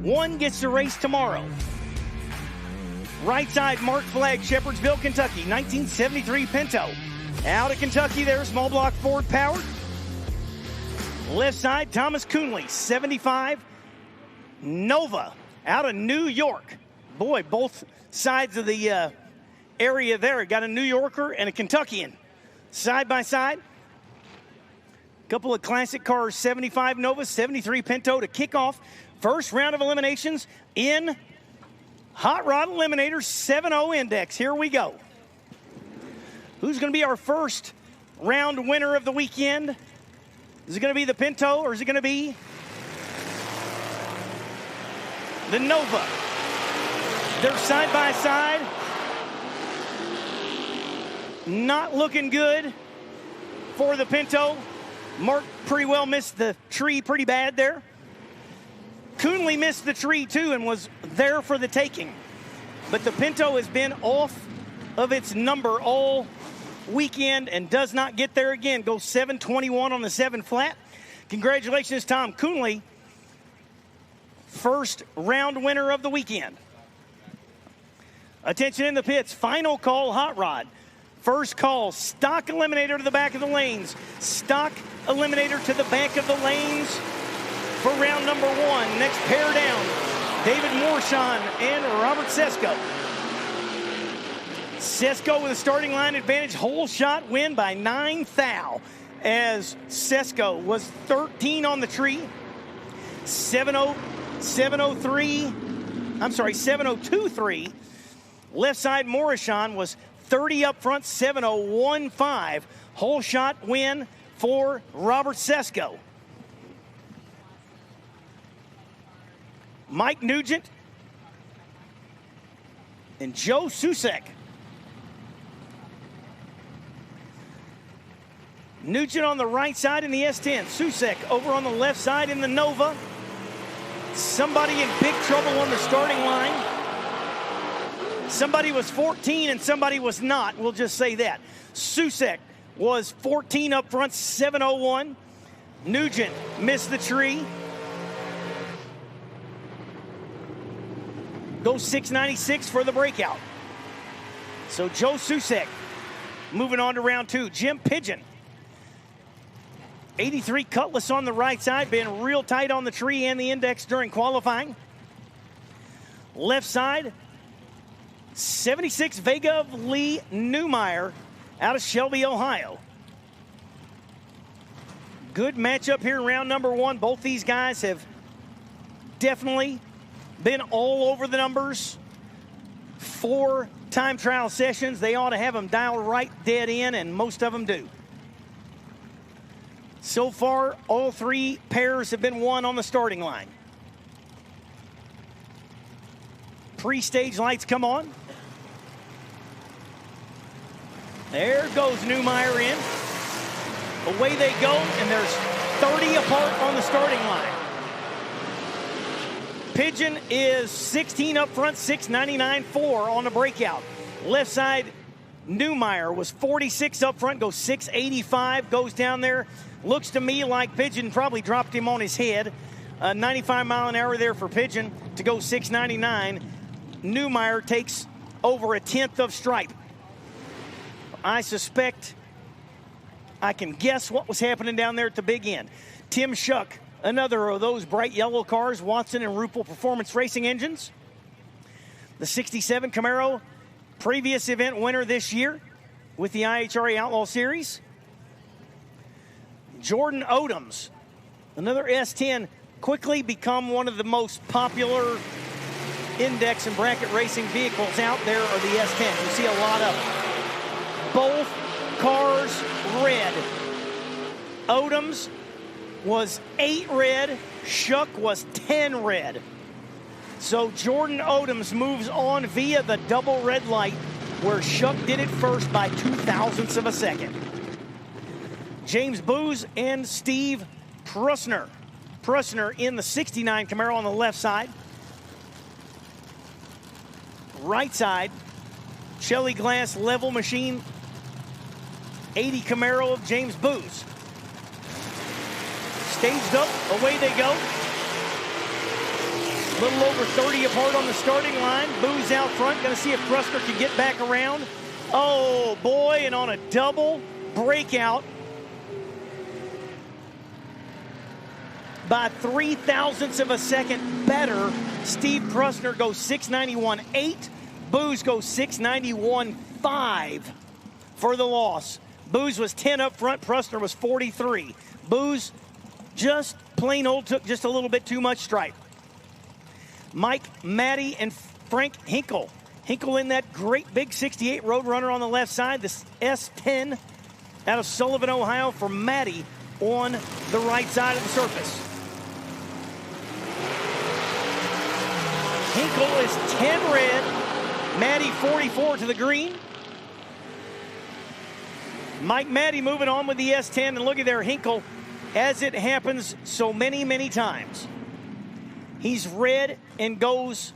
1 gets to race tomorrow. Right side, Mark Flagg, Shepherdsville, Kentucky, 1973 Pinto. Out of Kentucky there, small block Ford powered. Left side, Thomas Coonley, 75 Nova, out of New York. Boy, both sides of the area there. Got a New Yorker and a Kentuckian side by side. Couple of classic cars, 75 Nova, 73 Pinto to kick off first round of eliminations in Hot Rod Eliminator 7.0 index. Here we go. Who's going to be our first round winner of the weekend? Is it going to be the Pinto or is it going to be the Nova? They're side by side. Not looking good for the Pinto. Mark pretty well missed the tree pretty bad there. Coonley missed the tree too and was there for the taking. But the Pinto has been off of its number all weekend and does not get there again. Goes 7.21 on the 7 flat. Congratulations, Tom Coonley. First round winner of the weekend. Attention in the pits, final call, hot rod. First call, stock eliminator to the back of the lanes. Stock eliminator to the back of the lanes for round number 1. Next pair down, David Morshon and Robert Sesko. Sesko with a starting line advantage, whole shot win by 9 thou, as Sesko was 13 on the tree. 7.023. Left side Morishon was 30 up front, 7.015. Whole shot win for Robert Sesko. Mike Nugent and Joe Susek. Nugent on the right side in the S10. Susek over on the left side in the Nova. Somebody in big trouble on the starting line. Somebody was 14 and somebody was not. We'll just say that. Susek was 14 up front, 7.01. Nugent missed the tree. Goes 6.96 for the breakout. So Joe Susek moving on to round 2. Jim Pigeon. 83 Cutlass on the right side, been real tight on the tree and the index during qualifying. Left side, 76 Vega of Lee Newmeyer out of Shelby, Ohio. Good matchup here in round number 1. Both these guys have definitely been all over the numbers. 4 time trial sessions. They ought to have them dialed right dead in, and most of them do. So far, all 3 pairs have been won on the starting line. Pre-stage lights come on. There goes Newmeyer in. Away they go, and there's 30 apart on the starting line. Pigeon is 16 up front, 6.99.4 on the breakout. Left side, Newmeyer was 46 up front, goes 6.85, goes down there. Looks to me like Pigeon probably dropped him on his head. 95 mile an hour there for Pigeon to go 6.99. Newmeyer takes over a 1/10 of stripe. I suspect I can guess what was happening down there at the big end. Tim Shuck, another of those bright yellow cars, Watson and Rupel Performance Racing engines. The 67 Camaro, previous event winner this year with the IHRA Outlaw Series. Jordan Odoms, another S10, quickly become one of the most popular index and bracket racing vehicles out there are the S10s. You see a lot of them. Both cars red. Odoms was 8 red. Shuck was 10 red. So Jordan Odoms moves on via the double red light, where Shuck did it first by 0.02 of a second. James Booz and Steve Prusner. Prusner in the 69 Camaro on the left side. Right side, Shelly Glass level machine 80 Camaro of James Booz. Staged up, away they go. A little over 30 apart on the starting line. Booz out front, gonna see if Prusner can get back around. Oh boy, and on a double breakout by 0.03 of a second better. Steve Prusner goes 691.8. Booz goes 691.5 for the loss. Booz was 10 up front. Prusner was 43. Booz just plain old took just a little bit too much stripe. Mike Maddie and Frank Hinkle. Hinkle in that great big 68 Roadrunner on the left side. This S10 out of Sullivan, Ohio for Maddie on the right side of the surface. Hinkle is 10 red. Maddie 44 to the green. Mike Maddie moving on with the S10. And look at there, Hinkle, as it happens so many, many times. He's red and goes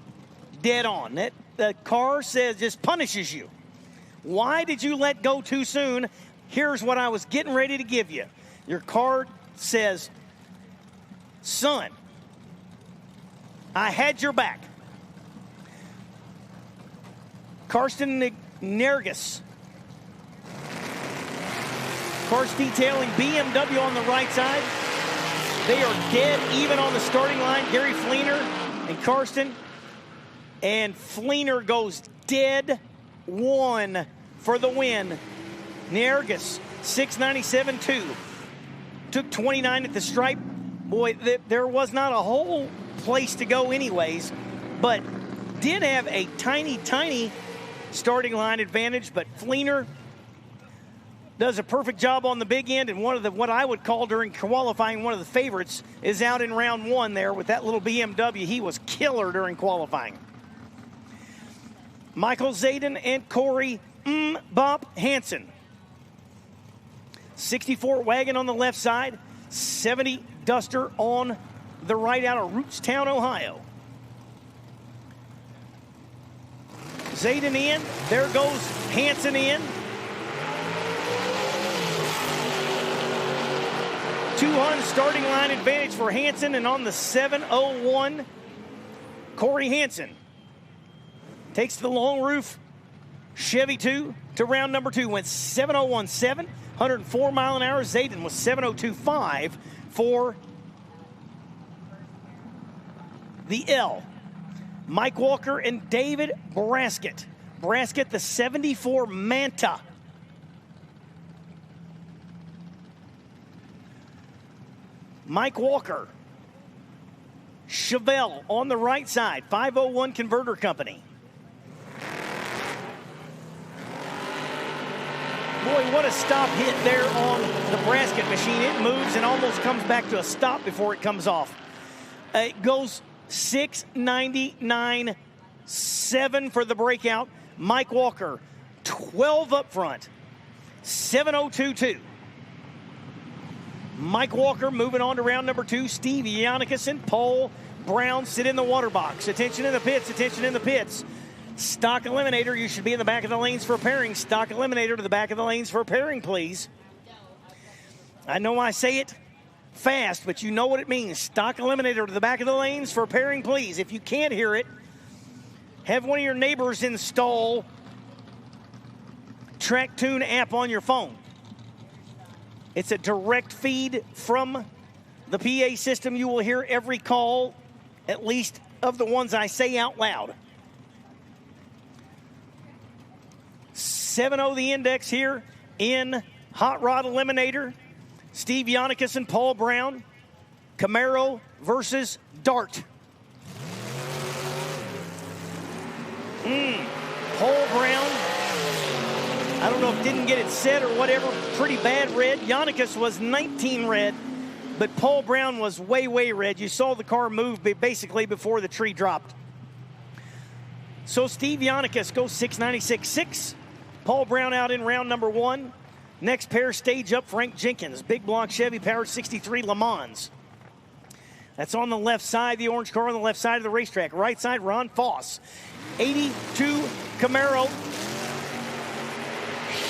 dead on. The car says, just punishes you. Why did you let go too soon? Here's what I was getting ready to give you. Your card says, son, I had your back. Karsten Nergis. Cars detailing BMW on the right side. They are dead even on the starting line. Gary Fleener and Karsten. And Fleener goes dead one for the win. Nergis, 697.2. Took 29 at the stripe. Boy, there was not a whole place to go anyways, but did have a tiny, tiny starting line advantage, but Fleener does a perfect job on the big end, and one of the, what I would call during qualifying, one of the favorites is out in round one there with that little BMW. He was killer during qualifying. Michael Zayden and Corey Bop Hansen. 64 wagon on the left side, 70 Duster on the right out of Rootstown, Ohio. Zayden in, there goes Hansen in. 200 starting line advantage for Hansen, and on the 701, Corey Hansen takes the long roof Chevy 2 to round number 2. Went 701.7, 104 mile an hour. Zayden was 702.5 for the L. Mike Walker and David Braskett. Braskett, the 74 Manta. Mike Walker. Chevelle on the right side, 501 Converter Company. Boy, what a stop hit there on the Braskett machine. It moves and almost comes back to a stop before it comes off. It goes 699.7 for the breakout. Mike Walker, 12 up front, 702.2. Mike Walker moving on to round number 2. Steve Yannickus and Paul Brown sit in the water box. Attention in the pits, attention in the pits. Stock eliminator, you should be in the back of the lanes for pairing. Stock eliminator to the back of the lanes for pairing, please. I know I say it fast, but you know what it means. Stock eliminator to the back of the lanes for pairing, please. If you can't hear it, have one of your neighbors install Track Tune app on your phone. It's a direct feed from the PA system. You will hear every call, at least of the ones I say out loud. 7-0 the index here in Hot Rod Eliminator. Steve Yannickus and Paul Brown. Camaro versus Dart. Paul Brown, I don't know if didn't get it set or whatever, pretty bad red. Yannickus was 19 red, but Paul Brown was way, way red. You saw the car move basically before the tree dropped. So Steve Yannickus goes 696.6. Paul Brown out in round number 1. Next pair stage up, Frank Jenkins. Big block Chevy powered 63 Le Mans. That's on the left side, the orange car on the left side of the racetrack. Right side, Ron Foss. 82 Camaro.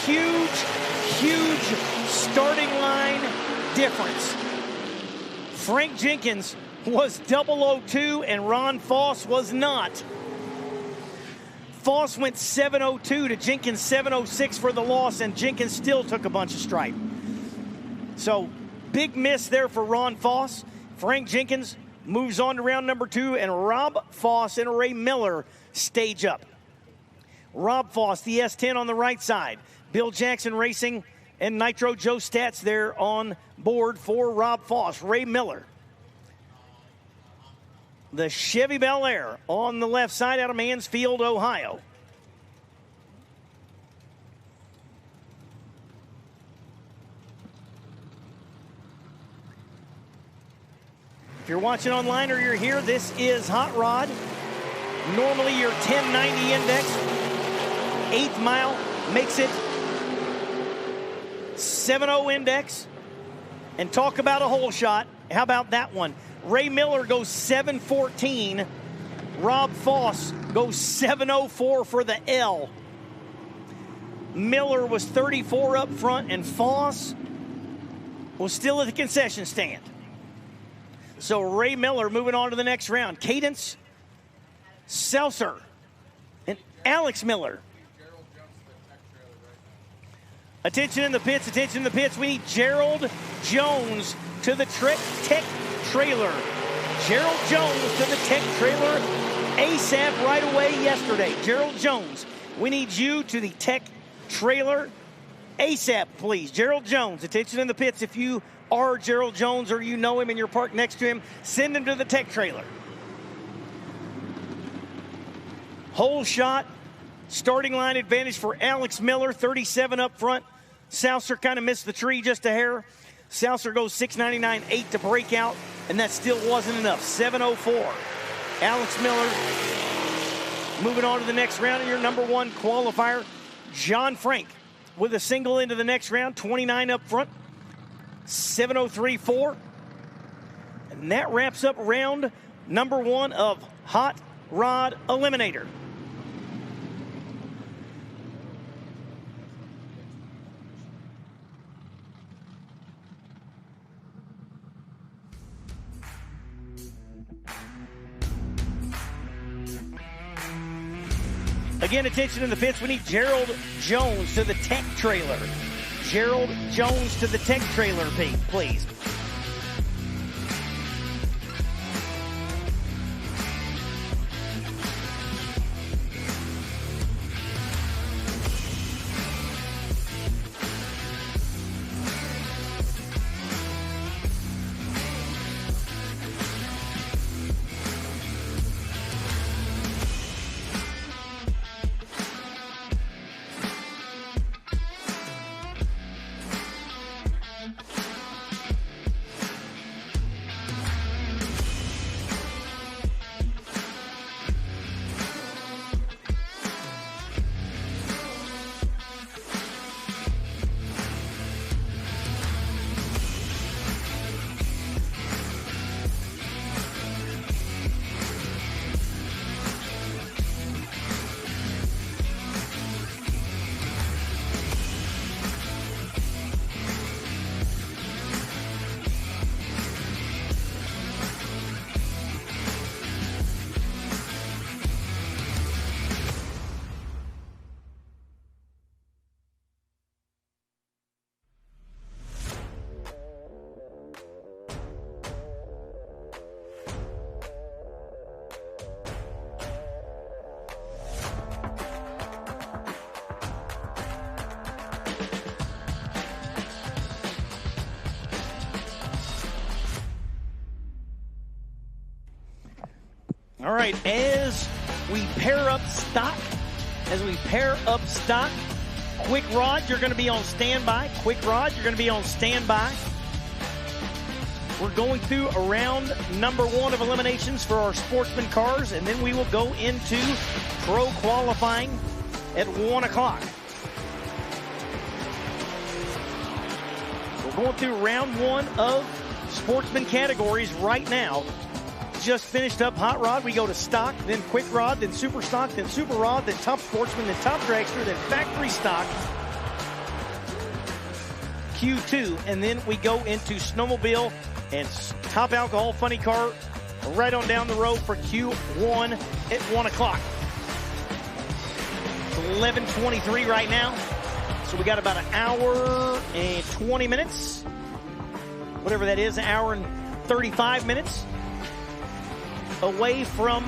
Huge starting line difference. Frank Jenkins was 002 and Ron Foss was not. Foss went 702 to Jenkins 706 for the loss, and Jenkins still took a bunch of stripe. So big miss there for Ron Foss. Frank Jenkins moves on to round number 2, and Rob Foss and Ray Miller stage up. Rob Foss, the S10 on the right side. Bill Jackson Racing and Nitro Joe Stats there on board for Rob Foss. Ray Miller. The Chevy Bel Air on the left side out of Mansfield, Ohio. If you're watching online or you're here, this is Hot Rod. Normally your 1090 index. 8th mile makes it 7.0 index. And talk about a hole shot. How about that one? Ray Miller goes 7.14. Rob Foss goes 7.04 for the L. Miller was 34 up front, and Foss was still at the concession stand. So Ray Miller moving on to the next round. Cadence, Seltzer, and Alex Miller. Attention in the pits, attention in the pits. We need Gerald Jones to the tech trailer. Gerald Jones to the tech trailer ASAP right away yesterday. Gerald Jones, we need you to the tech trailer ASAP, please. Gerald Jones, attention in the pits. If you are Gerald Jones or you know him and you're parked next to him, send him to the tech trailer. Hole shot, starting line advantage for Alex Miller, 37 up front. Salser kind of missed the tree just a hair. Salser goes 699.8 to break out, and that still wasn't enough. 7.04. Alex Miller moving on to the next round in your number 1 qualifier. John Frank with a single into the next round, 29 up front. 7.03.4. And that wraps up round number 1 of Hot Rod Eliminator. Again, attention in the pits. We need Gerald Jones to the tech trailer. Gerald Jones to the tech trailer, please. All right, as we pair up stock, Quick Rod, you're going to be on standby. Quick Rod, you're going to be on standby. We're going through round number 1 of eliminations for our Sportsman cars, and then we will go into pro qualifying at 1 o'clock. We're going through round 1 of Sportsman categories right now. Just finished up Hot Rod. We go to stock, then Quick Rod, then Super Stock, then Super Rod, then Top Sportsman, then Top Dragster, then Factory Stock, Q2, and then we go into Snowmobile and Top Alcohol Funny Car right on down the road for Q1 at 1 o'clock. It's 11:23 right now, so we got about an hour and 20 minutes, whatever that is, an hour and 35 minutes away from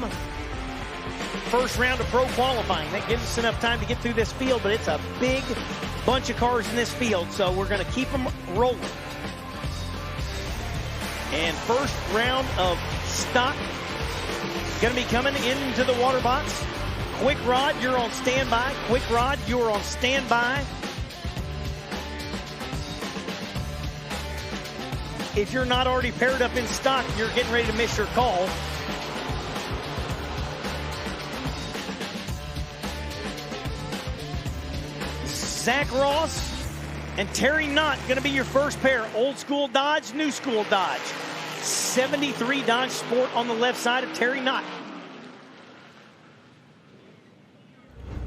first round of pro qualifying. That gives us enough time to get through this field, but it's a big bunch of cars in this field, so we're going to keep them rolling. And first round of stock going to be coming into the water box. Quick Rod, you're on standby. Quick Rod, you're on standby. If you're not already paired up in stock, you're getting ready to miss your call. Zach Ross and Terry Knott going to be your first pair. Old school Dodge, new school Dodge. 73 Dodge Sport on the left side of Terry Knott.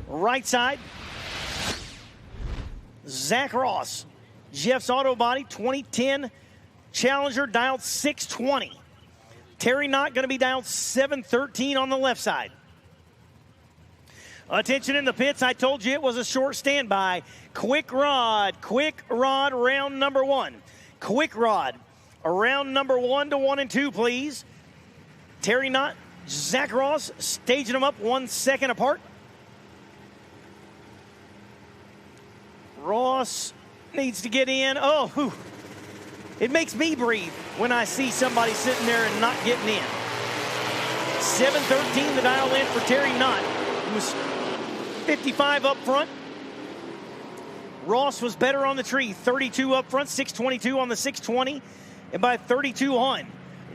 Right side, Zach Ross. Jeff's Auto Body 2010 Challenger dialed 620. Terry Knott going to be dialed 713 on the left side. Attention in the pits, I told you it was a short standby. Quick Rod, round number 1. Quick Rod, around number 1 to 1 and 2, please. Terry Knott, Zach Ross, staging them up 1 second apart. Ross needs to get in. Oh, whew. It makes me breathe when I see somebody sitting there and not getting in. 713 the dial in for Terry Knott. It was 55 up front. Ross was better on the tree. 32 up front, 622 on the 620, and by 32 on.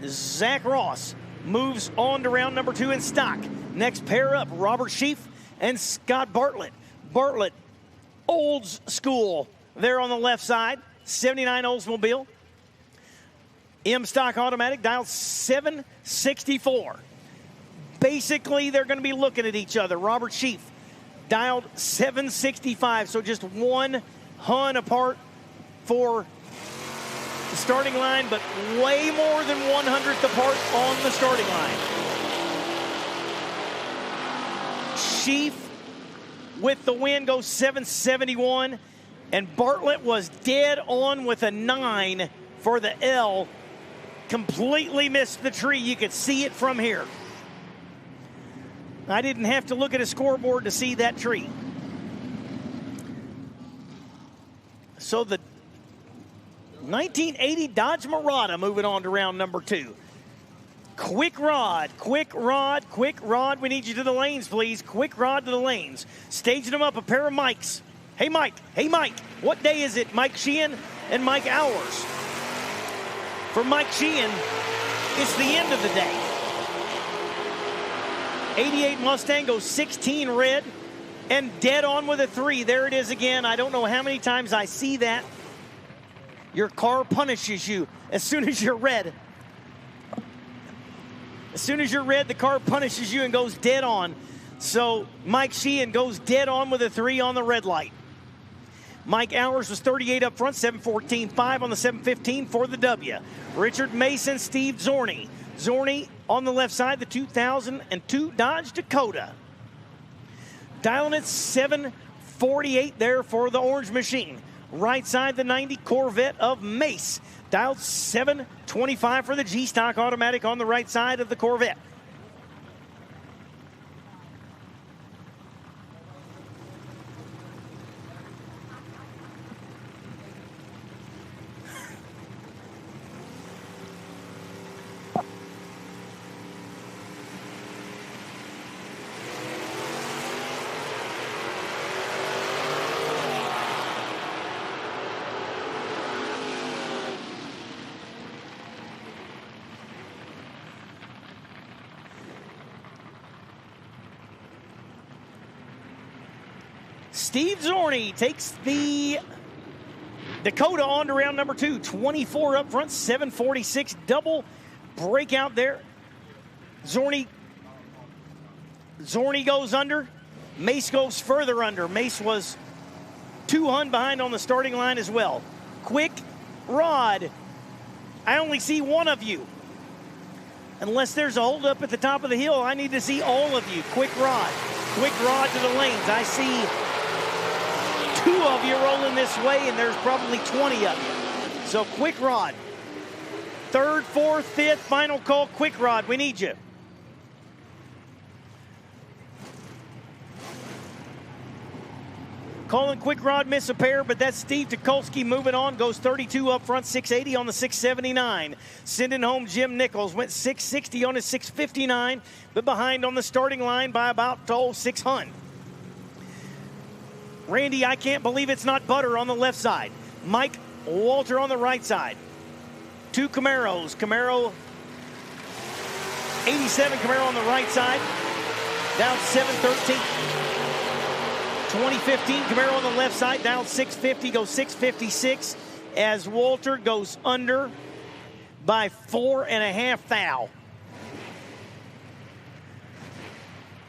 Zach Ross moves on to round number 2 in stock. Next pair up, Robert Sheaf and Scott Bartlett. Bartlett, old school there on the left side, 79 Oldsmobile. M stock automatic, dialed 764. Basically, they're going to be looking at each other. Robert Sheaf dialed 765, so just 1 hun apart for the starting line, but way more than 100th apart on the starting line. Sheaf with the win goes 771, and Bartlett was dead on with a 9 for the L. Completely missed the tree. You could see it from here. I didn't have to look at a scoreboard to see that tree. So the 1980 Dodge Murata moving on to round number 2. Quick Rod. We need you to the lanes, please. Quick Rod to the lanes. Staging them up, a pair of mics. Hey, Mike. What day is it? Mike Sheehan and Mike Hours. For Mike Sheehan, it's the end of the day. 88 Mustang goes 16 red and dead on with a 3. There it is again. I don't know how many times I see that. Your car punishes you as soon as you're red. As soon as you're red, the car punishes you and goes dead on. So Mike Sheehan goes dead on with a 3 on the red light. Mike Hours was 38 up front, 714.5 on the 715 for the W. Richard Mason, Steve Zorney. Zorney on the left side, the 2002 Dodge Dakota. Dialing at 748 there for the Orange Machine. Right side, the 90 Corvette of Mace. Dialed 725 for the G-Stock automatic on the right side of the Corvette. Steve Zorney takes the Dakota on to round number 2. 24 up front, 746. Double breakout there. Zorney goes under. Mace goes further under. Mace was 2 hun behind on the starting line as well. Quick Rod. I only see one of you. Unless there's a hold up at the top of the hill, I need to see all of you. Quick Rod to the lanes. I see 2 of you rolling this way, and there's probably 20 of you. So Quick Rod. 3rd, 4th, 5th, final call. Quick Rod, we need you. Calling Quick Rod, miss a pair, but that's Steve Tukolsky moving on. Goes 32 up front, 680 on the 679. Sending home Jim Nichols. Went 660 on his 659, but behind on the starting line by about 6 hun. Randy, I can't believe it's not Butter on the left side. Mike Walter on the right side. 2 Camaros. Camaro 87 Camaro on the right side. Down 713. 2015 Camaro on the left side, down 650, goes 656 as Walter goes under by 4.5 thou.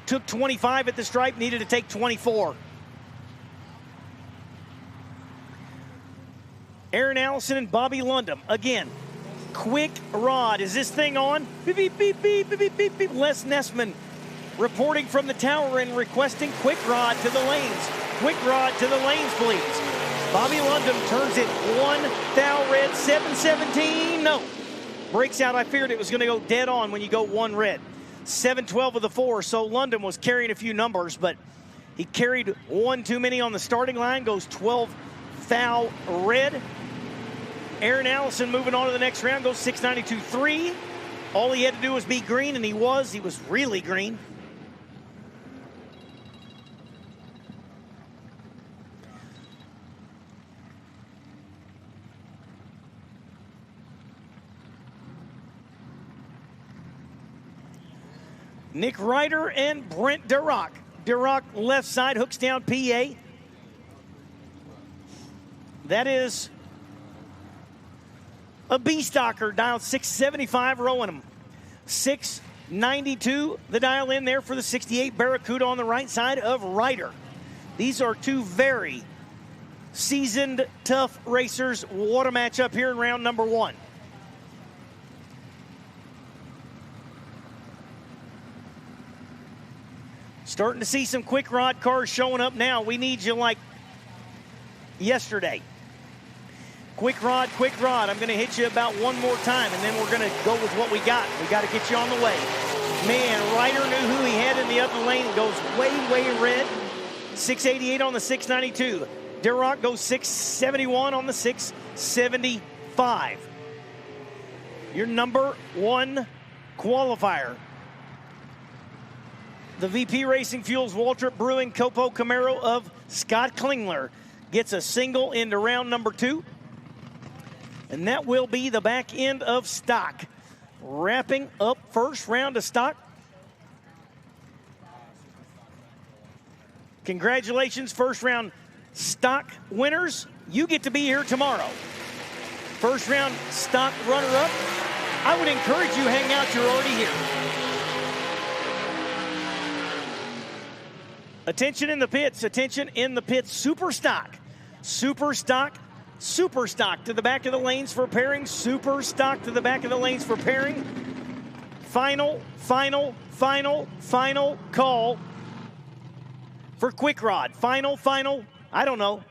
Took 25 at the stripe, needed to take 24. Aaron Allison and Bobby Lundum. Again, Quick Rod. Is this thing on? Beep, beep, beep, beep, beep, beep, beep. Les Nessman reporting from the tower and requesting Quick Rod to the lanes. Quick Rod to the lanes, please. Bobby Lundum turns it 1 thou red, 717. No. Breaks out. I feared it was going to go dead on when you go 1 red. 712 of the 4. So Lundum was carrying a few numbers, but he carried 1 too many on the starting line. Goes 12 thou red. Aaron Allison moving on to the next round. Goes 692.3. All he had to do was be green, and he was. He was really green. Nick Ryder and Brent Durock. Durock left side, hooks down PA. That is a B-stocker, dial 675, rowing him. 692, the dial in there for the 68 Barracuda on the right side of Ryder. These are 2 very seasoned, tough racers. What a matchup here in round number 1. Starting to see some Quick Rod cars showing up now. We need you like yesterday. Quick Rod, I'm going to hit you about 1 more time, and then we're going to go with what we got. We got to get you on the way. Man, Ryder knew who he had in the upper lane. Goes way, way red. 688 on the 692. Durock goes 671 on the 675. Your number 1 qualifier. The VP Racing Fuels Waltrip Brewing Copo Camaro of Scott Klingler gets a single into round number 2. And that will be the back end of stock. Wrapping up first round of stock. Congratulations, first round stock winners. You get to be here tomorrow. First round stock runner-up. I would encourage you hang out, you're already here. Attention in the pits, super stock. Super stock to the back of the lanes for pairing. Super stock to the back of the lanes for pairing. Final call for Quick Rod. Final, I don't know.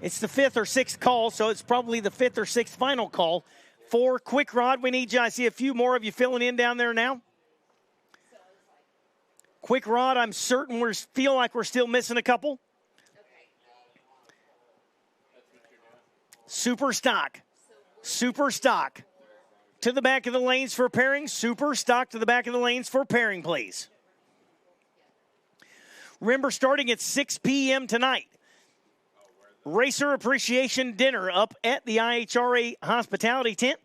It's the 5th or 6th call, so it's probably the 5th or 6th final call for Quick Rod. We need you. I see a few more of you filling in down there now. Quick Rod, I'm certain feel like we're still missing a couple. Super stock to the back of the lanes for pairing. Super stock to the back of the lanes for pairing, please. Remember, starting at 6 p.m. tonight, Racer Appreciation Dinner up at the IHRA Hospitality Tent.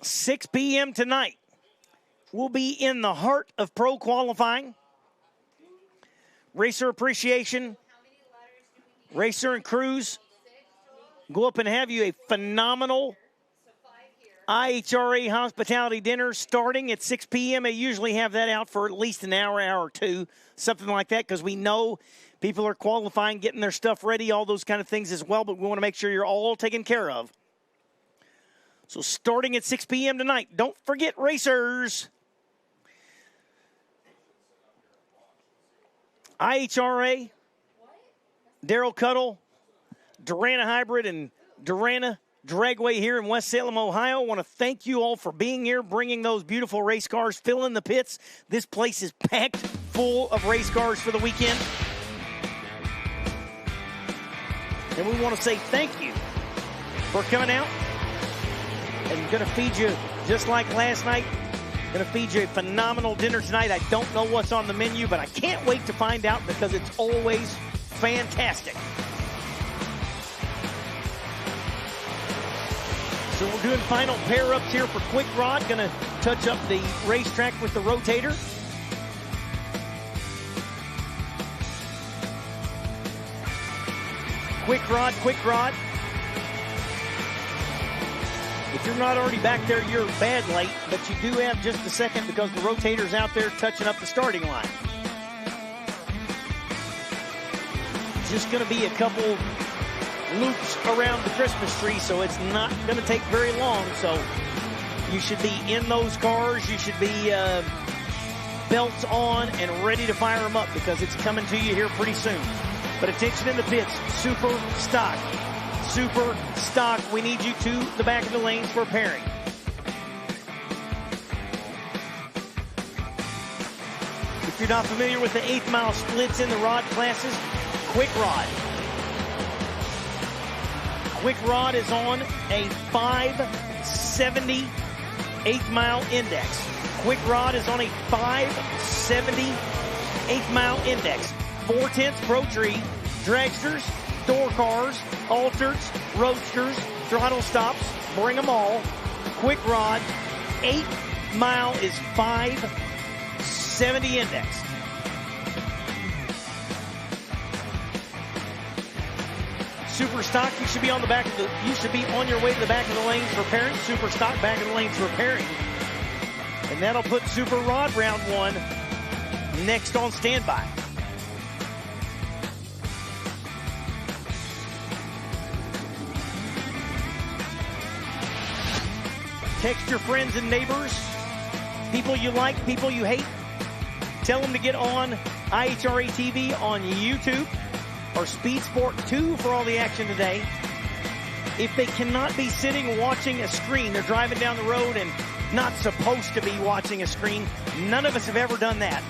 6 p.m. tonight. We'll be in the heart of pro qualifying. Racer appreciation. Racer and crews go up and have you a phenomenal IHRA hospitality dinner starting at 6 p.m. They usually have that out for at least an hour, hour or two, something like that, because we know people are qualifying, getting their stuff ready, all those kind of things as well, but we want to make sure you're all taken care of. So starting at 6 p.m. tonight, don't forget racers. IHRA, Daryl Cuddle, Darana Hybrid, and Darana Dragway here in West Salem, Ohio. I want to thank you all for being here, bringing those beautiful race cars, filling the pits. This place is packed full of race cars for the weekend. And we want to say thank you for coming out. And going to feed you just like last night. Going to feed you a phenomenal dinner tonight. I don't know what's on the menu, but I can't wait to find out because it's always fantastic. So we're doing final pair-ups here for Quick Rod. Going to touch up the racetrack with the rotator. Quick Rod, Quick Rod. If you're not already back there, you're bad late, but you do have just a second because the rotator's out there touching up the starting line. Just going to be a couple loops around the Christmas tree, so it's not going to take very long. So you should be in those cars. You should be belts on and ready to fire them up because it's coming to you here pretty soon. But attention in the pits, super stock. Super stock. We need you to the back of the lanes for pairing. If you're not familiar with the 8th mile splits in the rod classes, Quick Rod. Quick Rod is on a 570 8th mile index. Quick Rod is on a 570 8th mile index. 4/10 Pro Tree, dragsters, door cars, alters, roadsters, throttle stops, bring them all. Quick Rod, 8th mile is 570 index. Super stock, you should be on the back of the, you should be on your way to the back of the lanes for pairing. Super stock, back of the lanes for pairing. And that'll put Super Rod round 1 next on standby. Text your friends and neighbors, people you like, people you hate. Tell them to get on IHRA TV on YouTube or Speed Sport 2 for all the action today. If they cannot be sitting watching a screen, they're driving down the road and not supposed to be watching a screen. None of us have ever done that.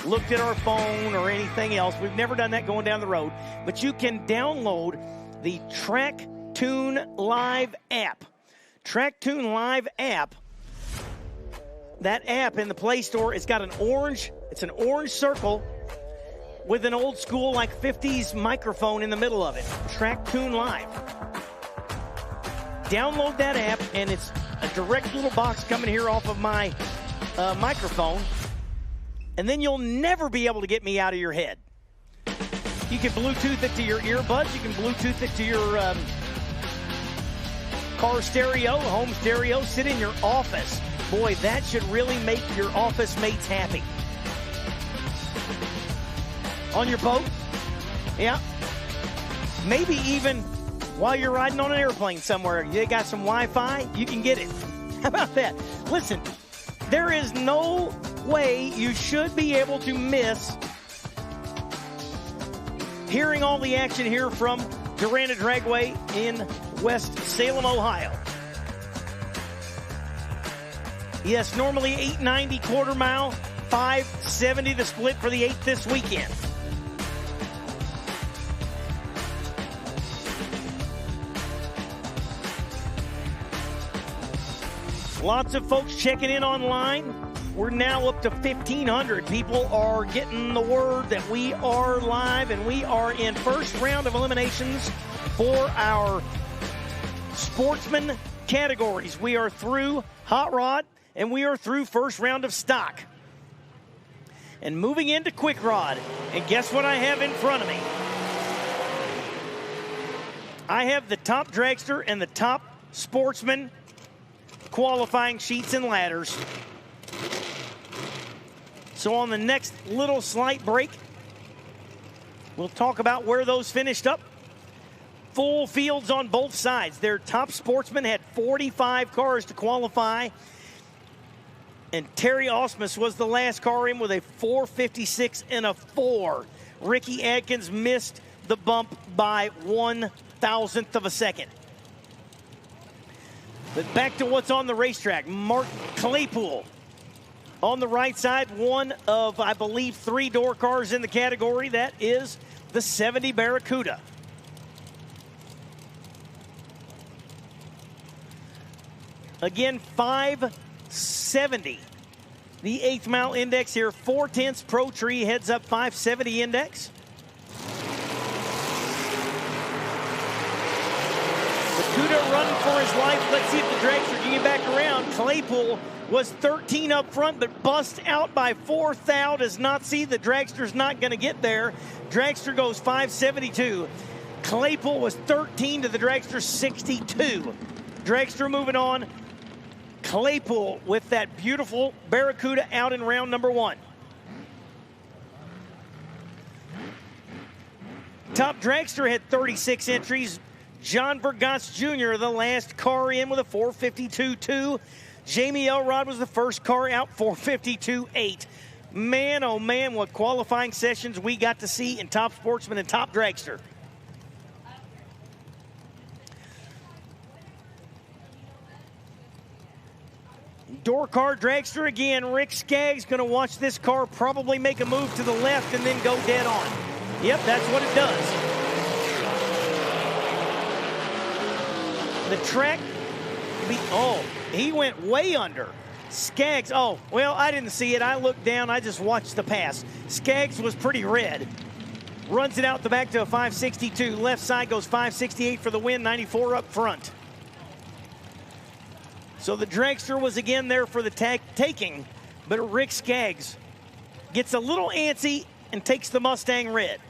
Looked at our phone or anything else. We've never done that going down the road. But you can download the Track Tune Live app. Track Tune Live app. That app in the Play Store, it's got an orange circle with an old school like 50s microphone in the middle of it. Track Tune Live. Download that app and it's a direct little box coming here off of my microphone. And then you'll never be able to get me out of your head. You can Bluetooth it to your earbuds. You can Bluetooth it to your car stereo, home stereo, sit in your office. Boy, that should really make your office mates happy. On your boat, yeah. Maybe even while you're riding on an airplane somewhere, you got some Wi-Fi, you can get it. How about that? Listen, there is no way you should be able to miss hearing all the action here from Darana Dragway in West Salem, Ohio. Yes, normally 890 quarter mile, 570 the split for the 8th this weekend. Lots of folks checking in online. We're now up to 1,500. People are getting the word that we are live and we are in first round of eliminations for our Sportsman categories. We are through Hot Rod and we are through first round of stock. And moving into quick rod. And guess what I have in front of me? I have the top Dragster and the top Sportsman qualifying sheets and ladders. So on the next little slight break, we'll talk about where those finished up. Full fields on both sides. Their top Sportsman had 45 cars to qualify. And Terry Osmus was the last car in with a 456 and a 4. Ricky Adkins missed the bump by 1/1000th of a second. But back to what's on the racetrack. Mark Claypool on the right side, one of, I believe, 3-door cars in the category. That is the 70 Barracuda. Again, 570. The 8th mile index here. 4/10 Pro Tree heads up 570 index. Barracuda running for his life. Let's see if the Dragster can get back around. Claypool was 13 up front, but bust out by 4. Thou does not see the Dragster's not going to get there. Dragster goes 572. Claypool was 13 to the Dragster 62. Dragster moving on. Claypool with that beautiful Barracuda out in round number 1. Top Dragster had 36 entries. John Vergas Jr., the last car in with a 452.2. Jamie Elrod was the first car out, 452.8. Man, oh man, what qualifying sessions we got to see in Top Sportsman and Top Dragster. Door car Dragster again. Rick Skaggs going to watch this car probably make a move to the left and then go dead on. Yep, that's what it does. The track, he went way under. Skaggs, oh, well, I didn't see it. I looked down. I just watched the pass. Skaggs was pretty red. Runs it out the back to a 562. Left side goes 568 for the win, 94 up front. So the Dragster was again there for the taking, but Rick Skaggs gets a little antsy and takes the Mustang red.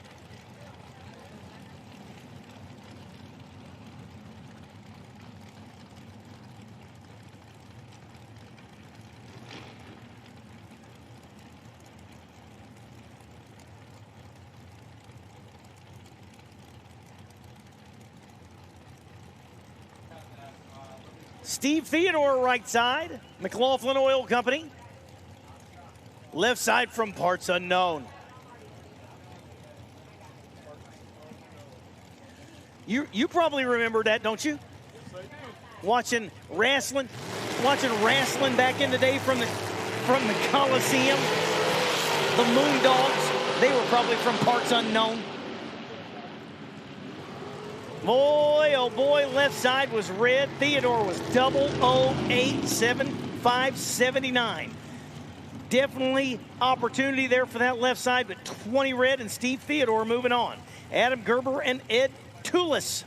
Steve Theodore, right side, McLaughlin Oil Company. Left side from Parts Unknown. You probably remember that, don't you? Yes, I do. Watching wrestling back in the day from the Coliseum. The Moondogs, they were probably from Parts Unknown. Boy, oh boy, left side was red. Theodore was 0087579. Definitely opportunity there for that left side, but 20 red and Steve Theodore moving on. Adam Gerber and Ed Toulis.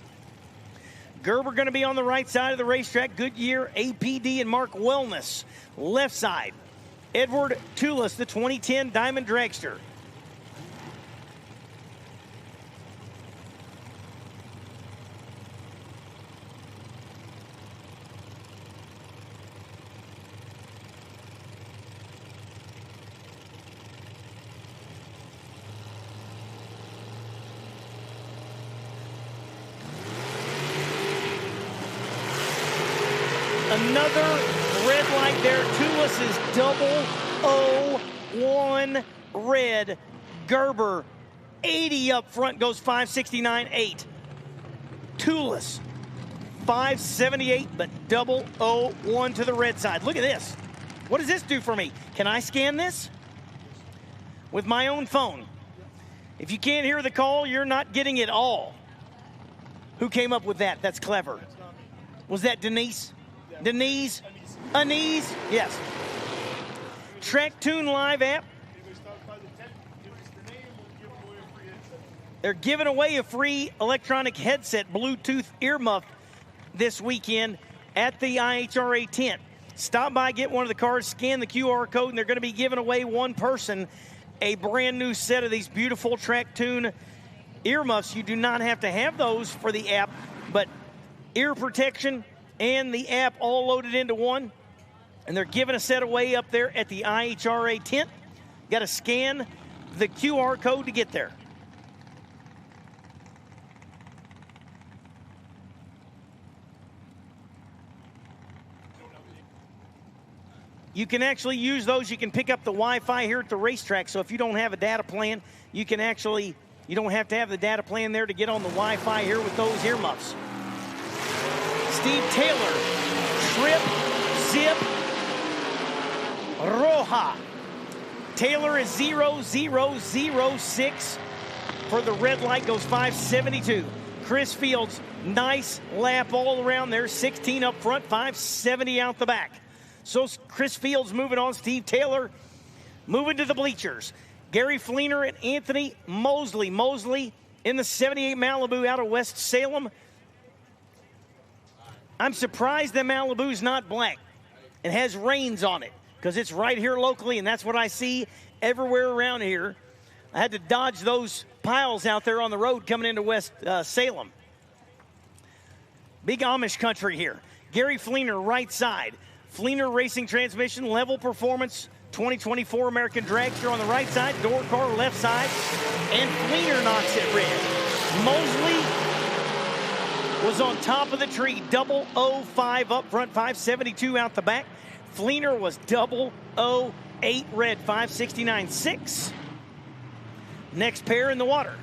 Gerber going to be on the right side of the racetrack. Goodyear, APD, and Mark Wellness. Left side, Edward Toulis, the 2010 Diamond Dragster. Another red light there. Toulis is 001 red. Gerber, 80 up front, goes 569.8. Toulis, 578, but 001 to the red side. Look at this. What does this do for me? Can I scan this? With my own phone. If you can't hear the call, you're not getting it all. Who came up with that? That's clever. Was that Denise? Denise? Anise? Yes. Track Tune Live app. They're giving away a free electronic headset, Bluetooth earmuff this weekend at the IHRA tent. Stop by, get one of the cars, scan the QR code, and they're going to be giving away one person a brand new set of these beautiful track tune earmuffs. You do not have to have those for the app, but ear protection and the app all loaded into one. And they're giving a set away up there at the IHRA tent. Got to scan the QR code to get there. You can actually use those. You can pick up the Wi-Fi here at the racetrack. So if you don't have a data plan, you can actually, you don't have to have the data plan there to get on the Wi-Fi here with those earmuffs. Steve Taylor, Trip, Zip, Roja. Taylor is 0-0-0-6 for the red light, goes 572. Chris Fields, nice lap all around there, 16 up front, 570 out the back. So Chris Fields moving on. Steve Taylor moving to the bleachers. Gary Fleener and Anthony Mosley. Mosley in the 78 Malibu out of West Salem. I'm surprised that Malibu's not black. It has reins on it because it's right here locally, and that's what I see everywhere around here. I had to dodge those piles out there on the road coming into West Salem. Big Amish country here. Gary Fleener, right side. Fleener Racing Transmission, Level Performance, 2024 American Dragster on the right side, door car left side, and Fleener knocks it red. Mosley was on top of the tree, 005 up front, 572 out the back. Fleener was 008 red, 569.6. Next pair in the water.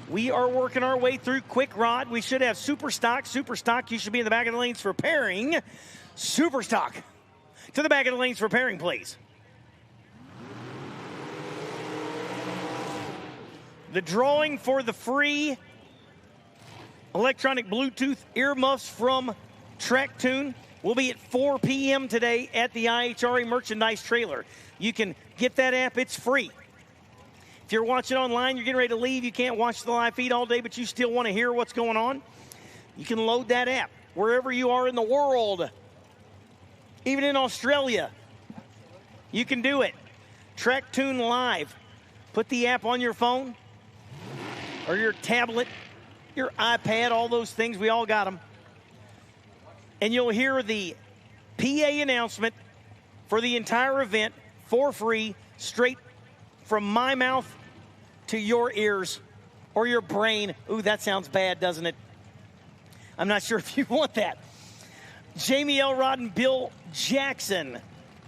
We are working our way through Quick Rod. We should have Super Stock. Super Stock, you should be in the back of the lanes for pairing. Super Stock to the back of the lanes for pairing, please. The drawing for the free electronic Bluetooth earmuffs from Track Tune will be at 4 p.m. today at the IHRA merchandise trailer. You can get that app. It's free. If you're watching online, you're getting ready to leave, you can't watch the live feed all day, but you still want to hear what's going on, you can load that app wherever you are in the world. Even in Australia, you can do it. Track Tune Live. Put the app on your phone or your tablet, your iPad, all those things. We all got them. And you'll hear the PA announcement for the entire event for free, straight from my mouth to your ears or your brain. Ooh, that sounds bad, doesn't it? I'm not sure if you want that. Jamie Elrod and Bill Jackson.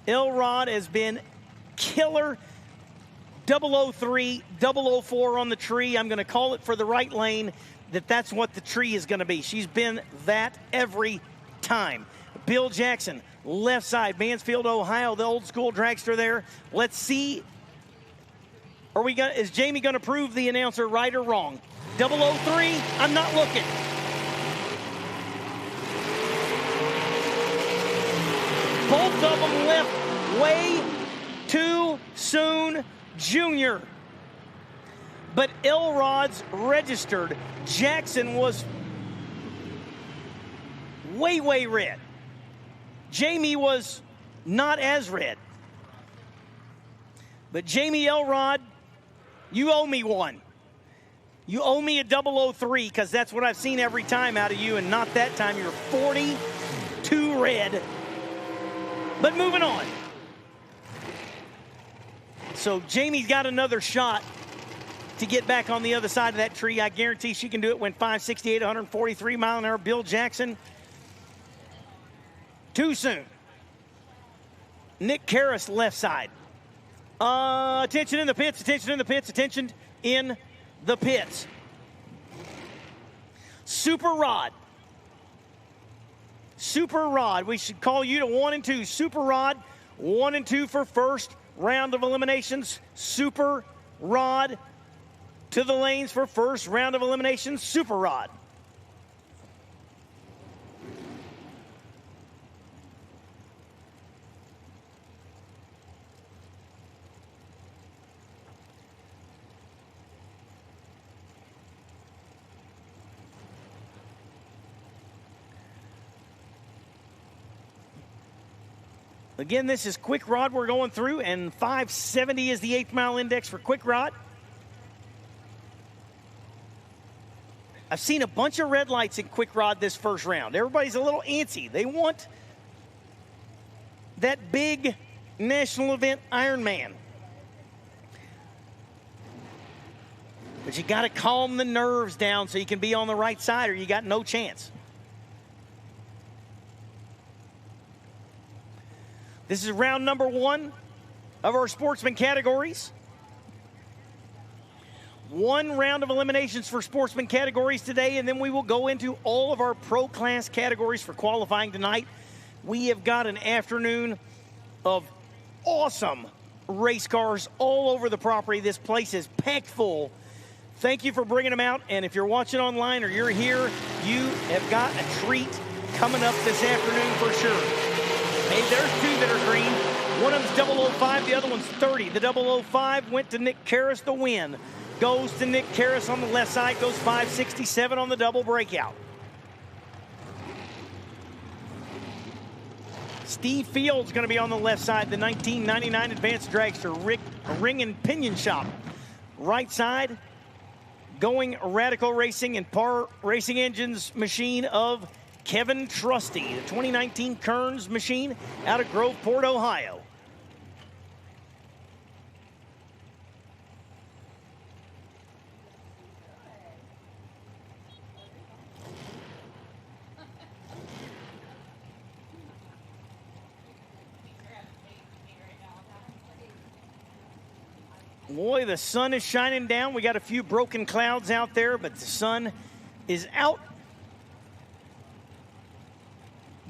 Elrod has been killer. 003, 004 on the tree. I'm going to call it for the right lane that's what the tree is going to be. She's been that every time. Bill Jackson, left side, Mansfield, Ohio, the old school dragster there. Let's see. Is Jamie going to prove the announcer right or wrong? 003, I'm not looking. Both of them left way too soon, Junior. But Elrod's registered. Jackson was way, way red. Jamie was not as red. But Jamie Elrod, you owe me one. You owe me a 003 because that's what I've seen every time out of you, and not that time. You're 42 red. But moving on. So Jamie's got another shot to get back on the other side of that tree. I guarantee she can do it. Went 568, 143 mile an hour. Bill Jackson, too soon. Nick Karras, left side. Attention in the pits, attention in the pits, attention in the pits. Super Rod. Super Rod. We should call you to 1 and 2. Super Rod, 1 and 2 for first round of eliminations. Super Rod to the lanes for first round of eliminations. Super Rod. Again, this is Quick Rod we're going through, and 570 is the 8th mile index for Quick Rod. I've seen a bunch of red lights in Quick Rod this first round. Everybody's a little antsy. They want that big national event Ironman. But you got to calm the nerves down so you can be on the right side, or you got no chance. This is round number 1 of our Sportsman categories. 1 round of eliminations for Sportsman categories today, and then we will go into all of our Pro Class categories for qualifying tonight. We have got an afternoon of awesome race cars all over the property. This place is packed full. Thank you for bringing them out, and if you're watching online or you're here, you have got a treat coming up this afternoon for sure. Hey, there's 2 that are green. One of them's 005, the other one's 30. The 005 went to Nick Karras. The win goes to Nick Karras on the left side, goes 567 on the double breakout. Steve Fields going to be on the left side, the 1999 Advanced Dragster Ring and Pinion Shop. Right side, going Radical Racing and Par Racing Engines machine of Kevin Trusty, the 2019 Kearns machine out of Groveport, Ohio. Boy, the sun is shining down. We got a few broken clouds out there, but the sun is out.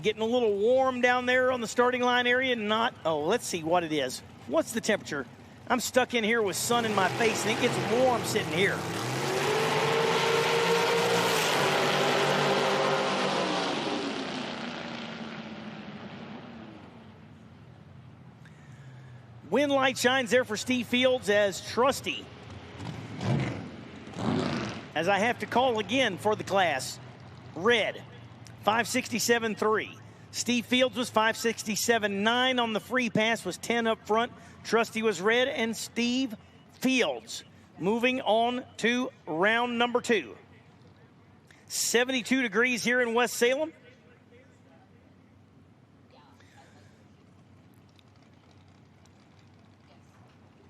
Getting a little warm down there on the starting line area. Let's see what it is. What's the temperature? I'm stuck in here with sun in my face, and it gets warm sitting here. Wind light shines there for Steve Fields as Trusty. As I have to call again for the class, red. 567.3. Steve Fields was 567.9 on the free pass, was 10 up front. Trusty was red, and Steve Fields moving on to round number 2. 72 degrees here in West Salem.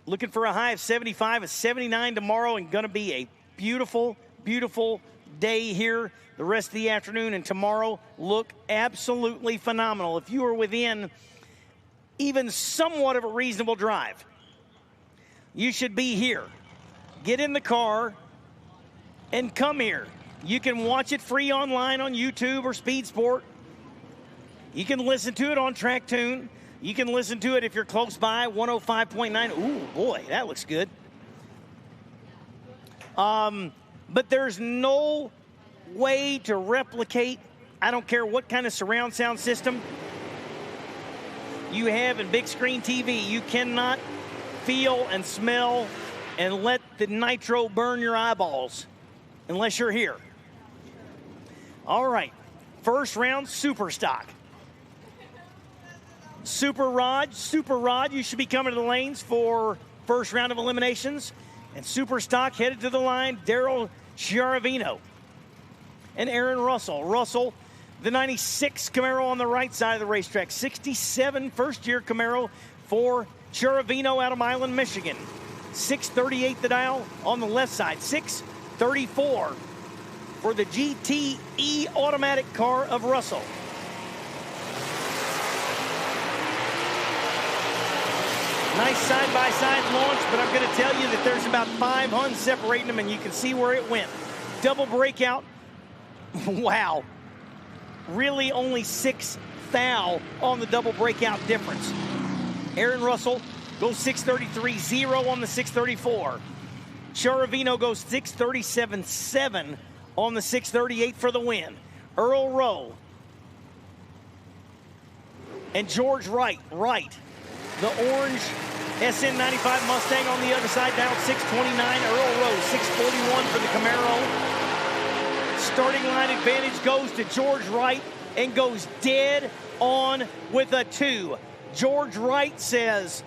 Looking for a high of 75, a 79 tomorrow, and going to be a beautiful, beautiful day here the rest of the afternoon, and tomorrow look absolutely phenomenal. If you are within even somewhat of a reasonable drive, you should be here. Get in the car and come here. You can watch it free online on YouTube or Speed Sport. You can listen to it on Track Tune. You can listen to it if you're close by, 105.9. Ooh, boy, that looks good. But there's no way to replicate, I don't care what kind of surround sound system you have in big screen TV. You cannot feel and smell and let the nitro burn your eyeballs unless you're here. All right, first round, super stock. Super Rod, you should be coming to the lanes for first round of eliminations. And super stock headed to the line, Daryl Chiaravino and Aaron Russell. Russell, the 96 Camaro on the right side of the racetrack. 67 first-year Camaro for Chiaravino out of Milan, Michigan. 638 the dial on the left side. 634 for the GTE automatic car of Russell. Nice side-by-side launch, but I'm going to tell you that there's about 5 Huns separating them, and you can see where it went. Double breakout. Wow. Really only 6 thou on the double breakout difference. Aaron Russell goes 633.0 on the 634. Chiaravino goes 637.7 on the 638 for the win. Earl Rowe and George Wright. The orange SN95 Mustang on the other side down 629. Earl Rowe 641 for the Camaro. Starting line advantage goes to George Wright and goes dead on with a 2. George Wright says,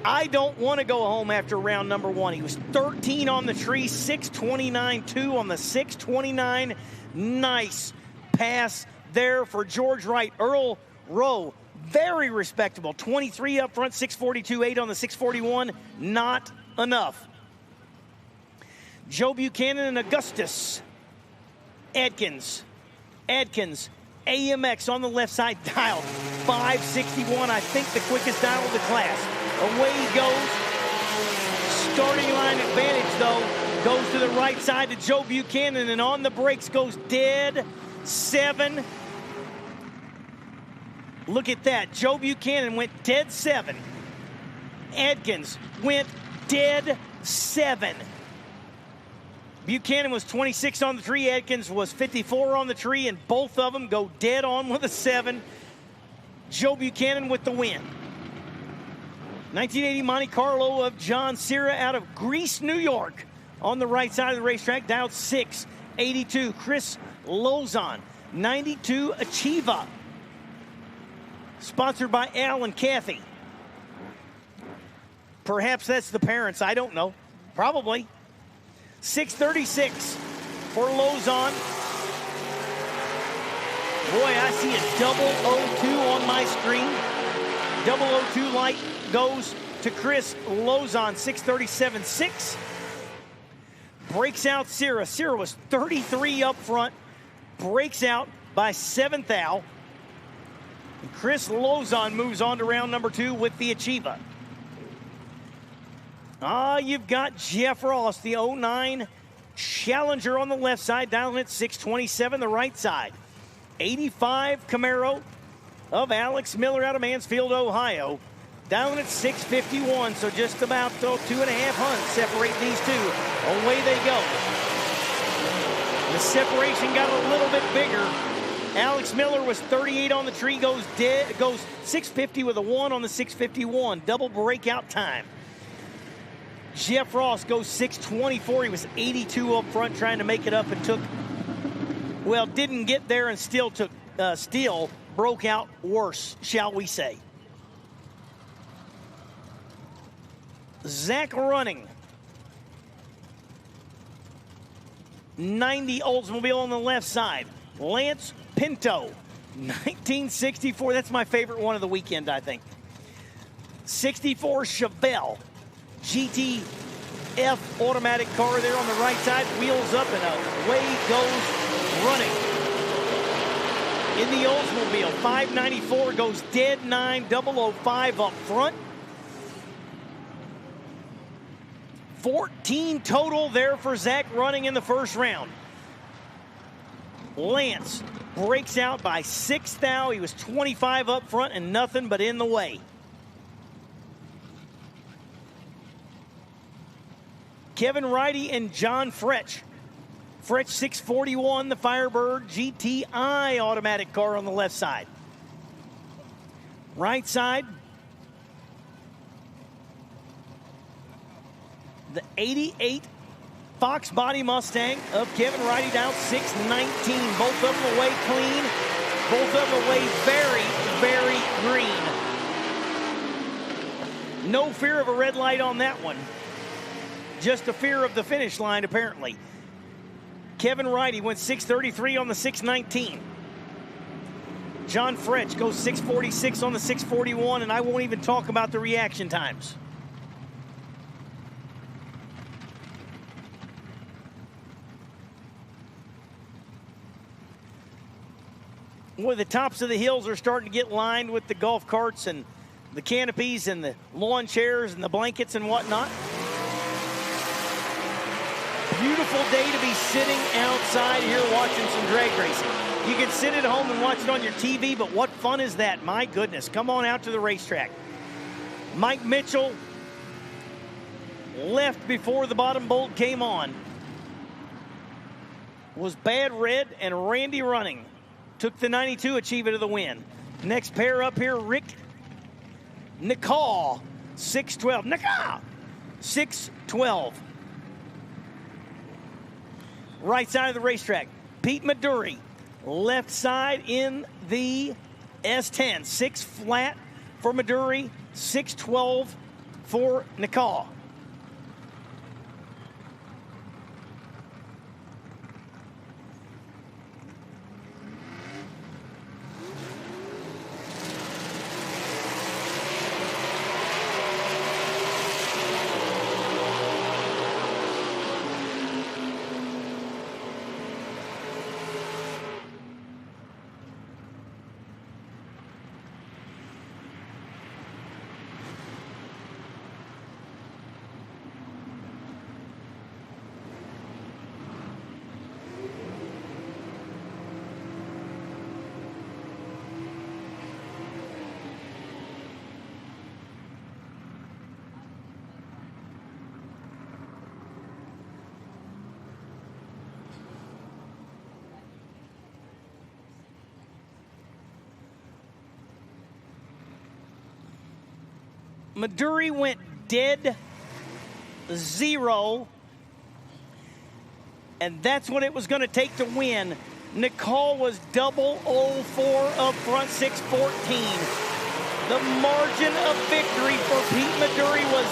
I don't want to go home after round number 1. He was 13 on the tree, 629.2 on the 629. Nice pass there for George Wright. Earl Rowe, very respectable. 23 up front, 642.8 on the 641. Not enough. Joe Buchanan and Augustus Adkins. AMX on the left side, dialed 561. I think the quickest dial of the class. Away he goes. Starting line advantage, though, goes to the right side to Joe Buchanan, and on the brakes goes dead 7. Look at that. Joe Buchanan went dead 7. Adkins went dead 7. Buchanan was 26 on the tree. Adkins was 54 on the tree, and both of them go dead on with a 7. Joe Buchanan with the win. 1980 Monte Carlo of John Cira out of Greece, New York. On the right side of the racetrack, dialed 682. Chris Lozon, 92 Achieva. Sponsored by Al and Kathy. Perhaps that's the parents, I don't know. Probably. 636 for Lozon. Boy, I see a 002 on my screen. 002 light goes to Chris Lozon, 637.6. Breaks out Cira. Cira was 33 up front. Breaks out by 7th thou. And Chris Lozon moves on to round number 2 with the Achieva. You've got Jeff Ross, the 09 Challenger on the left side, dialing at 627, the right side. 85 Camaro of Alex Miller out of Mansfield, Ohio, dialing at 651, so just about 2.5 hunts separate these two. Away they go. The separation got a little bit bigger. Alex Miller was 38 on the tree, goes 650 with a 1 on the 651, double breakout time. Jeff Ross goes 624. He was 82 up front trying to make it up and didn't get there and still broke out worse, shall we say. Zach Running. 90 Oldsmobile on the left side. Lance Pinto, 1964. That's my favorite one of the weekend, I think. 64 Chevelle. GTF automatic car there on the right side, wheels up and away goes Running. In the Oldsmobile, 594 goes dead 9, 005 up front. 14 total there for Zach Running in the first round. Lance breaks out by 6th thou. He was 25 up front and nothing but in the way. Kevin Ridey and John Fretch. Fretch 641, the Firebird GTI automatic car on the left side. Right side, the 88 Fox Body Mustang of Kevin Ridey, down 619. Both of them away clean. Both of them away very, very green. No fear of a red light on that one. Just a fear of the finish line, apparently. Kevin Ridey went 633 on the 619. John Fretch goes 646 on the 641, and I won't even talk about the reaction times. Boy, the tops of the hills are starting to get lined with the golf carts and the canopies and the lawn chairs and the blankets and whatnot. Beautiful day to be sitting outside here watching some drag racing. You can sit at home and watch it on your TV, but what fun is that? My goodness, come on out to the racetrack. Mike Mitchell left before the bottom bolt came on. Was Bad Red and Randy Running took the 92 Achieva to the win. Next pair up here, Rick Nicol, 612. Nicol, 612. Right side of the racetrack, Pete Maduri. Left side in the S10, 6 flat for Maduri, 612 for Nicole. Maduri went dead zero, and that's what it was going to take to win. Nicole was 004 up front, 614. The margin of victory for Pete Maduri was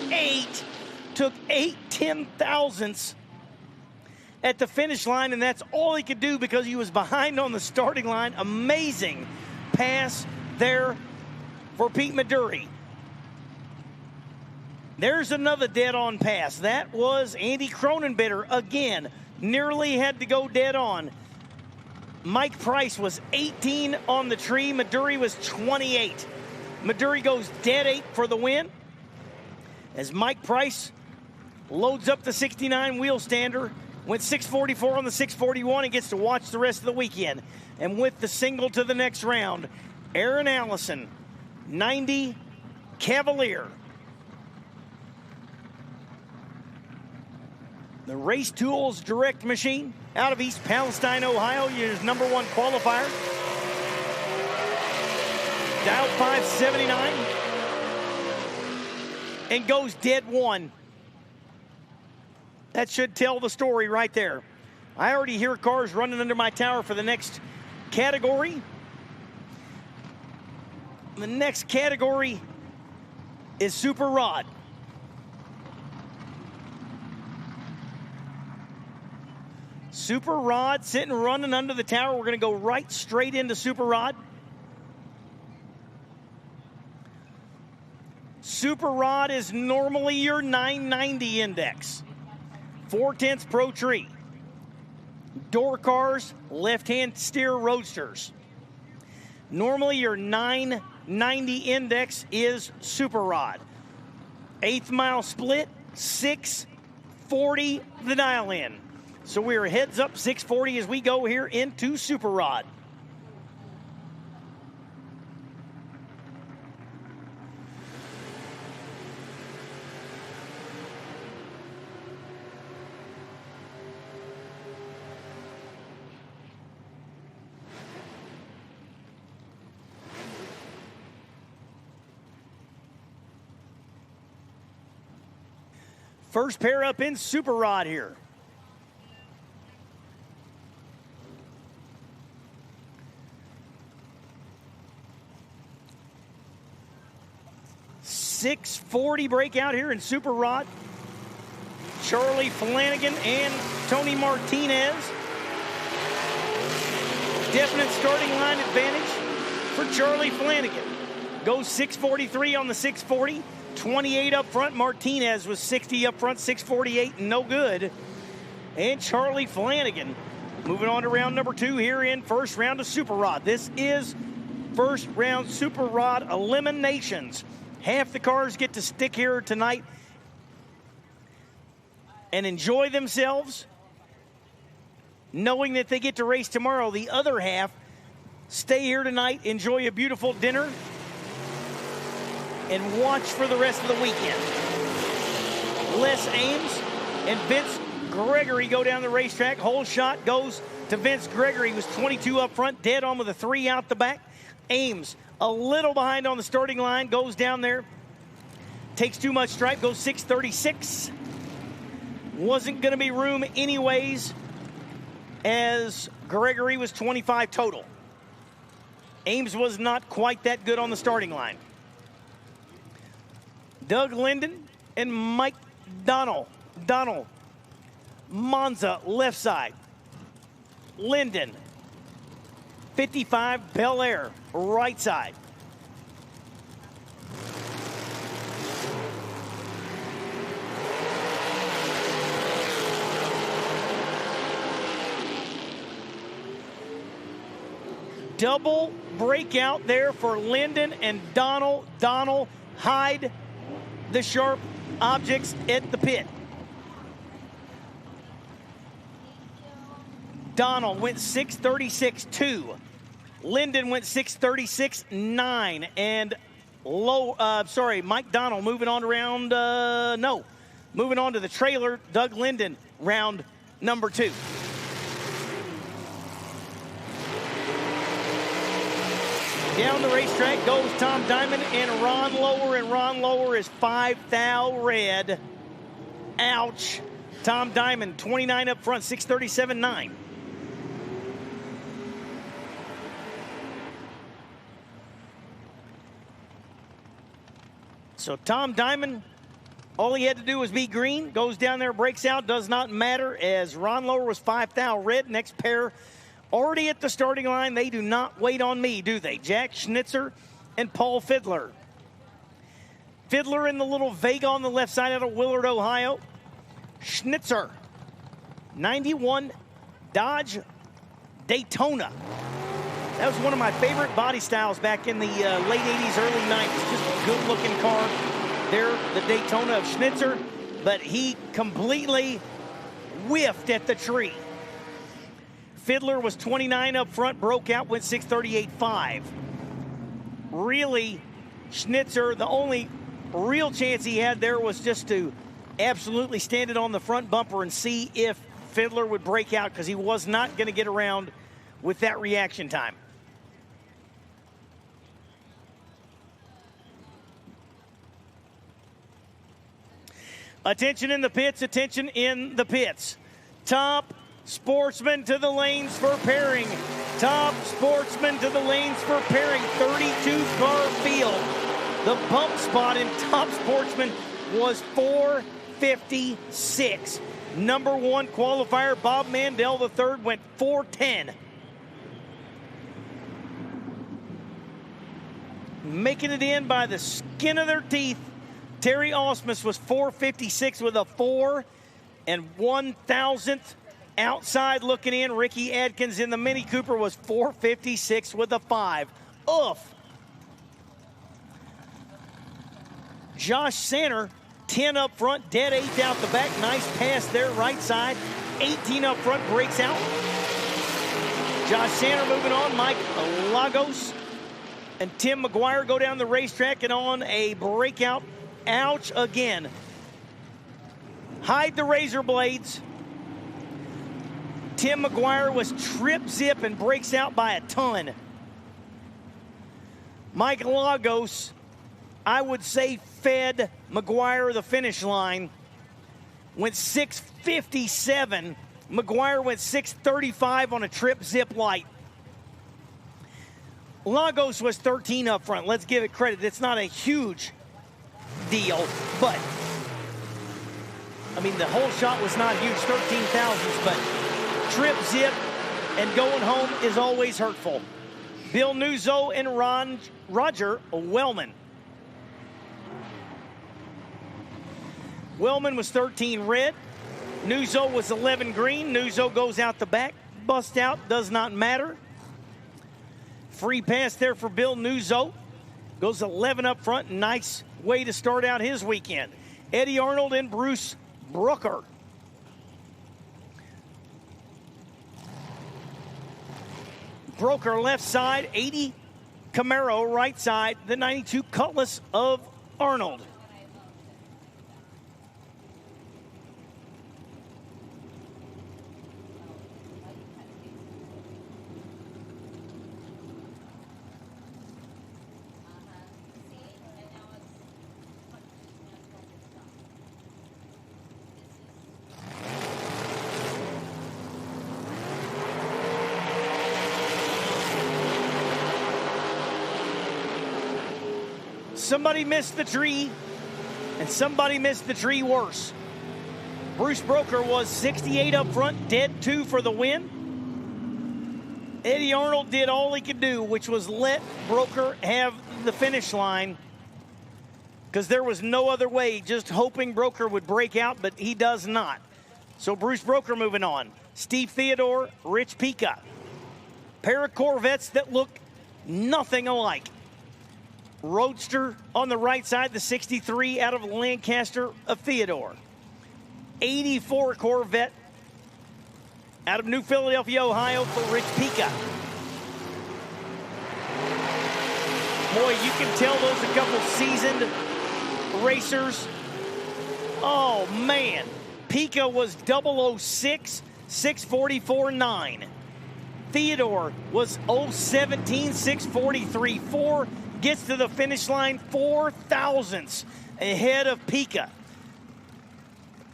0.0008. Took 8 10,000ths at the finish line, and that's all he could do because he was behind on the starting line. Amazing pass there for Pete Maduri. There's another dead-on pass. That was Andy Cronenbitter again. Nearly had to go dead on. Mike Price was 18 on the tree. Maduri was 28. Maduri goes dead 8 for the win as Mike Price loads up the 69 wheel stander. Went 644 on the 641 and gets to watch the rest of the weekend. And with the single to the next round, Aaron Allison, 90 Cavalier. The Race Tools Direct Machine out of East Palestine, Ohio, your #1 qualifier. Dial 579 and goes dead 1. That should tell the story right there. I already hear cars running under my tower for the next category. The next category is Super Rod. Super Rod sitting running under the tower. We're going to go right straight into Super Rod. Super Rod is normally your 990 index. 4/10 Pro Tree. Door cars, left-hand steer roadsters. Normally your 990 index is Super Rod. 1/8 mile split, 640 the dial in. So we're heads up 640 as we go here into Super Rod. First pair up in Super Rod here. .640 breakout here in Super Rod. Charlie Flanagan and Tony Martinez. Definite starting line advantage for Charlie Flanagan. Goes 643 on the 640. 28 up front. Martinez was 60 up front, 648, no good. And Charlie Flanagan moving on to round number 2 here in first round of Super Rod. This is first round Super Rod eliminations. Half the cars get to stick here tonight and enjoy themselves, knowing that they get to race tomorrow. The other half stay here tonight, enjoy a beautiful dinner, and watch for the rest of the weekend. Les Ames and Vince Gregory go down the racetrack. Whole shot goes to Vince Gregory. He was 22 up front, dead on with a 3 out the back. Ames a little behind on the starting line, goes down there, takes too much stripe, goes 636. Wasn't going to be room anyways as Gregory was 25 total. Ames was not quite that good on the starting line. Doug Linden and Mike Donald. Monza, left side. Linden. 55, Bel Air, right side. Double breakout there for Linden and Donald. Donald, hide the sharp objects at the pit. Donald went 6:36.2. Linden went 6:36.9. And Mike Donald moving on to moving on to the trailer. Doug Linden, round number 2. Down the racetrack goes Tom Diamond and Ron Lower is 5 thou red. Ouch. Tom Diamond, 29 up front, 6:37.9. So Tom Diamond, all he had to do was be green, goes down there, breaks out, does not matter, as Ron Lower was 5 thou red. Next pair already at the starting line. They do not wait on me, do they? Jack Schnitzer and Paul Fiddler. Fiddler in the little Vega on the left side out of Willard, Ohio. Schnitzer, 91 Dodge Daytona. That was one of my favorite body styles back in the late 80s, early 90s. Just a good-looking car there, the Daytona of Schnitzer, but he completely whiffed at the tree. Fiddler was 29 up front, broke out, went 6:38.5. Really, Schnitzer, the only real chance he had there was just to absolutely stand it on the front bumper and see if Fiddler would break out, because he was not going to get around with that reaction time. Attention in the pits, Top Sportsman to the lanes for pairing. Top Sportsman to the lanes for pairing. 32-car field. The bump spot in Top Sportsman was 456. Number 1 qualifier, Bob Mandel III, went 410. Making it in by the skin of their teeth, Terry Osmus was 456 with a 4 and 1,000th. Outside looking in, Ricky Adkins in the Mini Cooper was 456 with a 5. Oof. Josh Sanner, 10 up front, dead 8th out the back. Nice pass there, right side. 18 up front, breaks out. Josh Sanner moving on. Mike Lagos and Tim McGuire go down the racetrack and on a breakout. Ouch again. Hide the razor blades. Tim McGuire was trip zip and breaks out by a ton. Mike Lagos, I would say, fed McGuire the finish line. Went 6:57. McGuire went 6:35 on a trip zip light. Lagos was 13 up front. Let's give it credit. It's not a huge deal, but I mean, the whole shot was not huge, 13 thousandths, but trip zip and going home is always hurtful. Bill Nuzzo and Roger Wellman. Wellman was 13 red. Nuzzo was 11 green. Nuzzo goes out the back. Bust out, does not matter. Free pass there for Bill Nuzzo. Goes 11 up front. Nice way to start out his weekend. Eddie Arnold and Bruce Brooker. Broker left side, 80 Camaro right side, the 92 Cutlass of Arnold. somebody missed the tree, and somebody missed the tree worse. Bruce Broker was 68 up front, dead 2 for the win. Eddie Arnold did all he could do, which was let Broker have the finish line, because there was no other way, just hoping Broker would break out, but he does not. So Bruce Broker moving on. Steve Theodore, Rich Pica. Pair of Corvettes that look nothing alike. Roadster on the right side, the 63 out of Lancaster of Theodore. 84 Corvette out of New Philadelphia, Ohio for Rich Pica. Boy, you can tell those a couple seasoned racers. Oh, man. Pica was 006, 644.9. Theodore was 017, 643.4. Gets to the finish line 4 thousandths ahead of Pica.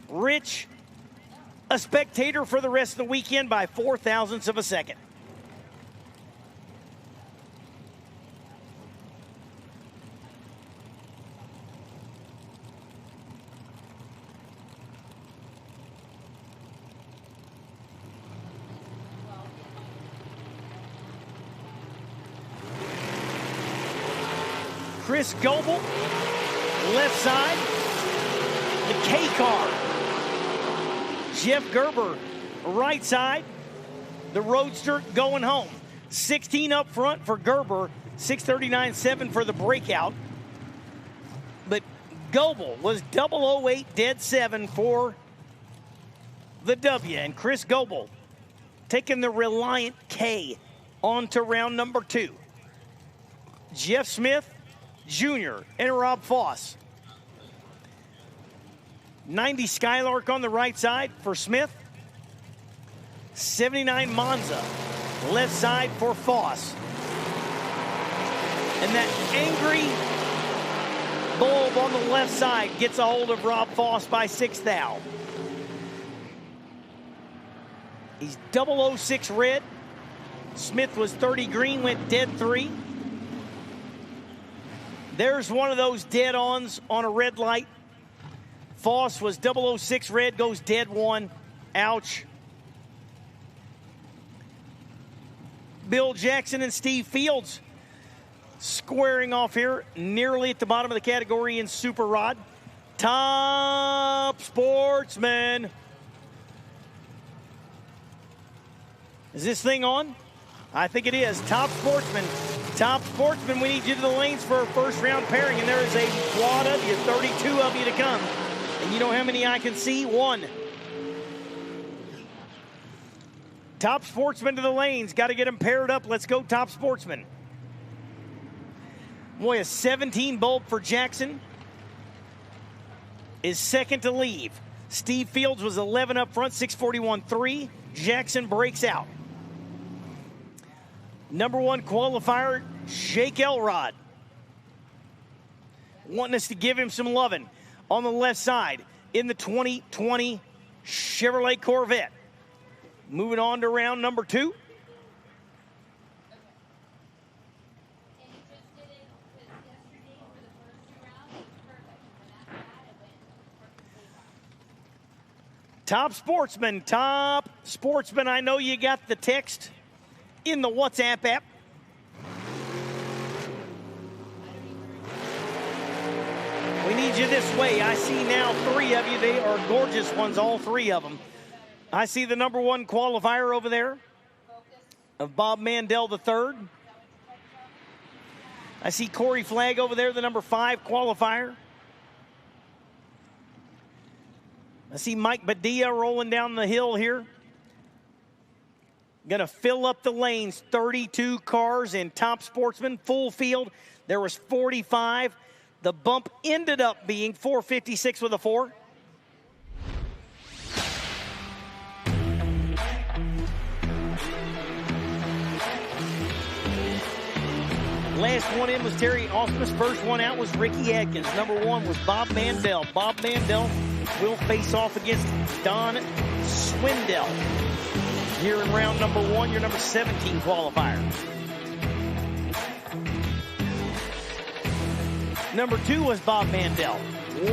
Rich, a spectator for the rest of the weekend by 4 thousandths of a second. Chris Goebel, left side, the K car. Jeff Gerber, right side, the Roadster going home. 16 up front for Gerber, 639.7 for the breakout. But Goebel was 008 dead 7 for the W. And Chris Goebel taking the Reliant K on to round number 2. Jeff Smith Jr. and Rob Foss. 90 Skylark on the right side for Smith. 79 Monza, left side for Foss. And that angry bulb on the left side gets a hold of Rob Foss by 6 thou. He's 006 red. Smith was 30 green, went dead 3. There's one of those dead-ons on a red light. Foss was 006 red, goes dead 1. Ouch. Bill Jackson and Steve Fields squaring off here, nearly at the bottom of the category in Super Rod. Top Sportsman. Is this thing on? I think it is. Top Sportsman. Top Sportsman, we need you to the lanes for a first round pairing, and there is a quad of you, 32 of you to come. And you know how many I can see? 1. Top Sportsman to the lanes. Got to get them paired up. Let's go, Top Sportsman. Boy, a 17 bulb for Jackson is second to leave. Steve Fields was 11 up front, 641.3. Jackson breaks out. Number 1 qualifier, Jake Elrod. Wanting us to give him some loving. On the left side, in the 2020 Chevrolet Corvette. Moving on to round number 2. Top Sportsman, Top Sportsman. I know you got the text in the WhatsApp app. We need you this way. I see now 3 of you. They are gorgeous ones, all 3 of them. I see the number 1 qualifier over there of Bob Mandel III. I see Corey Flagg over there, the number 5 qualifier. I see Mike Badia rolling down the hill here. Going to fill up the lanes. 32 cars in Top Sportsman, full field. There was 45. The bump ended up being 456 with a 4. Last one in was Terry Osmus. First one out was Ricky Adkins. Number 1 was Bob Mandel. Bob Mandel will face off against Don Swindell here in round number 1, your number 17 qualifier. Number 2 was Bob Mandel.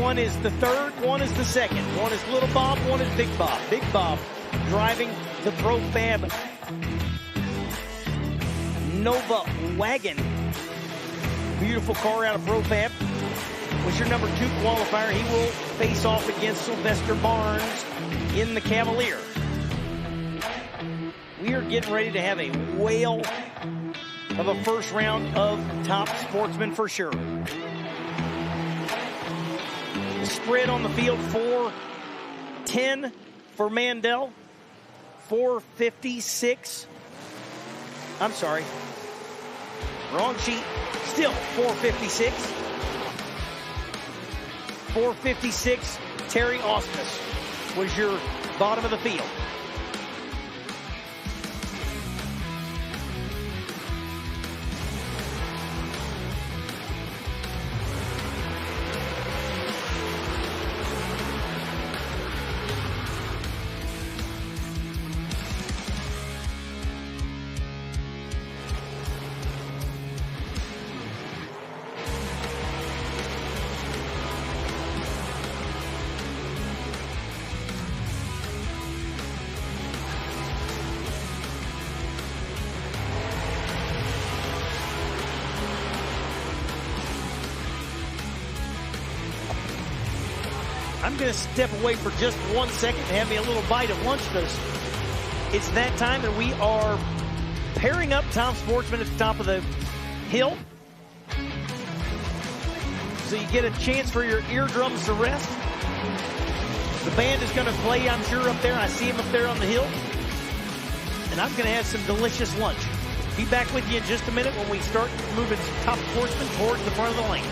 One is the third, one is the second. One is Little Bob, one is Big Bob. Big Bob driving the Profab Nova wagon. Beautiful car out of Profab. Was your number 2 qualifier. He will face off against Sylvester Barnes in the Cavalier. We are getting ready to have a whale of a first round of top sportsmen for sure. The spread on the field, 410 for Mandel, 456. I'm sorry. Wrong sheet. Still 456. 456, Terry Osmus was your bottom of the field. I'm going to step away for just 1 second and have me a little bite of lunch because it's that time that we are pairing up Tom Sportsman at the top of the hill. So you get a chance for your eardrums to rest. The band is going to play, I'm sure, up there. I see him up there on the hill. And I'm going to have some delicious lunch. Be back with you in just a minute when we start moving Top Sportsman towards the front of the lane.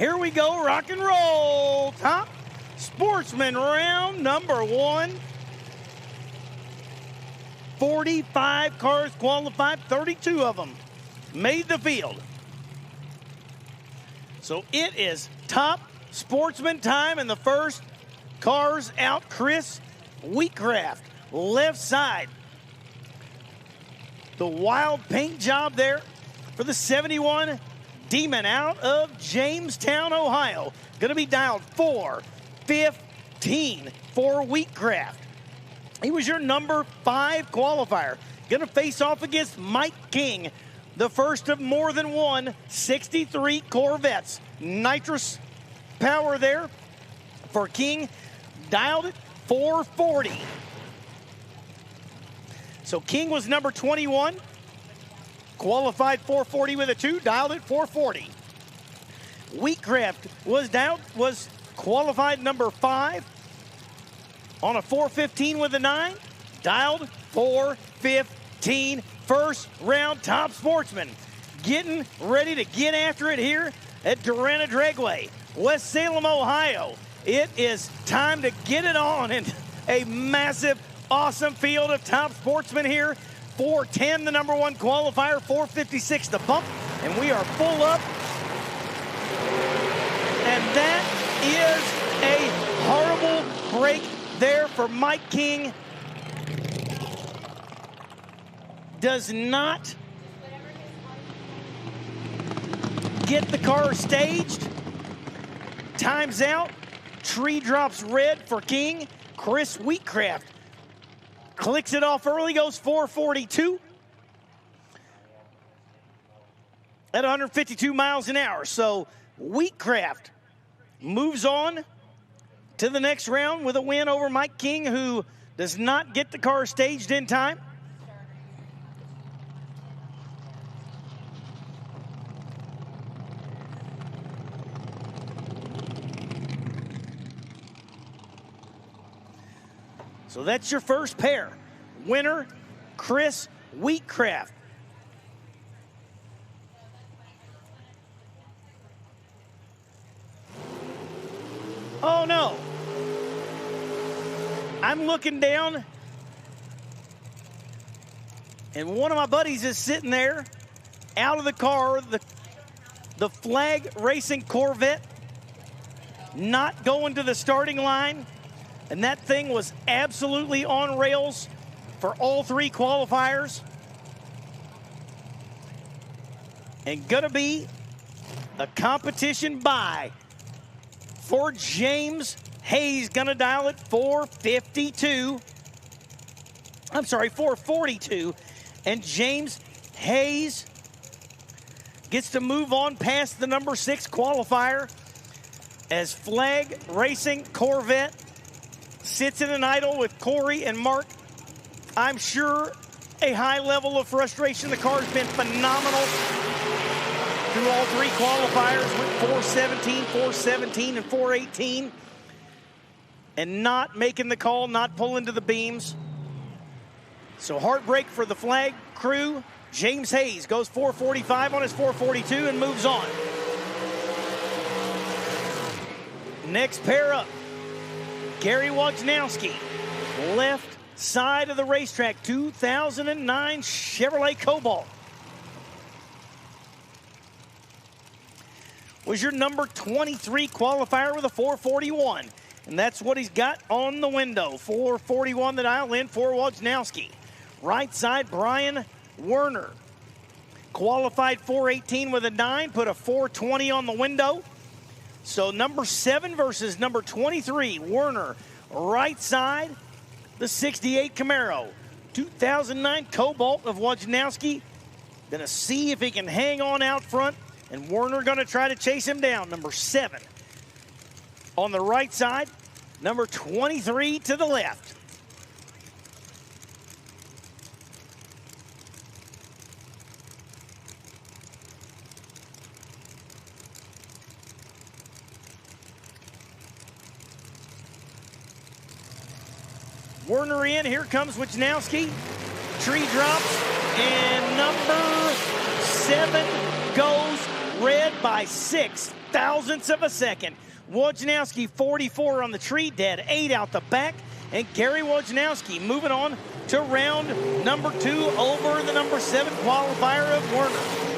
Here we go, rock and roll. Top Sportsman round number 1. 45 cars qualified, 32 of them made the field. So it is Top Sportsman time, and the first cars out, Chris Wheatcraft, left side. The wild paint job there for the 71 Demon out of Jamestown, Ohio. Going to be dialed 415 for Wheatcraft. He was your number 5 qualifier. Going to face off against Mike King, the first of more than one 63 Corvettes. Nitrous power there for King, dialed at 440. So King was number 21. Qualified 440 with a 2, dialed at 440. Wheatcraft was qualified number 5 on a 415 with a 9, dialed 415. First round Top Sportsman getting ready to get after it here at Darana Dragway, West Salem, Ohio. It is time to get it on in a massive, awesome field of Top Sportsmen here. 410, the number 1 qualifier, 456 the bump, and we are full up. And that is a horrible break there for Mike King. Does not get the car staged. Times out. Tree drops red for King. Chris Wheatcraft clicks it off early, goes 442 at 152 miles an hour. So Wheatcraft moves on to the next round with a win over Mike King, who does not get the car staged in time. So that's your first pair. Winner, Chris Wheatcraft. Oh no. I'm looking down, and one of my buddies is sitting there out of the car, the Flag Racing Corvette, not going to the starting line. And that thing was absolutely on rails for all 3 qualifiers. And gonna be a competition bye for James Hayes. Gonna dial at 452. I'm sorry, 442. And James Hayes gets to move on past the number 6 qualifier as Flag Racing Corvette sits in an idle with Corey and Mark. I'm sure a high level of frustration. The car's been phenomenal through all 3 qualifiers with 417, 417, and 418. And not making the call, not pulling to the beams. So heartbreak for the Flag crew. James Hayes goes 445 on his 442 and moves on. Next pair up. Gary Wojnowski, left side of the racetrack, 2009 Chevrolet Cobalt. Was your number 23 qualifier with a 441. And that's what he's got on the window. 441 that I'll in for Wojnowski. Right side, Brian Werner. Qualified 418 with a 9, put a 420 on the window. So number 7 versus number 23, Werner. Right side, the 68 Camaro. 2009 Cobalt of Wojnowski. Gonna see if he can hang on out front, and Werner gonna try to chase him down. Number 7 on the right side, number 23 to the left. Werner in, here comes Wojnowski. Tree drops, and number 7 goes red by 6. thousandths of a second. Wojnowski 44 on the tree, dead 8 out the back. And Gary Wojnowski moving on to round number 2 over the number 7 qualifier of Werner.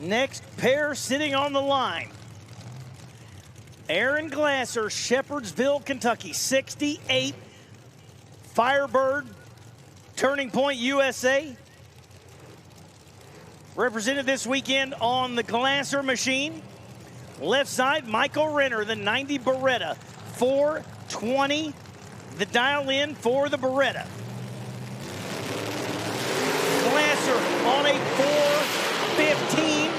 Next pair sitting on the line. Aaron Glasser, Shepherdsville, Kentucky, 68. Firebird, Turning Point, USA. Represented this weekend on the Glasser machine. Left side, Michael Renner, the 90 Beretta, 420. The dial in for the Beretta. Glasser on a 415.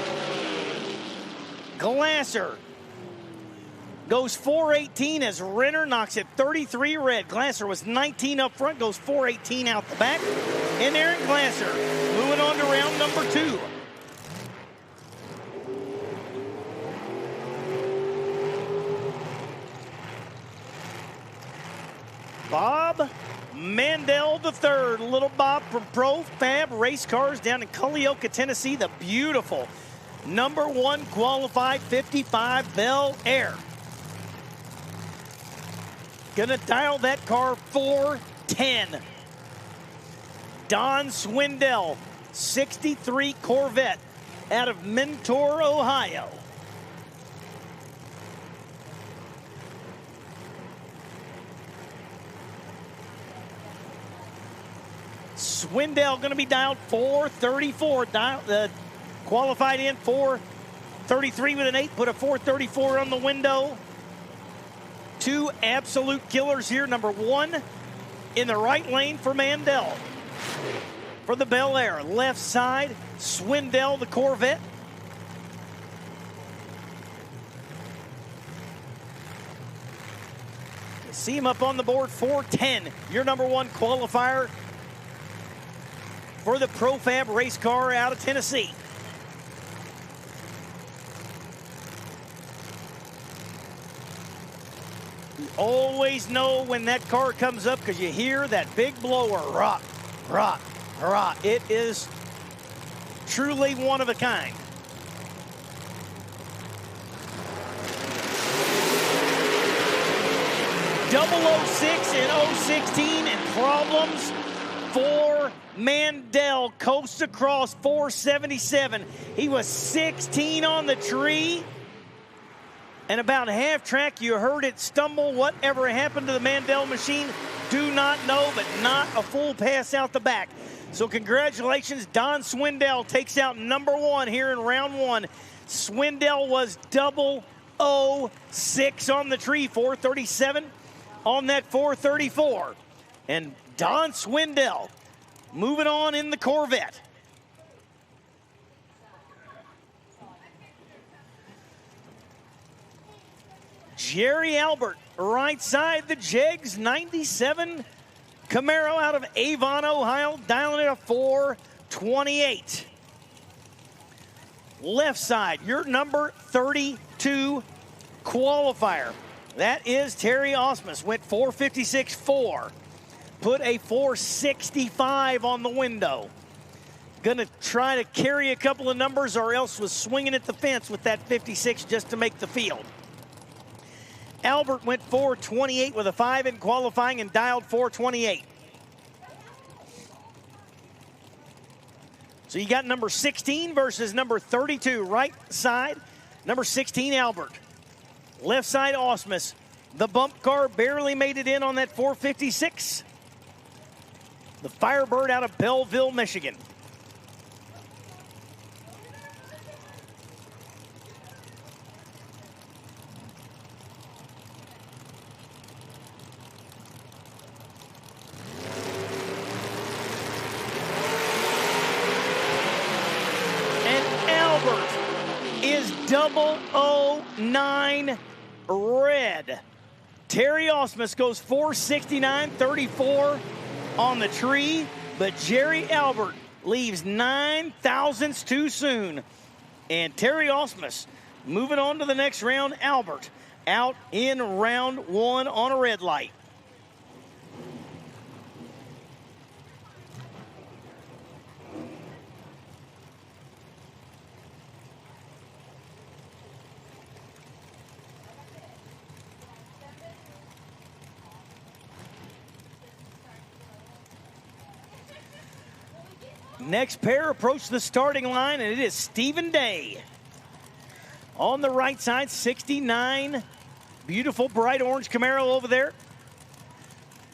Glasser goes 418 as Renner knocks it 33 red. Glasser was 19 up front, goes 418 out the back. And Aaron Glasser moving on to round number 2. Bob Mandel III, little Bob from Pro Fab Race Cars down in Culleoka, Tennessee. The beautiful number 1 qualified 55 Bel Air. Gonna dial that car 410. Don Swindell, 63 Corvette out of Mentor, Ohio. Swindell gonna be dialed 434. Qualified in 433 with an 8. Put a 434 on the window. 2 absolute killers here. Number 1 in the right lane for Mandel. For the Bel Air. Left side, Swindell, the Corvette. See him up on the board, 410. Your number 1 qualifier for the Profab race car out of Tennessee. You always know when that car comes up because you hear that big blower, rock, rock, rock. It is truly one of a kind. .006 and 016 and problems for Mandel. Coast across 477. He was 16 on the tree. And about half track, you heard it stumble. Whatever happened to the Mandel machine, do not know, but not a full pass out the back. So congratulations, Don Swindell takes out number 1 here in round 1. Swindell was 006 on the tree, 437 on that 434. And Don Swindell moving on in the Corvette. Jerry Albert, right side, the Jegs, 97 Camaro out of Avon, Ohio, dialing it a 428. Left side, your number 32 qualifier. That is Terry Osmus, went 456.4. Put a 465 on the window. Gonna try to carry a couple of numbers or else was swinging at the fence with that 56 just to make the field. Albert went 428 with a 5 in qualifying and dialed 428. So you got number 16 versus number 32. Right side, number 16, Albert. Left side, Osmus. The bump car barely made it in on that 456. The Firebird out of Belleville, Michigan. 009 red. Terry Osmus goes 469.34 on the tree, but Jerry Albert leaves 9 thousandths too soon. And Terry Osmus moving on to the next round. Albert out in round 1 on a red light. Next pair approach the starting line, and it is Stephen Day. On the right side, 69. Beautiful bright orange Camaro over there.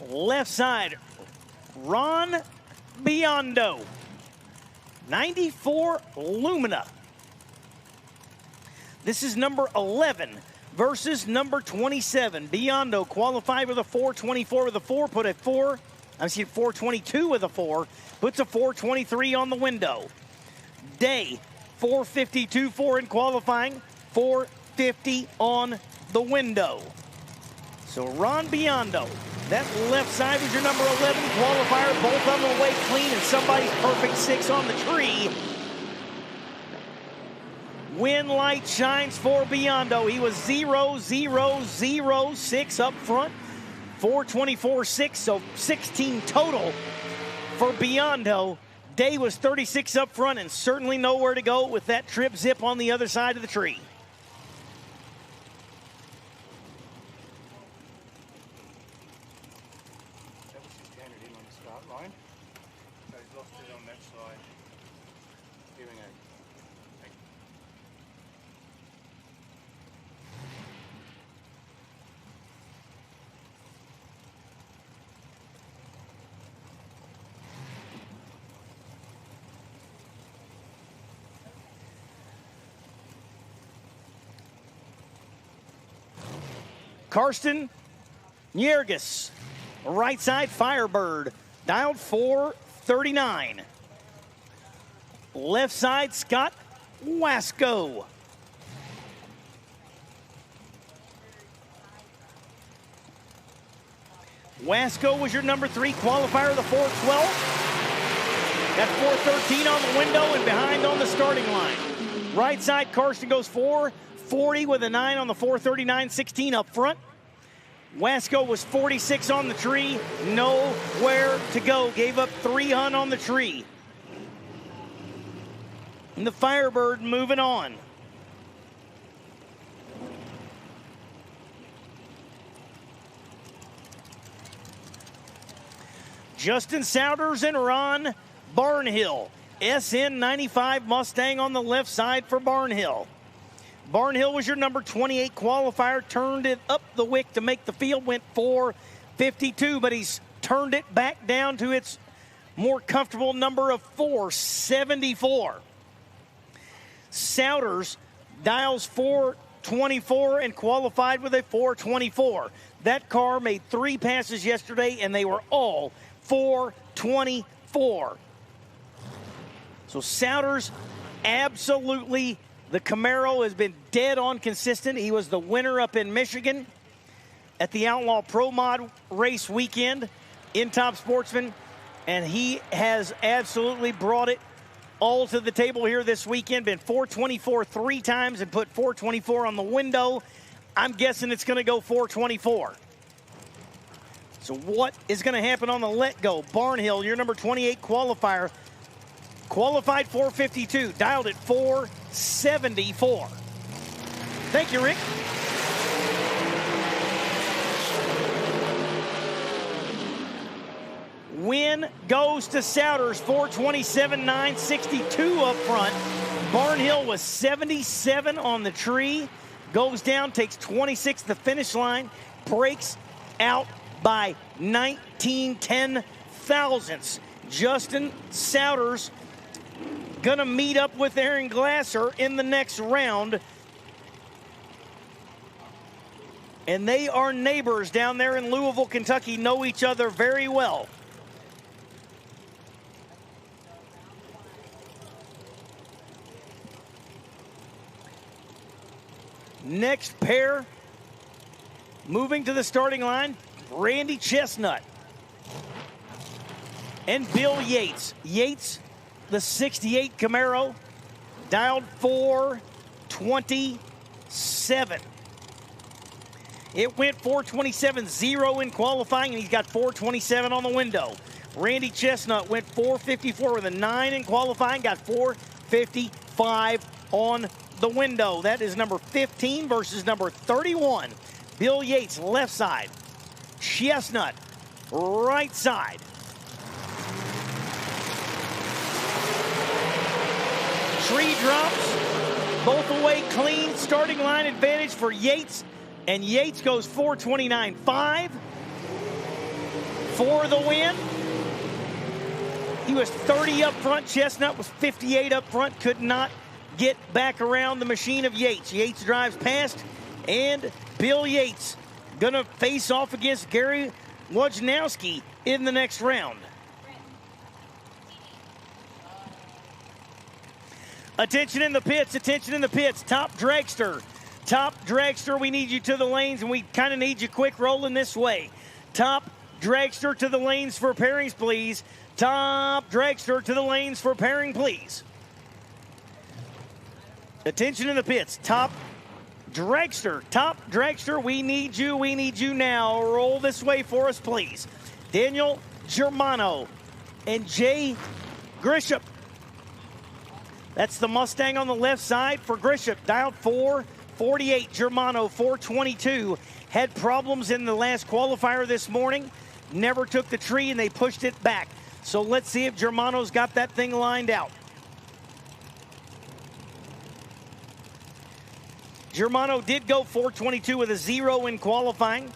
Left side, Ron Biondo. 94 Lumina. This is number 11 versus number 27. Biondo qualified with a 424 with a 4, put a 422 with a 4, puts a 423 on the window. Day, 452.4 in qualifying, 450 on the window. So Ron Biondo, that left side was your number 11 qualifier, both of them away clean, and somebody's perfect 6 on the tree. Win light shines for Biondo. He was 0-0-0-6 up front. 424.6, so 16 total for Biondo. Day was 36 up front and certainly nowhere to go with that trip zip on the other side of the tree. That was just handed in on the start line. So he's lost it on that side. Hearing a Karsten Nierges, right side Firebird, dialed 439. Left side Scott Wasco. Wasco was your number 3 qualifier of the 412. Got 413 on the window and behind on the starting line. Right side Karsten goes 440 with a 9 on the 439, 16 up front. Wasco was 46 on the tree, nowhere to go. Gave up 300 on the tree. And the Firebird moving on. Justin Souders and Ron Barnhill. SN95 Mustang on the left side for Barnhill. Barnhill was your number 28 qualifier, turned it up the wick to make the field, went 452, but he's turned it back down to its more comfortable number of 474. Souders dials 424 and qualified with a 424. That car made 3 passes yesterday, and they were all 424. So Souders absolutely. The Camaro has been dead on consistent. He was the winner up in Michigan at the Outlaw Pro Mod race weekend in Top Sportsman, and he has absolutely brought it all to the table here this weekend. Been 424 3 times and put 424 on the window. I'm guessing it's going to go 424. So what is going to happen on the let go? Barnhill, your number 28 qualifier, qualified 452, dialed at 474. Thank you, Rick. Win goes to Souders, 427.9, 62 up front. Barnhill was 77 on the tree. Goes down, takes 26 to the finish line, breaks out by 19 thousandths. Justin Souders gonna meet up with Aaron Glasser in the next round. And they are neighbors down there in Louisville, Kentucky, know each other very well. Next pair, moving to the starting line, Randy Chestnut and Bill Yates. Yates, the 68 Camaro, dialed 427. It went 427.0 in qualifying, and he's got 427 on the window. Randy Chestnut went 454 with a 9 in qualifying, got 455 on the window. That is number 15 versus number 31. Bill Yates, left side. Chestnut, right side. Tree drops, both away clean. Starting line advantage for Yates, and Yates goes 429.5 for the win. He was 30 up front. Chestnut was 58 up front. Could not get back around the machine of Yates. Yates drives past, and Bill Yates gonna face off against Gary Wojnowski in the next round. Attention in the pits, attention in the pits. Top Dragster, we need you to the lanes, and we kind of need you quick rolling this way. Top Dragster to the lanes for pairings, please. Top Dragster to the lanes for pairing, please. Attention in the pits. Top Dragster, we need you now. Roll this way for us, please. Daniel Germano and Jay Grisham. That's the Mustang on the left side for Grisham. Dialed 448. Germano 422. Had problems in the last qualifier this morning. Never took the tree, and they pushed it back. So let's see if Germano's got that thing lined out. Germano did go 422 with a 0 in qualifying.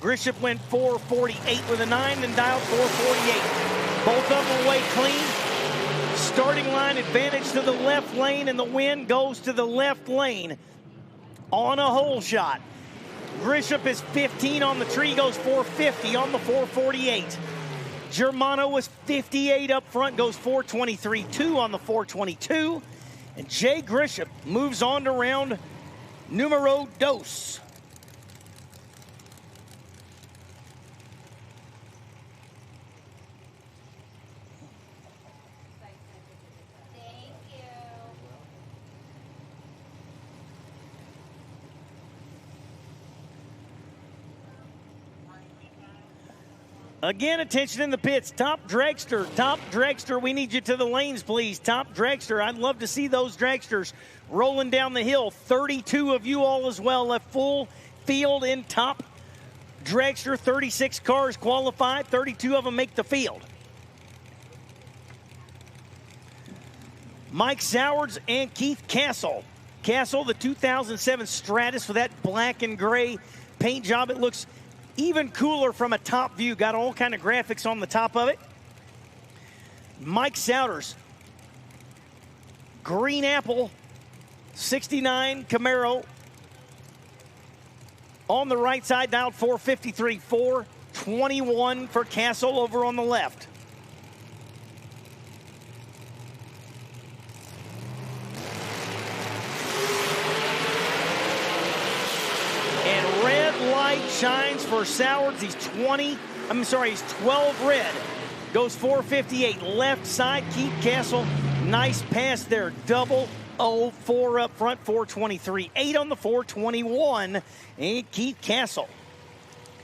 Grisham went 448 with a 9, then dialed 448. Both of them away clean. Starting line advantage to the left lane, and the win goes to the left lane on a hole shot. Grisham is 15 on the tree, goes 450 on the 448. Germano was 58 up front, goes 423.2 on the 422. And Jay Grisham moves on to round numero dos. Again, attention in the pits. Top Dragster, we need you to the lanes, please. Top Dragster, I'd love to see those Dragsters rolling down the hill. 32 of you all as well, a full field in Top Dragster. 36 cars qualified, 32 of them make the field. Mike Sowards and Keith Castle. Castle, the 2007 Stratus with that black and gray paint job. It looks even cooler from a top view. Got all kind of graphics on the top of it. Mike Souders, Green Apple, 69 Camaro. On the right side, dialed 453, 421 for Castle over on the left. Light shines for Sowards. He's 12 red. Goes 458 left side. Keith Castle, nice pass there. 004 up front, 423. 8 on the 421. And Keith Castle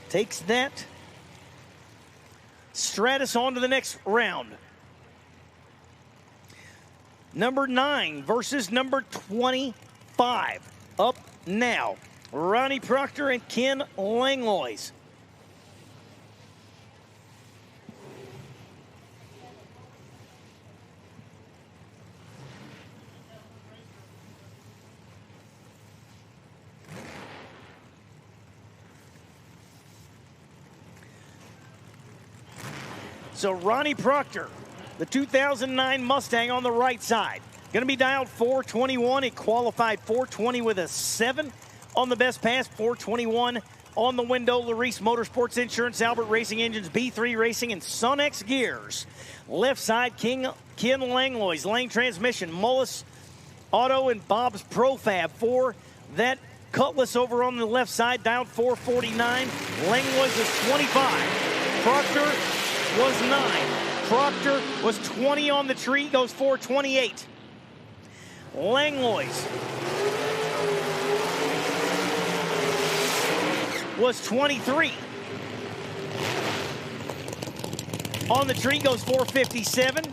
takes that Stratus on to the next round. Number 9 versus number 25. Up now. Ronnie Proctor and Ken Langlois. So Ronnie Proctor, the 2009 Mustang on the right side. Going to be dialed 421. He qualified 420 with a 7. On the best pass, 421 on the window. Larice Motorsports Insurance, Albert Racing Engines, B3 Racing, and Sunex Gears. Left side, Ken Langlois, Lane Transmission, Mullis Auto, and Bob's Profab for that Cutlass over on the left side, dialed 449. Langlois is 25. Proctor was 9. Proctor was 20 on the tree, goes 428. Langlois was 23. On the tree goes 457.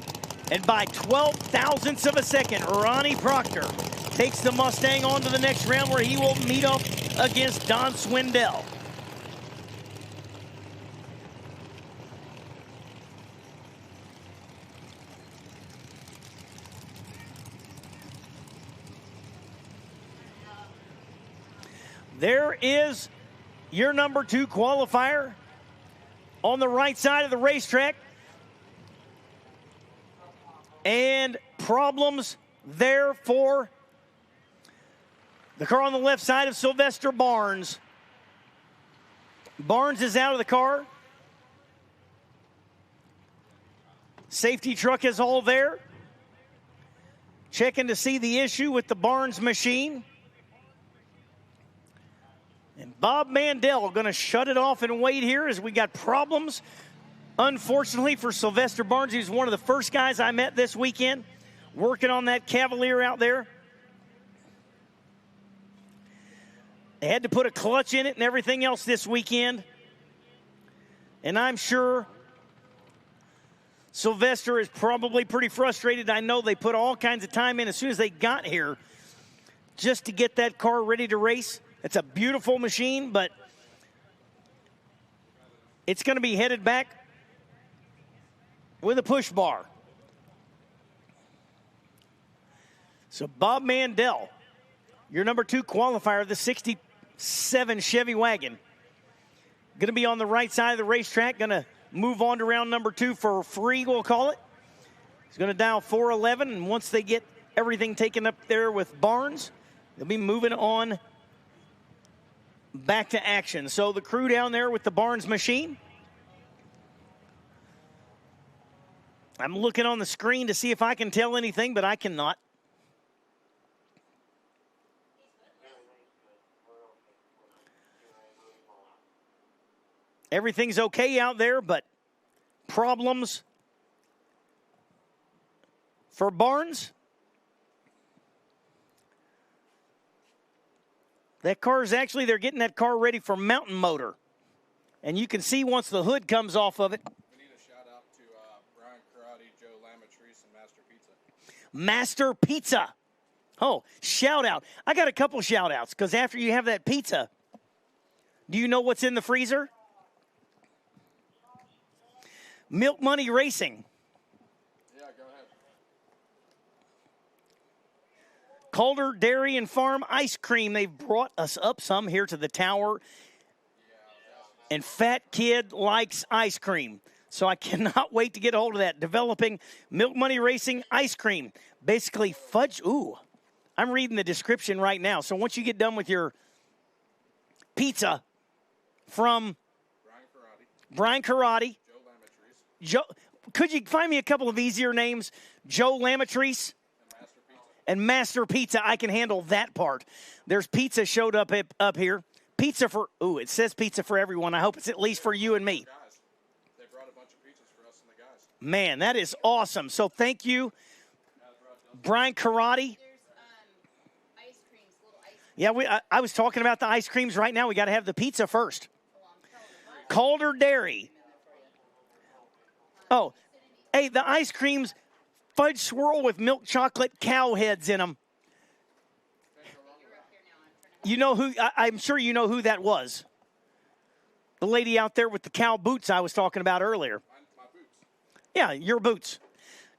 And by 12 thousandths of a second, Ronnie Proctor takes the Mustang on to the next round where he will meet up against Don Swindell. There is your number 2 qualifier on the right side of the racetrack. And problems there for the car on the left side of Sylvester Barnes. Barnes is out of the car. Safety truck is all there. Checking to see the issue with the Barnes machine. And Bob Mandel going to shut it off and wait here as we got problems. Unfortunately for Sylvester Barnes, he's one of the first guys I met this weekend working on that Cavalier out there. They had to put a clutch in it and everything else this weekend. And I'm sure Sylvester is probably pretty frustrated. I know they put all kinds of time in as soon as they got here just to get that car ready to race. It's a beautiful machine, but it's going to be headed back with a push bar. So Bob Mandel, your number 2 qualifier, the 67 Chevy wagon, going to be on the right side of the racetrack, going to move on to round number 2 for free, we'll call it. He's going to dial 411, and once they get everything taken up there with Barnes, they'll be moving on back to action. So the crew down there with the Barnes machine. I'm looking on the screen to see if I can tell anything, but I cannot. Everything's okay out there, but problems for Barnes. That car is actually, they're getting that car ready for mountain motor. And you can see once the hood comes off of it. We need a shout out to Brian Karate, Joe Lamatrice, and Master Pizza. Master Pizza. Oh, shout out. I got a couple shout outs because after you have that pizza, do you know what's in the freezer? Milk Money Racing. Yeah, go ahead. Calder Dairy and Farm ice cream. They've brought us up some here to the tower. And Fat Kid likes ice cream. So I cannot wait to get a hold of that. Developing Milk Money Racing ice cream. Basically fudge. Ooh, I'm reading the description right now. So once you get done with your pizza from Brian Karate. Joe, could you find me a couple of easier names? Joe Lamatrice and Master Pizza. I can handle that part. There's pizza showed up here. Pizza for, ooh, it says pizza for everyone. I hope it's at least for you and me. They brought a bunch of pizzas for us and the guys. Man, that is awesome. So thank you, Brian Karate. There's ice creams, little ice creams. Yeah, I was talking about the ice creams right now. We got to have the pizza first. Calder Dairy. Oh, hey, the ice creams, fudge swirl with milk chocolate cow heads in them. You know who, I'm sure you know who that was. The lady out there with the cow boots I was talking about earlier. My boots. Yeah, your boots.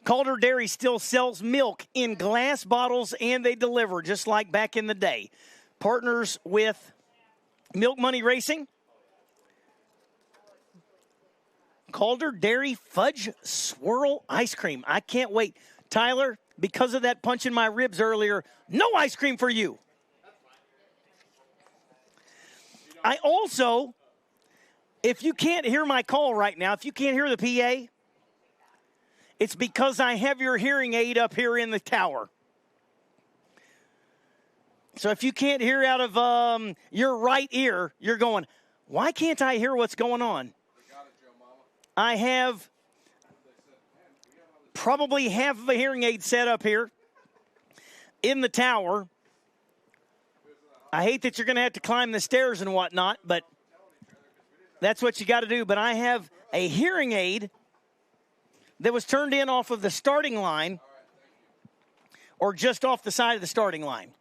Calder Dairy still sells milk in glass bottles, and they deliver just like back in the day. Partners with Milk Money Racing. Calder Dairy Fudge Swirl Ice Cream. I can't wait. Tyler, because of that punch in my ribs earlier, no ice cream for you. I also, if you can't hear my call right now, if you can't hear the PA, it's because I have your hearing aid up here in the tower. So if you can't hear out of your right ear, you're going, why can't I hear what's going on? I have probably half of a hearing aid set up here in the tower. I hate that you're going to have to climb the stairs and whatnot, but that's what you got to do. But I have a hearing aid that was turned in off of the starting line or just off the side of the starting line.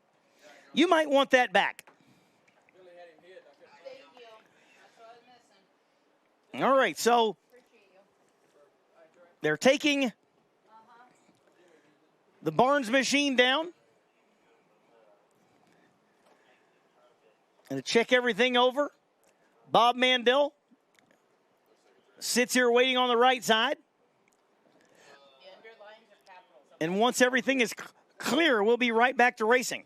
You might want that back. Thank you. That's what I was missing. All right, so Appreciate you. they're taking the Barnes machine down. And to check everything over, Bob Mandel sits here waiting on the right side. The underlines are capitals. And once everything is clear, we'll be right back to racing.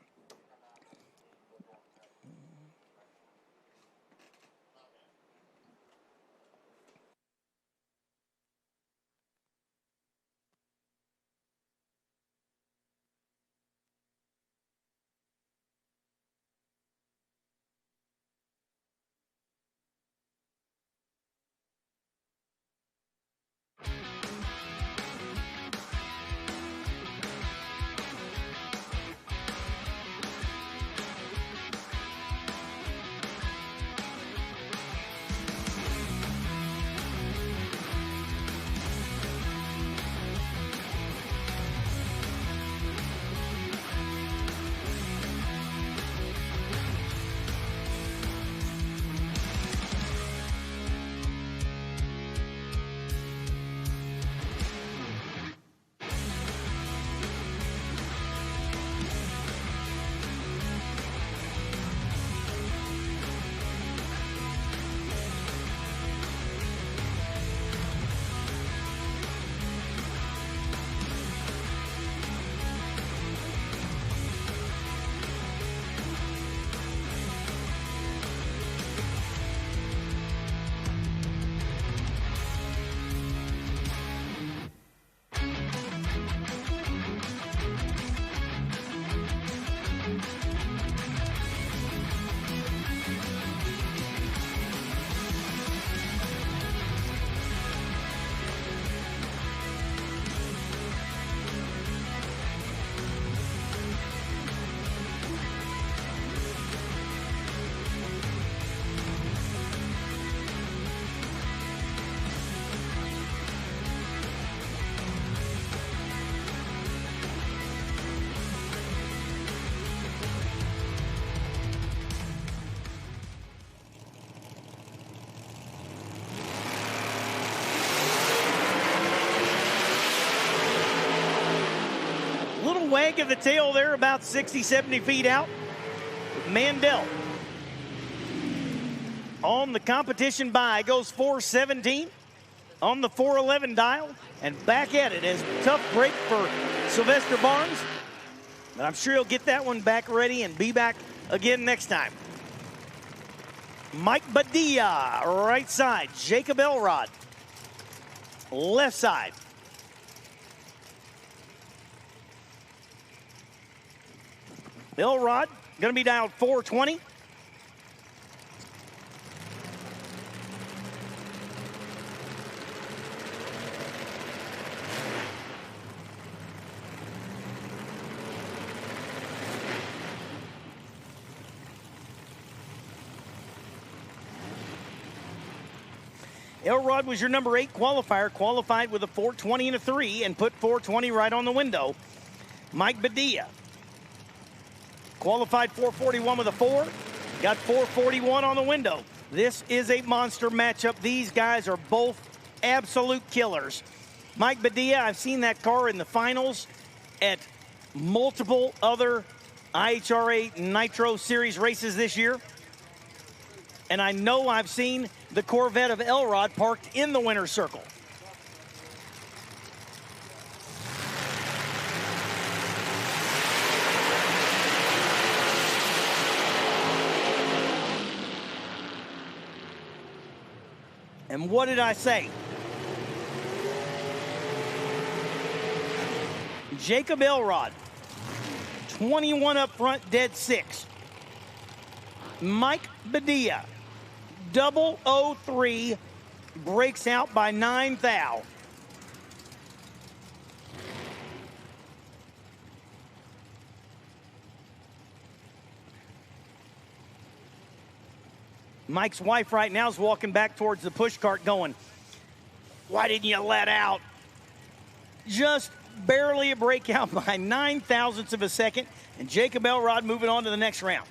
Wag of the tail there, about 60, 70 feet out. Mandel on the competition buy goes 417 on the 411 dial and back at it as tough break for Sylvester Barnes. But I'm sure he'll get that one back ready and be back again next time. Mike Badia, right side. Jacob Elrod, left side. Elrod going to be dialed 420. Elrod was your number 8 qualifier, qualified with a 420 and a 3 and put 420 right on the window. Mike Badia qualified 441 with a 4, got 441 on the window. This is a monster matchup. These guys are both absolute killers. Mike Badia, I've seen that car in the finals at multiple other IHRA Nitro Series races this year. And I know I've seen the Corvette of Elrod parked in the winner's circle. And what did I say? Jacob Elrod, 21 up front, dead 6. Mike Badia, 003, breaks out by 9 thou. Mike's wife right now is walking back towards the push cart going, why didn't you let out? Just barely a breakout by 9 thousandths of a second. And Jacob Elrod moving on to the next round.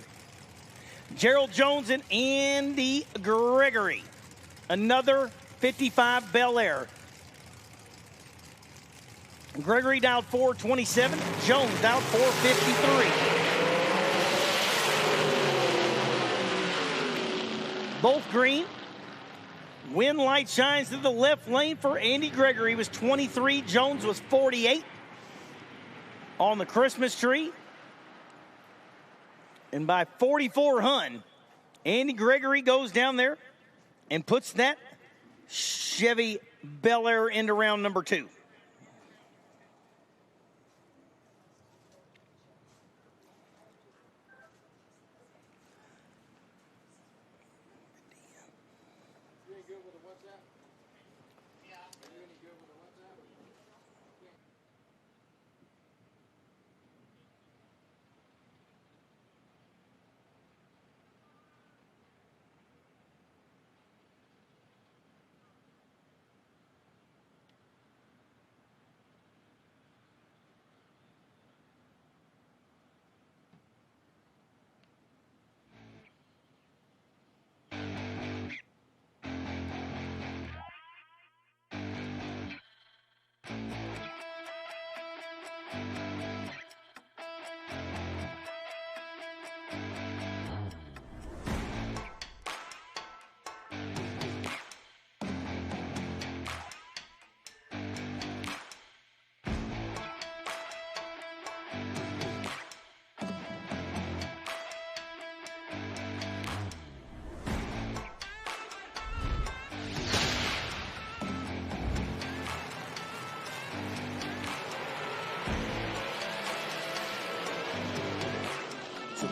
Gerald Jones and Andy Gregory. Another 55 Bel Air. Gregory dialed 427. Jones dialed 453. Both green. Wind light shines to the left lane for Andy Gregory. He was 23. Jones was 48 on the Christmas tree. And by 44 Hun, Andy Gregory goes down there and puts that Chevy Bel Air into round number 2.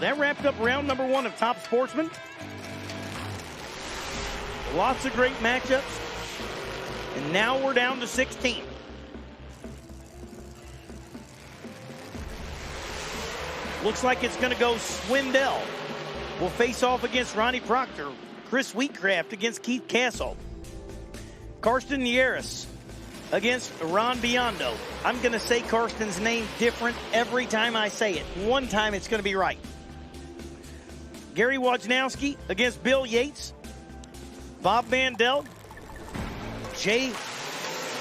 That wrapped up round number 1 of Top Sportsman. Lots of great matchups. And now we're down to 16. Looks like it's going to go Swindell. Will face off against Ronnie Proctor. Chris Wheatcraft against Keith Castle. Karsten Yeris against Ron Biondo. I'm going to say Karsten's name different every time I say it. One time it's going to be right. Gary Wojnowski against Bill Yates. Bob Mandel. Jay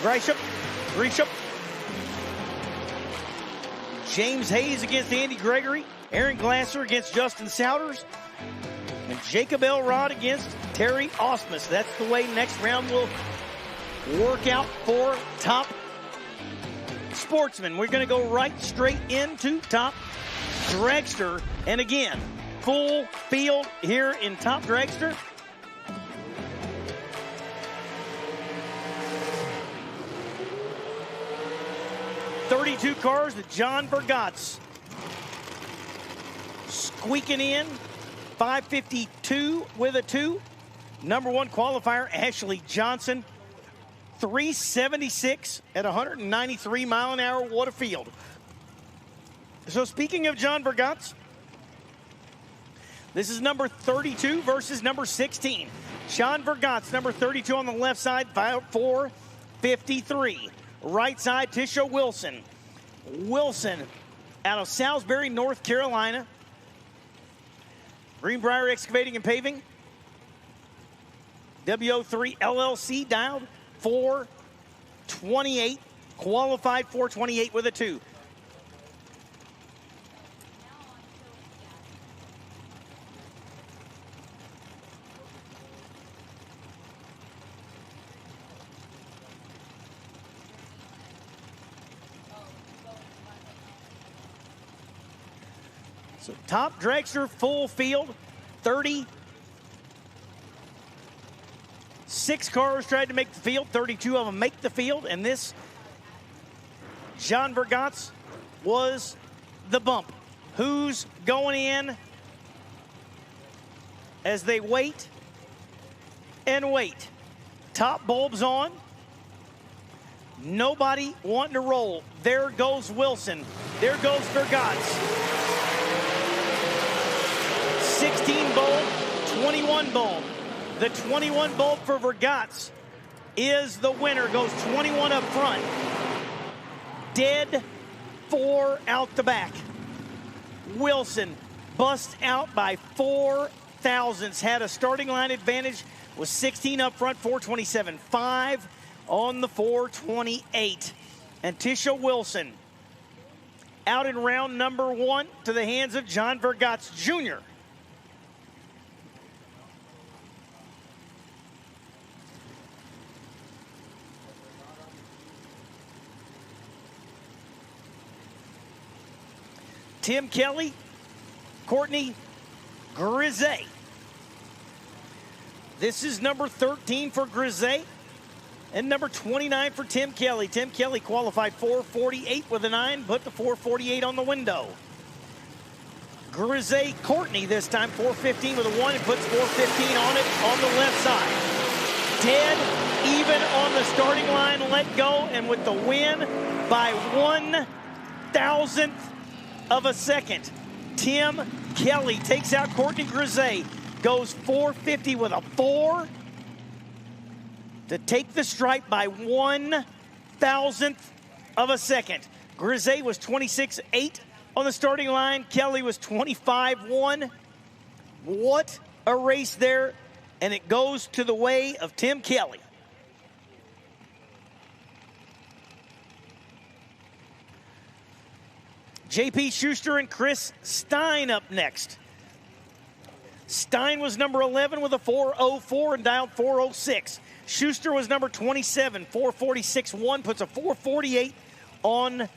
Grisham. James Hayes against Andy Gregory. Aaron Glasser against Justin Souders. And Jacob Elrod against Terry Osmus. That's the way next round will work out for Top Sportsman. We're going to go right straight into Top Dragster. And again, full field here in Top Dragster. .32 cars with John Bergatz squeaking in. 552 with a 2. Number 1 qualifier, Ashley Johnson. 376 at 193 mile an hour. What a field. So speaking of John Bergatz, this is number 32 versus number 16. John Bergatz, number 32 on the left side, 453. Right side, Tisha Wilson. Wilson out of Salisbury, North Carolina. Greenbrier Excavating and Paving. WO3 LLC dialed 428. Qualified 428 with a 2. So Top Dragster full field, 36 cars tried to make the field, 32 of them make the field, and this John Bergatz was the bump. who's going in as they wait and wait. Top bulbs on. Nobody wanting to roll. There goes Wilson. There goes Vergatz. 16 bulb, 21 bulb. The 21 bulb for Vergatz is the winner. Goes 21 up front. Dead 4 out the back. Wilson busts out by 4 thousandths. Had a starting line advantage. Was 16 up front, 427.5 on the 428. And Tisha Wilson out in round number 1 to the hands of John Vergatz Jr. Tim Kelly, Courtney Grisey. This is number 13 for Grisey and number 29 for Tim Kelly. Tim Kelly qualified 448 with a 9, put the 448 on the window. Grisey Courtney this time 415 with a 1 and puts 415 on it on the left side. Dead even on the starting line, let go, and with the win by 1,000th of a second. Tim Kelly takes out Courtney Grisey, goes 450 with a 4 to take the stripe by 1,000th of a second. Grisey was 26.8 on the starting line. Kelly was 25.1. What a race there, and it goes to the way of Tim Kelly. J.P. Schuster and Chris Stein up next. Stein was number 11 with a 404 and dialed 406. Schuster was number 27, 446.1, puts a 448 on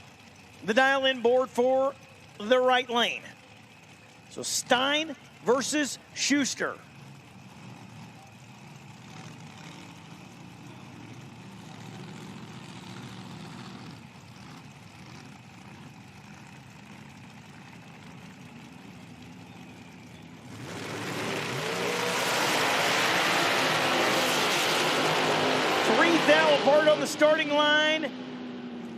the dial-in board for the right lane. So Stein versus Schuster. Apart on the starting line.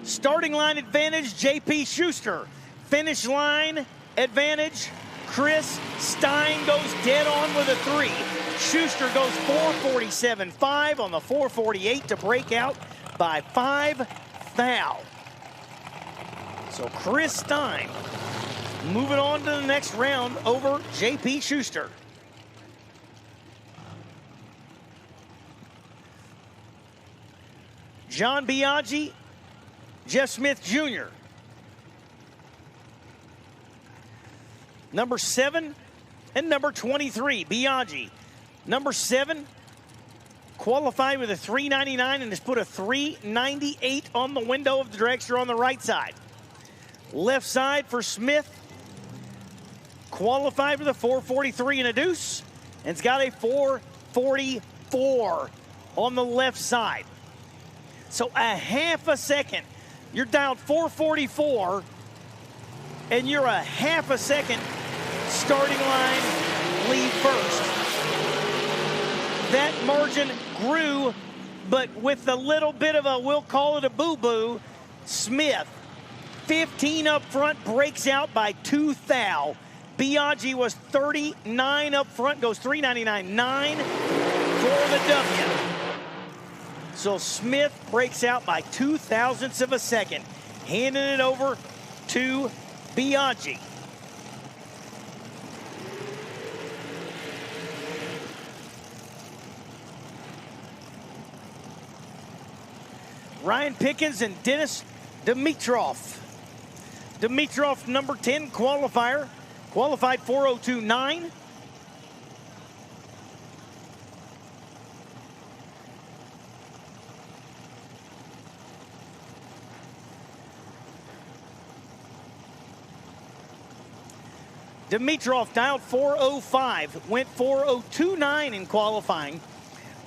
Starting line advantage, J.P. Schuster. Finish line advantage, Chris Stein goes dead on with a 3. Schuster goes 447.5 on the 448 to break out by 5 thou. So Chris Stein moving on to the next round over J.P. Schuster. John Biaggi, Jeff Smith Jr. Number 7 and number 23, Biaggi. Number 7 qualified with a 399 and has put a 398 on the window of the dragster on the right side. Left side for Smith, qualified with a 443 and a deuce, and it's got a 444 on the left side. So a half a second. You're dialed 444, and you're a half a second starting line lead first. That margin grew, but with a little bit of a, we'll call it a boo-boo, Smith, 15 up front, breaks out by 2 thou. Biaggi was 39 up front, goes 399.9 for the W. So Smith breaks out by 2 thousandths of a second, handing it over to Biaggi. Ryan Pickens and Dennis Dimitrov. Dimitrov, number 10 qualifier, qualified 402.9. Dimitrov dialed 405, went 402.9 in qualifying.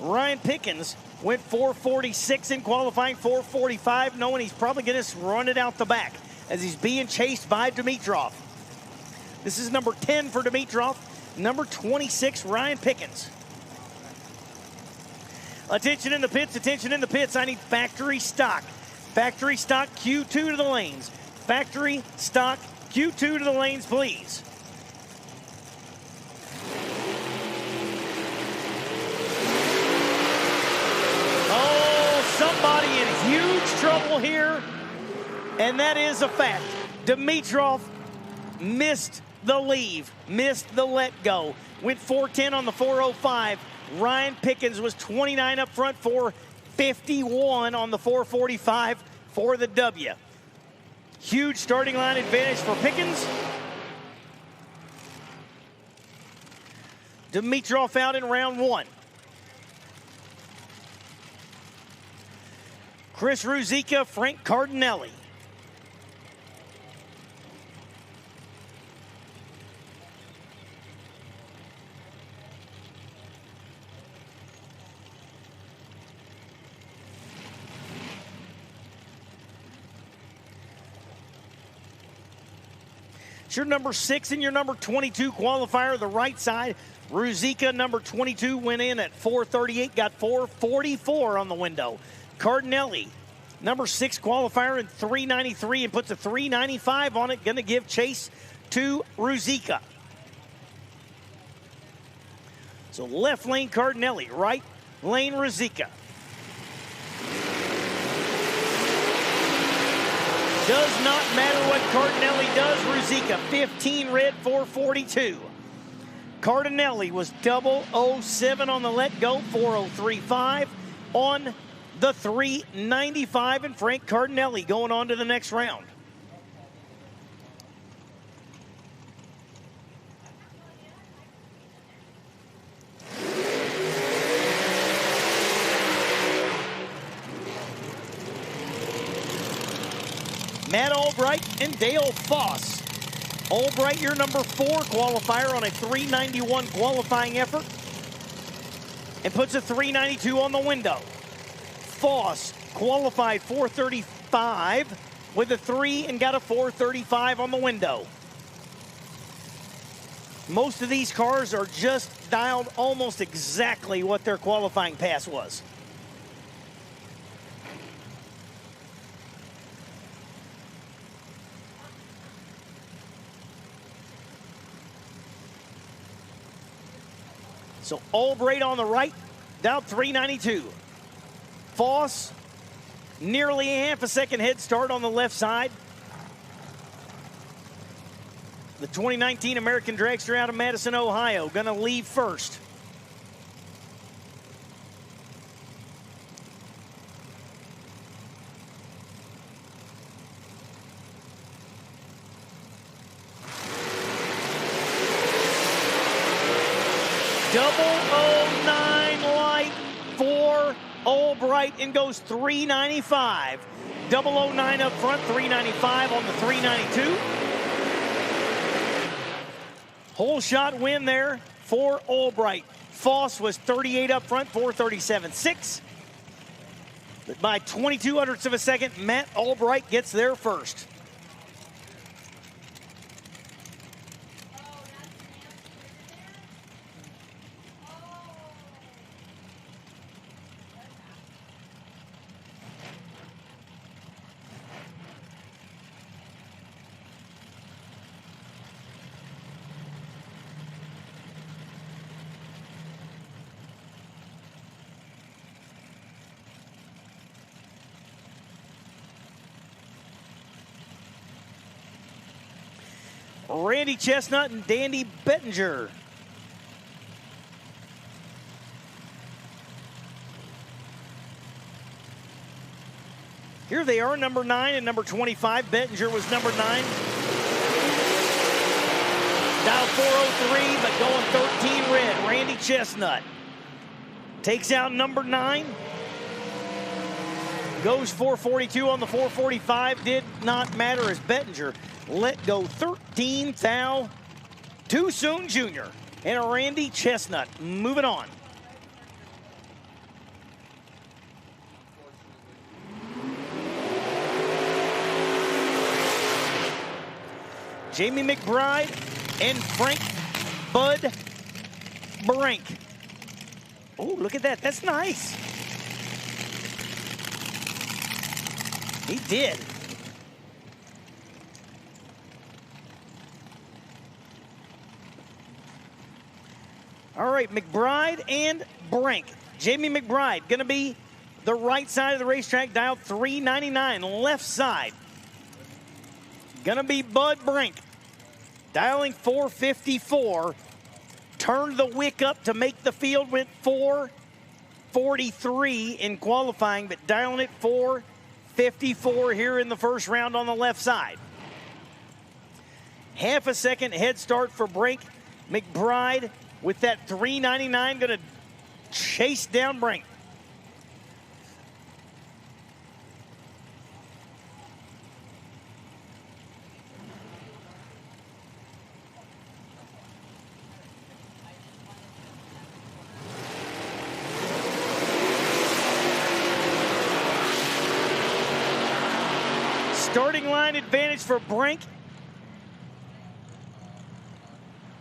Ryan Pickens went 446 in qualifying, 445, knowing he's probably going to run it out the back as he's being chased by Dimitrov. This is number 10 for Dimitrov. Number 26, Ryan Pickens. Attention in the pits, attention in the pits. I need factory stock. Factory stock Q2 to the lanes. Factory stock Q2 to the lanes, please. Oh, somebody in huge trouble here. And that is a fact. Dimitrov missed the leave, missed the let go. Went 410 on the 405. Ryan Pickens was 29 up front for 51 on the 445 for the W. Huge starting line advantage for Pickens. Dimitrov out in round 1. Chris Ruzicka, Frank Cardinelli. It's your number 6 and your number 22 qualifier, the right side. Ruzicka, number 22, went in at 438, got 444 on the window. Cardinelli, number 6 qualifier in 393 and puts a 395 on it. Going to give chase to Ruzicka. So left lane Cardinelli, right lane Ruzicka. Does not matter what Cardinelli does. Ruzicka, 15 red, 442. Cardinelli was 007 on the let go, 4035 on the 395, and Frank Cardinelli going on to the next round. Matt Albright and Dale Foss. Albright, your number 4 qualifier on a 391 qualifying effort and puts a 392 on the window. Foss qualified 435 with a 3 and got a 435 on the window. Most of these cars are just dialed almost exactly what their qualifying pass was. So Albright on the right, down 392. Foss, nearly a half a second head start on the left side. The 2019 American Dragster out of Madison, Ohio, gonna leave first. .009 light for Albright and goes 395. 009 up front, 395 on the 392. Whole shot win there for Albright. Foss was 38 up front, 437.6. But by 0.22 of a second, Matt Albright gets there first. Randy Chestnut and Dandy Bettinger. Here they are, number 9 and number 25. Bettinger was number 9. Dial 403, but going 13 red. Randy Chestnut takes out number 9. Goes 442 on the 445. Did not matter as Bettinger let go 13 thou. Too soon, Jr. And a Randy Chestnut moving on. Jamie McBride and Frank Bud Brink. Oh, look at that. That's nice. He did. All right, McBride and Brink. Jamie McBride going to be the right side of the racetrack, dialed 399. Left side, going to be Bud Brink, dialing 454. Turned the wick up to make the field, went 443 in qualifying, but dialing it 454 here in the first round on the left side. Half a second head start for Brink. McBride with that 399 going to chase down Brink. Starting line advantage for Brink.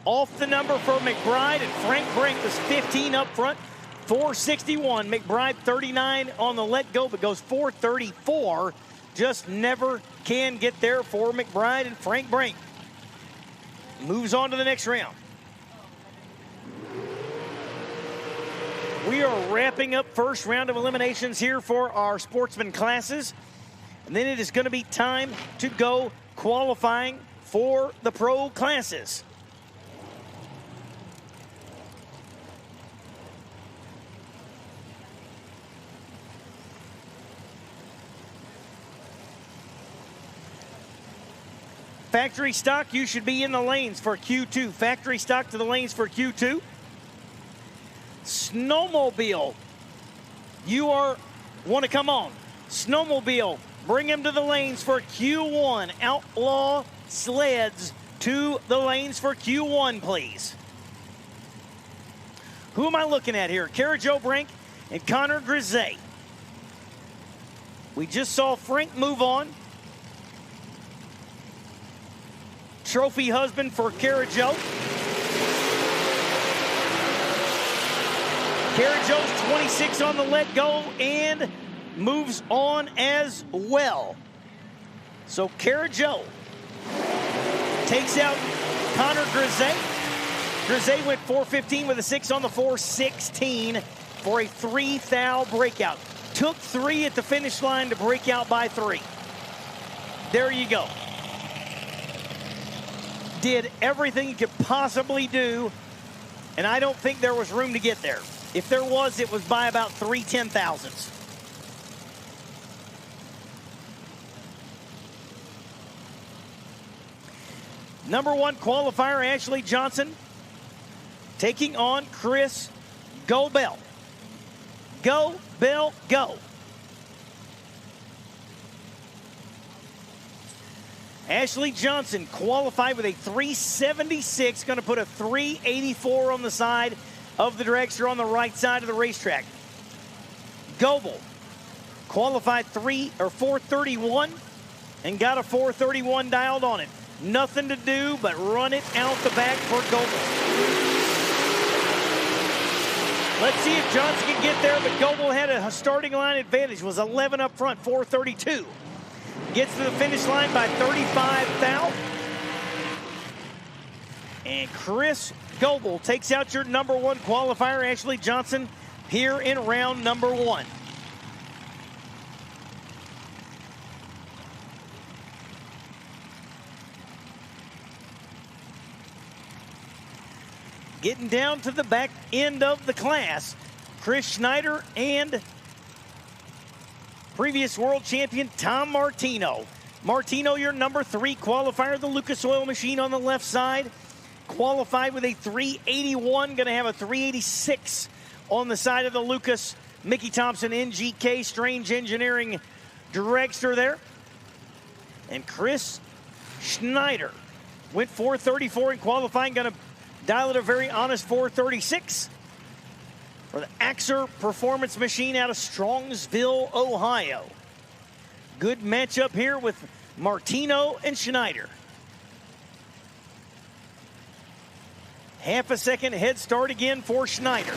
Off the number for McBride, and Frank Brink was 15 up front, 461. McBride 39 on the let go, but goes 434. Just never can get there for McBride, and Frank Brink moves on to the next round. We are wrapping up first round of eliminations here for our Sportsman classes. And then it is going to be time to go qualifying for the pro classes. Factory stock, you should be in the lanes for Q2. Factory stock to the lanes for Q2. Snowmobile, you want to come on. Snowmobile, bring him to the lanes for Q1. Outlaw Sleds to the lanes for Q1, please. Who am I looking at here? Joe Brink and Connor Grisey. We just saw Frank move on. Trophy husband for Joe. Joe's 26 on the let go and moves on as well. So Joe takes out Connor Grisey. Grisey went 415 with a 6 on the 416 for a 3 thou breakout. Took 3 at the finish line to break out by 3. There you go. Did everything he could possibly do, and I don't think there was room to get there. If there was, it was by about 3 10,000ths. Number 1 qualifier, Ashley Johnson, taking on Chris Go Bell. Go, Bell, go. Ashley Johnson qualified with a 376, going to put a 384 on the side of the dragster on the right side of the racetrack. Goebel qualified 431 and got a 431 dialed on it. Nothing to do but run it out the back for Goebel. Let's see if Johnson can get there, but Goebel had a starting line advantage, was 11 up front, 432. Gets to the finish line by 35 thou. And Chris Goebel takes out your number 1 qualifier, Ashley Johnson, here in round number 1. Getting down to the back end of the class, Chris Schneider and previous world champion Tom Martino. Martino, your number 3 qualifier, the Lucas Oil Machine on the left side. Qualified with a 381, going to have a 386 on the side of the Lucas Mickey Thompson NGK Strange Engineering dragster there. And Chris Schneider went 434 in qualifying, going to dial it a very honest 436 for the Axer Performance Machine out of Strongsville, Ohio. Good matchup here with Martino and Schneider. Half a second head start again for Schneider.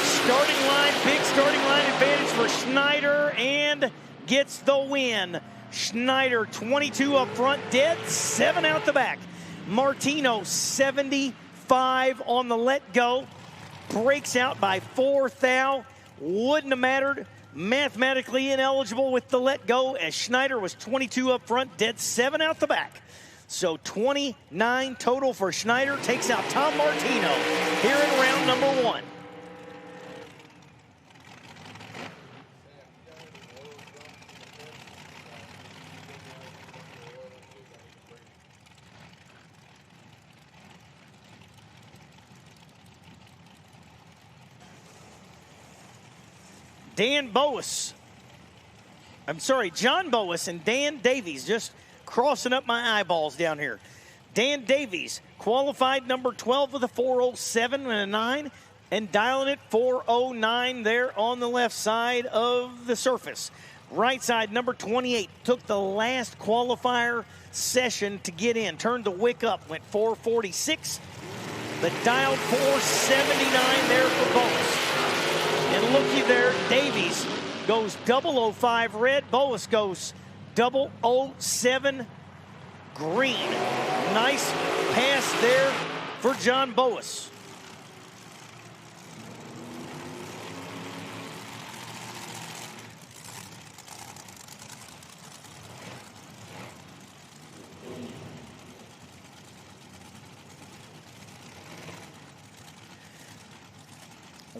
Starting line, big starting line advantage for Schneider, and gets the win. Schneider 22 up front, dead 7 out the back. Martino 75 on the let go. Breaks out by 4 thou. Wouldn't have mattered. Mathematically ineligible with the let go, as Schneider was 22 up front, dead 7 out the back. So 29 total for Schneider. Takes out Tom Martino here in round number 1. John Boas and Dan Davies, just crossing up my eyeballs down here. Dan Davies qualified number 12 with a 4:07 and a 9, and dialing it 4:09 there on the left side of the surface. Right side, number 28, took the last qualifier session to get in, turned the wick up, went 4:46, but dialed 4:79 there for Boas. And looky there, Davies goes 005 red. Boas goes 007 green. Nice pass there for John Boas.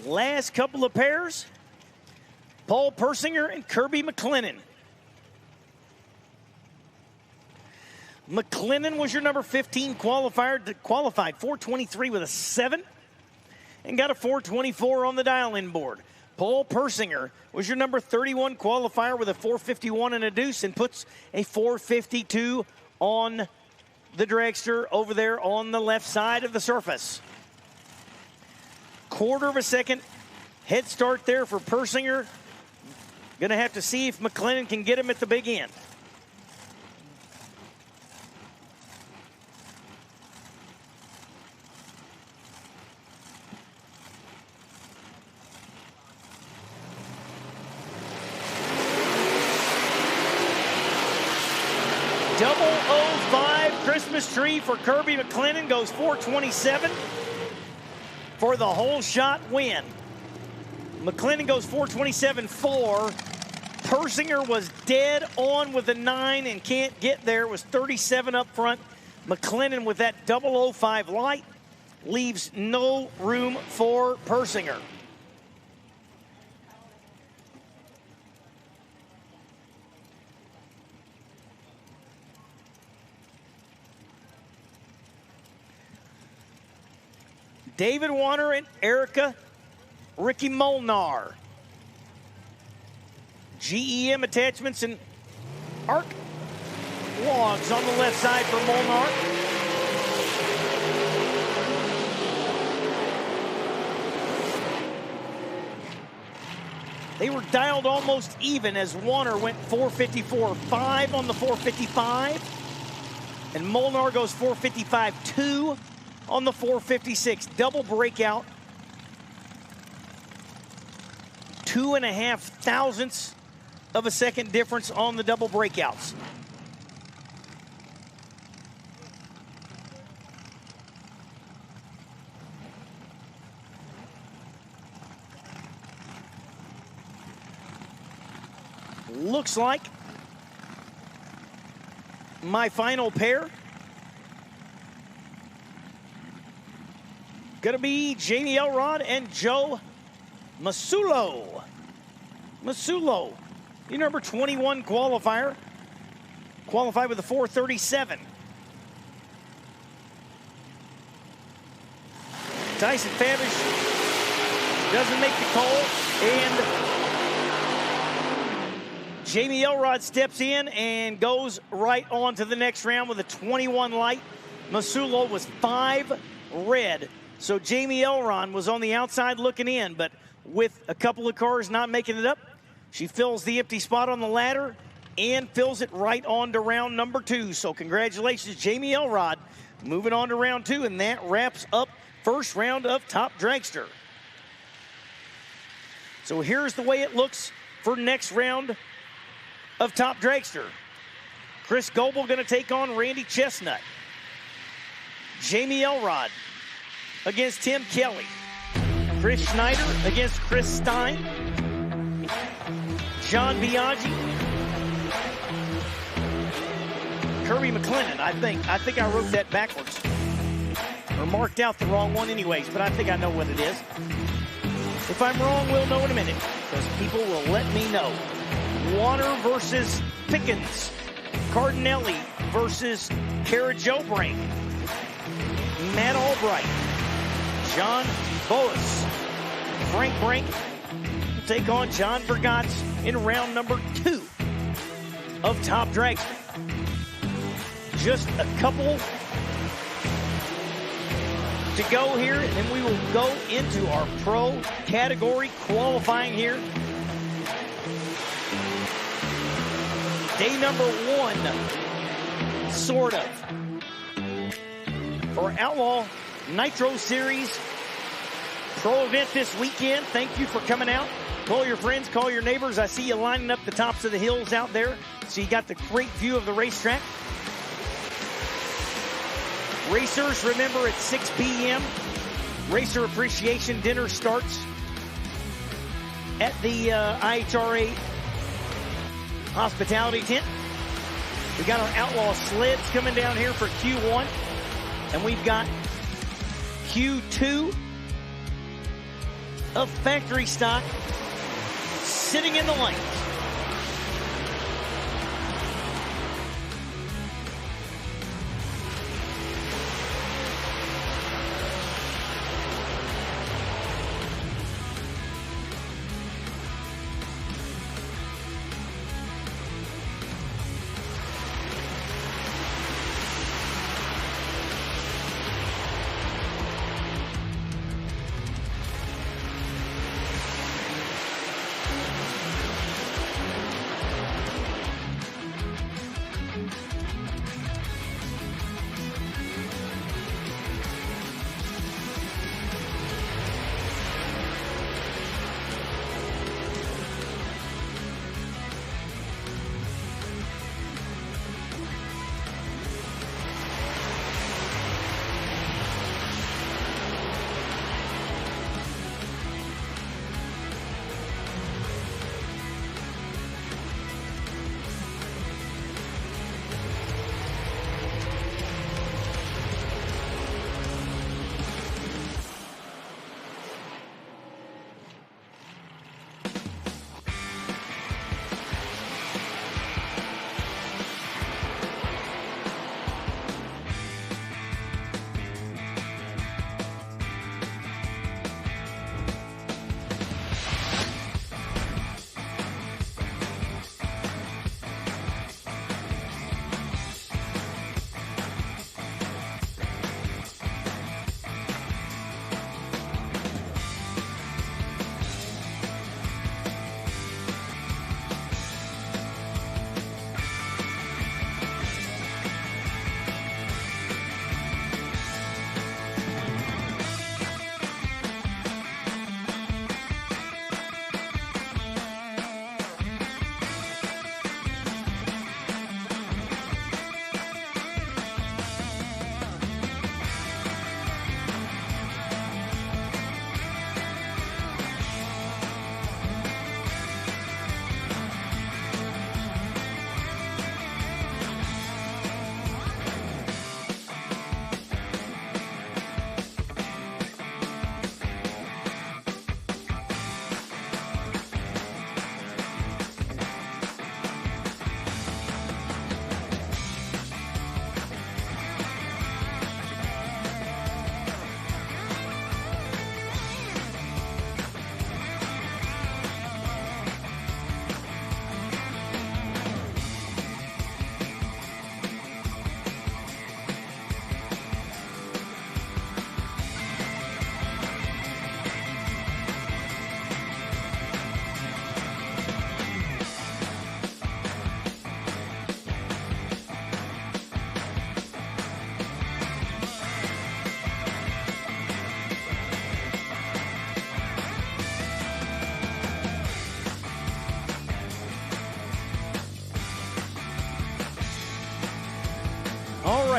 Last couple of pairs, Paul Persinger and Kirby McLennan. McLennan was your number 15 qualified 423 with a 7 and got a 424 on the dial-in board. Paul Persinger was your number 31 qualifier with a 451 and a deuce and puts a 452 on the dragster over there on the left side of the surface. Quarter of a second head start there for Persinger. Gonna have to see if McLennan can get him at the big end. .005 Christmas tree for Kirby McLennan, goes 427 for the whole shot win. McLennan goes 427.4. Persinger was dead on with a 9 and can't get there. It was 37 up front. McLennan with that 005 light leaves no room for Persinger. David Warner and Ricky Molnar. GEM attachments and arc logs on the left side for Molnar. They were dialed almost even as Warner went 454.5 on the 455. And Molnar goes 455.2 on the 456. Double breakout. 2.5 thousandths of a second difference on the double breakouts. Looks like my final pair gonna be Jamie Elrod and Joe Masulo. Masulo, your number 21 qualifier, qualified with a 437. Tyson Fabish doesn't make the call, and Jamie Elrod steps in and goes right on to the next round with a 21 light. Masulo was 5 red. So Jamie Elrod was on the outside looking in, but with a couple of cars not making it up, she fills the empty spot on the ladder and fills it right on to round number 2. So congratulations, Jamie Elrod, Moving on to round 2, and that wraps up first round of Top Dragster. So here's the way it looks for next round of Top Dragster. Chris Goebel going to take on Randy Chestnut. Jamie Elrod against Tim Kelly. Chris Schneider against Chris Stein. John Biaggi. Kirby McClendon, I think I wrote that backwards. Or marked out the wrong one anyways, but I think I know what it is. If I'm wrong, we'll know in a minute, because people will let me know. Warner versus Pickens. Cardinelli versus Kara Jobrink. Matt Albright. John Boas. Frank Brink will take on John Bergatz in round number 2 of Top Dragster. Just a couple to go here, and then we will go into our pro category qualifying here. Day number 1, sort of, for Outlaw Nitro Series pro event this weekend. Thank you for coming out. Call your friends, call your neighbors. I see you lining up the tops of the hills out there, so you got the great view of the racetrack. Racers, remember at 6 p.m., Racer Appreciation Dinner starts at the IHRA Hospitality Tent. We got our Outlaw Sleds coming down here for Q1, and we've got Q2 of factory stock sitting in the lanes.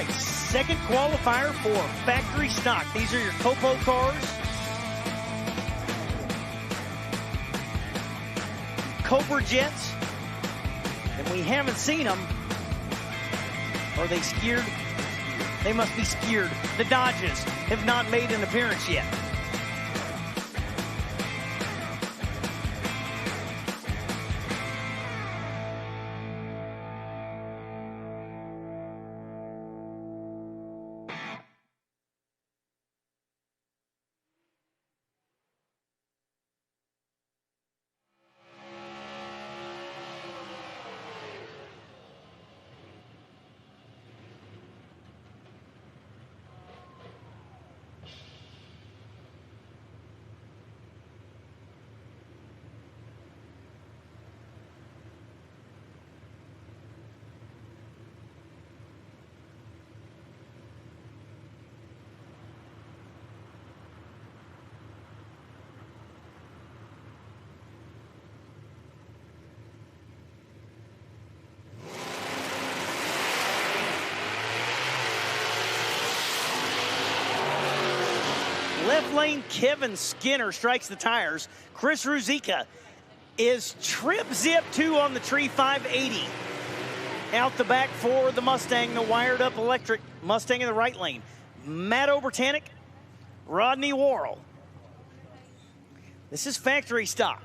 right, second qualifier for factory stock. These are your Copo cars. Cobra Jets. And we haven't seen them. Are they scared? They must be scared. The Dodges have not made an appearance yet. Left lane, Kevin Skinner strikes the tires. Chris Ruzicka is trip zip 2 on the tree, 580. Out the back for the Mustang, the wired up electric Mustang in the right lane. Matt Obertanic, Rodney Worrell. This is factory stock.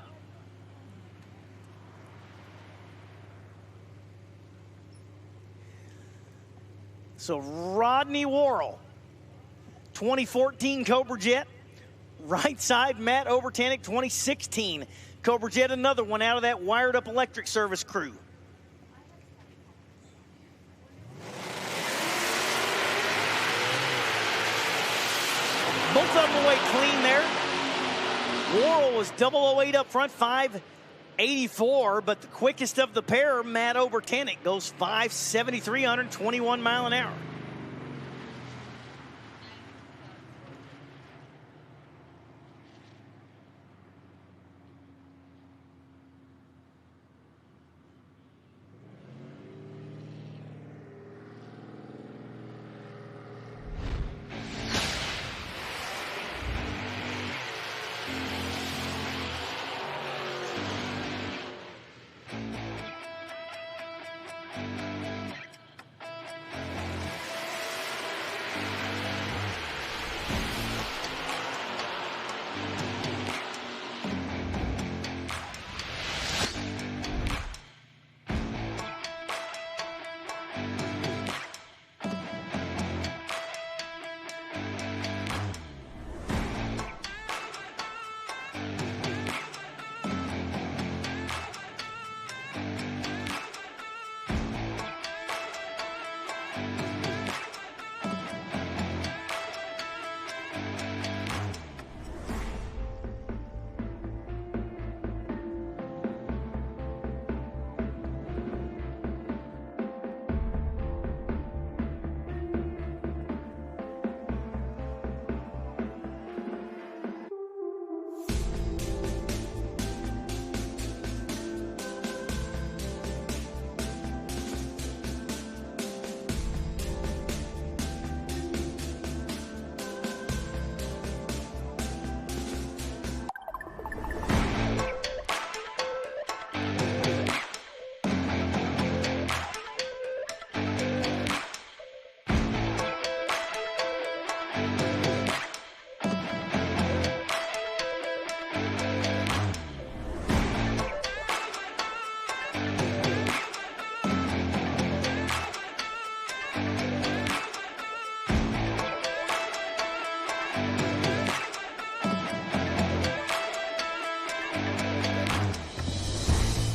So Rodney Worrell, 2014 Cobra Jet. Right side, Matt Obertanic, 2016 Cobra Jet. Another one out of that wired up electric service crew. Both of them away clean there. Worrell was 008 up front, 584, but the quickest of the pair, Matt Obertanic, goes 573, 121 mile an hour.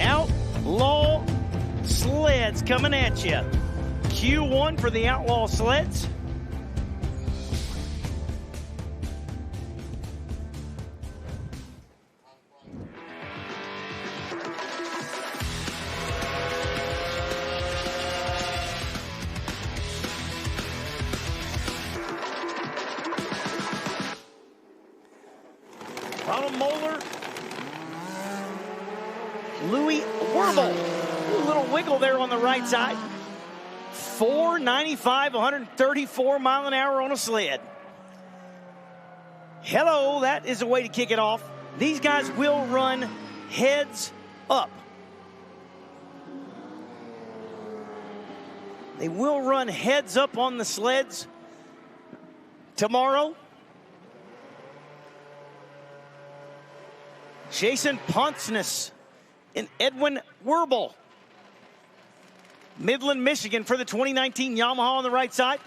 Outlaw Sleds coming at you. Q1 for the Outlaw Sleds. Ronald Moeller, Louis Werble. A little wiggle there on the right side. 495, 134 mile an hour on a sled. Hello, that is a way to kick it off. These guys will run heads up. They will run heads up on the sleds tomorrow. Jason Ponceness and Edwin Werbel. Midland, Michigan for the 2019 Yamaha on the right side.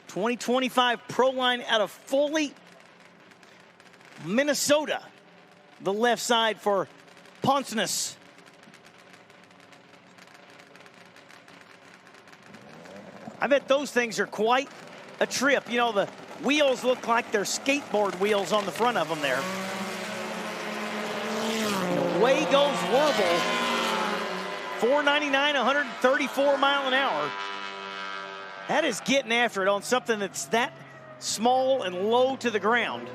2025 Pro Line out of Foley, Minnesota. The left side for Ponceness. I bet those things are quite a trip. You know, the wheels look like they're skateboard wheels on the front of them there. And away goes Werbel. 499, 134 mile an hour. That is getting after it on something that's that small and low to the ground.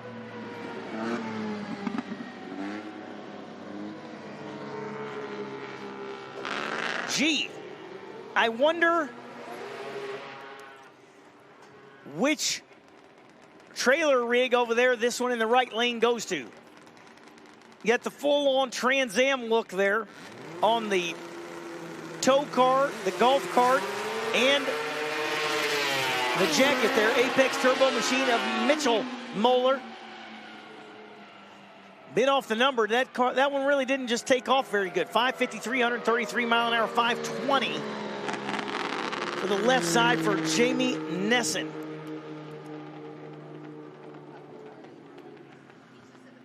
Gee, I wonder which trailer rig over there this one in the right lane goes to. You got the full-on Trans Am look there on the tow car, the golf cart, and the jacket there. Apex Turbo Machine of Mitchell Moeller. Bit off the number. That car, that one really didn't just take off very good. 553, 133 mile an hour, 520 for the left side for Jamie Nesson.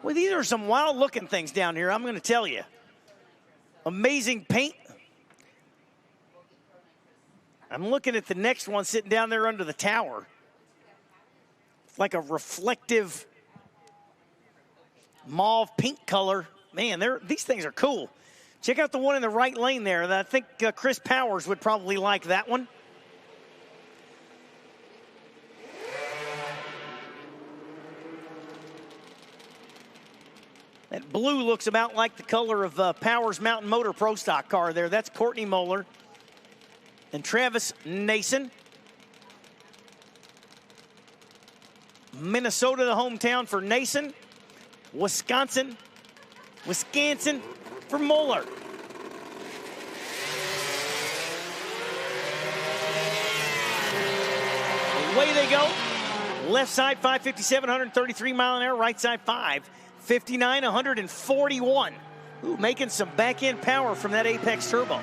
Well, these are some wild-looking things down here, I'm going to tell you. Amazing paint. I'm looking at the next one sitting down there under the tower. It's like a reflective mauve pink color. Man, these things are cool. Check out the one in the right lane there. I think Chris Powers would probably like that one. That blue looks about like the color of Powers Mountain Motor Pro Stock car there. That's Courtney Moeller and Travis Nason. Minnesota, the hometown for Nason. Wisconsin for Moeller. Away they go. Left side 557, 133 mile an hour. Right side 559, 141. Ooh, making some back end power from that Apex Turbo.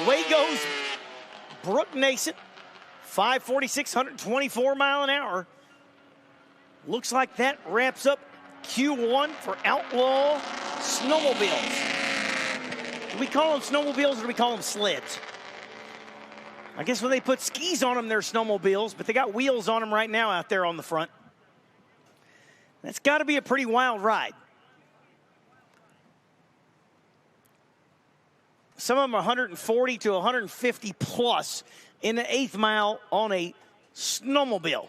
Away goes Brooke Nason, 546, 124 mile an hour. Looks like that wraps up Q1 for Outlaw Snowmobiles. Do we call them snowmobiles or do we call them sleds? I guess when they put skis on them, they're snowmobiles, but they got wheels on them right now out there on the front. That's got to be a pretty wild ride. Some of them are 140 to 150 plus in the 8th mile on a snowmobile.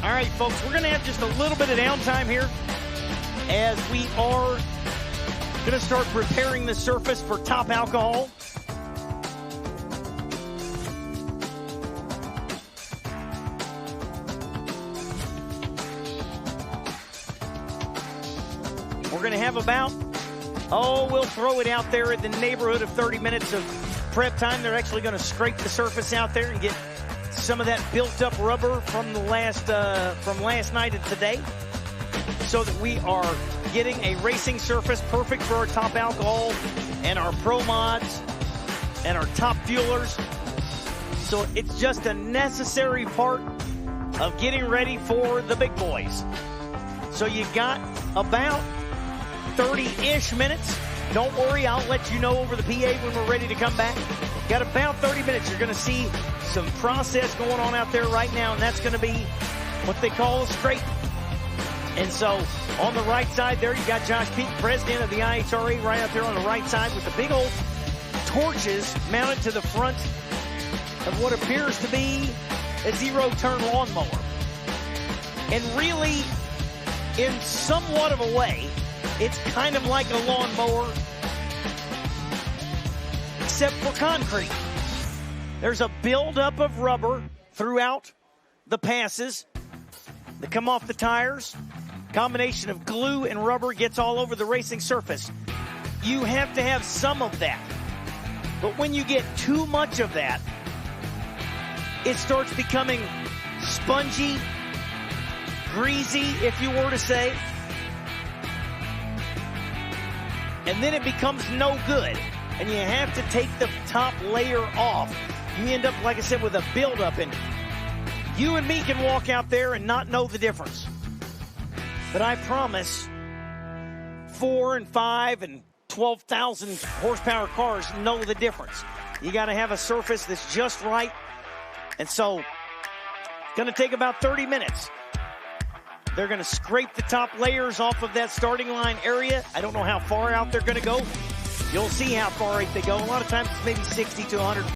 All right, folks, we're going to have just a little bit of downtime here as we are going to start preparing the surface for top alcohol. We're going to have about, we'll throw it out there in the neighborhood of 30 minutes of prep time. They're actually going to scrape the surface out there and get some of that built-up rubber from the from last night and today, so that we are getting a racing surface perfect for our top alcohol and our pro mods and our top fuelers. So it's just a necessary part of getting ready for the big boys. So you got about 30-ish minutes. Don't worry, I'll let you know over the PA when we're ready to come back. Got about 30 minutes. You're going to see some process going on out there right now, and that's going to be what they call a scrape. And so on the right side there, you got Josh Peak, president of the IHRA, right out there on the right side with the big old torches mounted to the front of what appears to be a zero-turn lawnmower. And really, in somewhat of a way, it's kind of like a lawnmower, except for concrete. There's a buildup of rubber throughout the passes that come off the tires. Combination of glue and rubber gets all over the racing surface. You have to have some of that. But when you get too much of that, it starts becoming spongy, greasy, if you were to say. And then it becomes no good. And you have to take the top layer off. You end up, like I said, with a buildup. And you and me can walk out there and not know the difference. But I promise 4 and 5 and 12,000 horsepower cars know the difference. You got to have a surface that's just right. And so it's going to take about 30 minutes. They're going to scrape the top layers off of that starting line area. I don't know how far out they're going to go. You'll see how far out they go. A lot of times it's maybe 60 to 100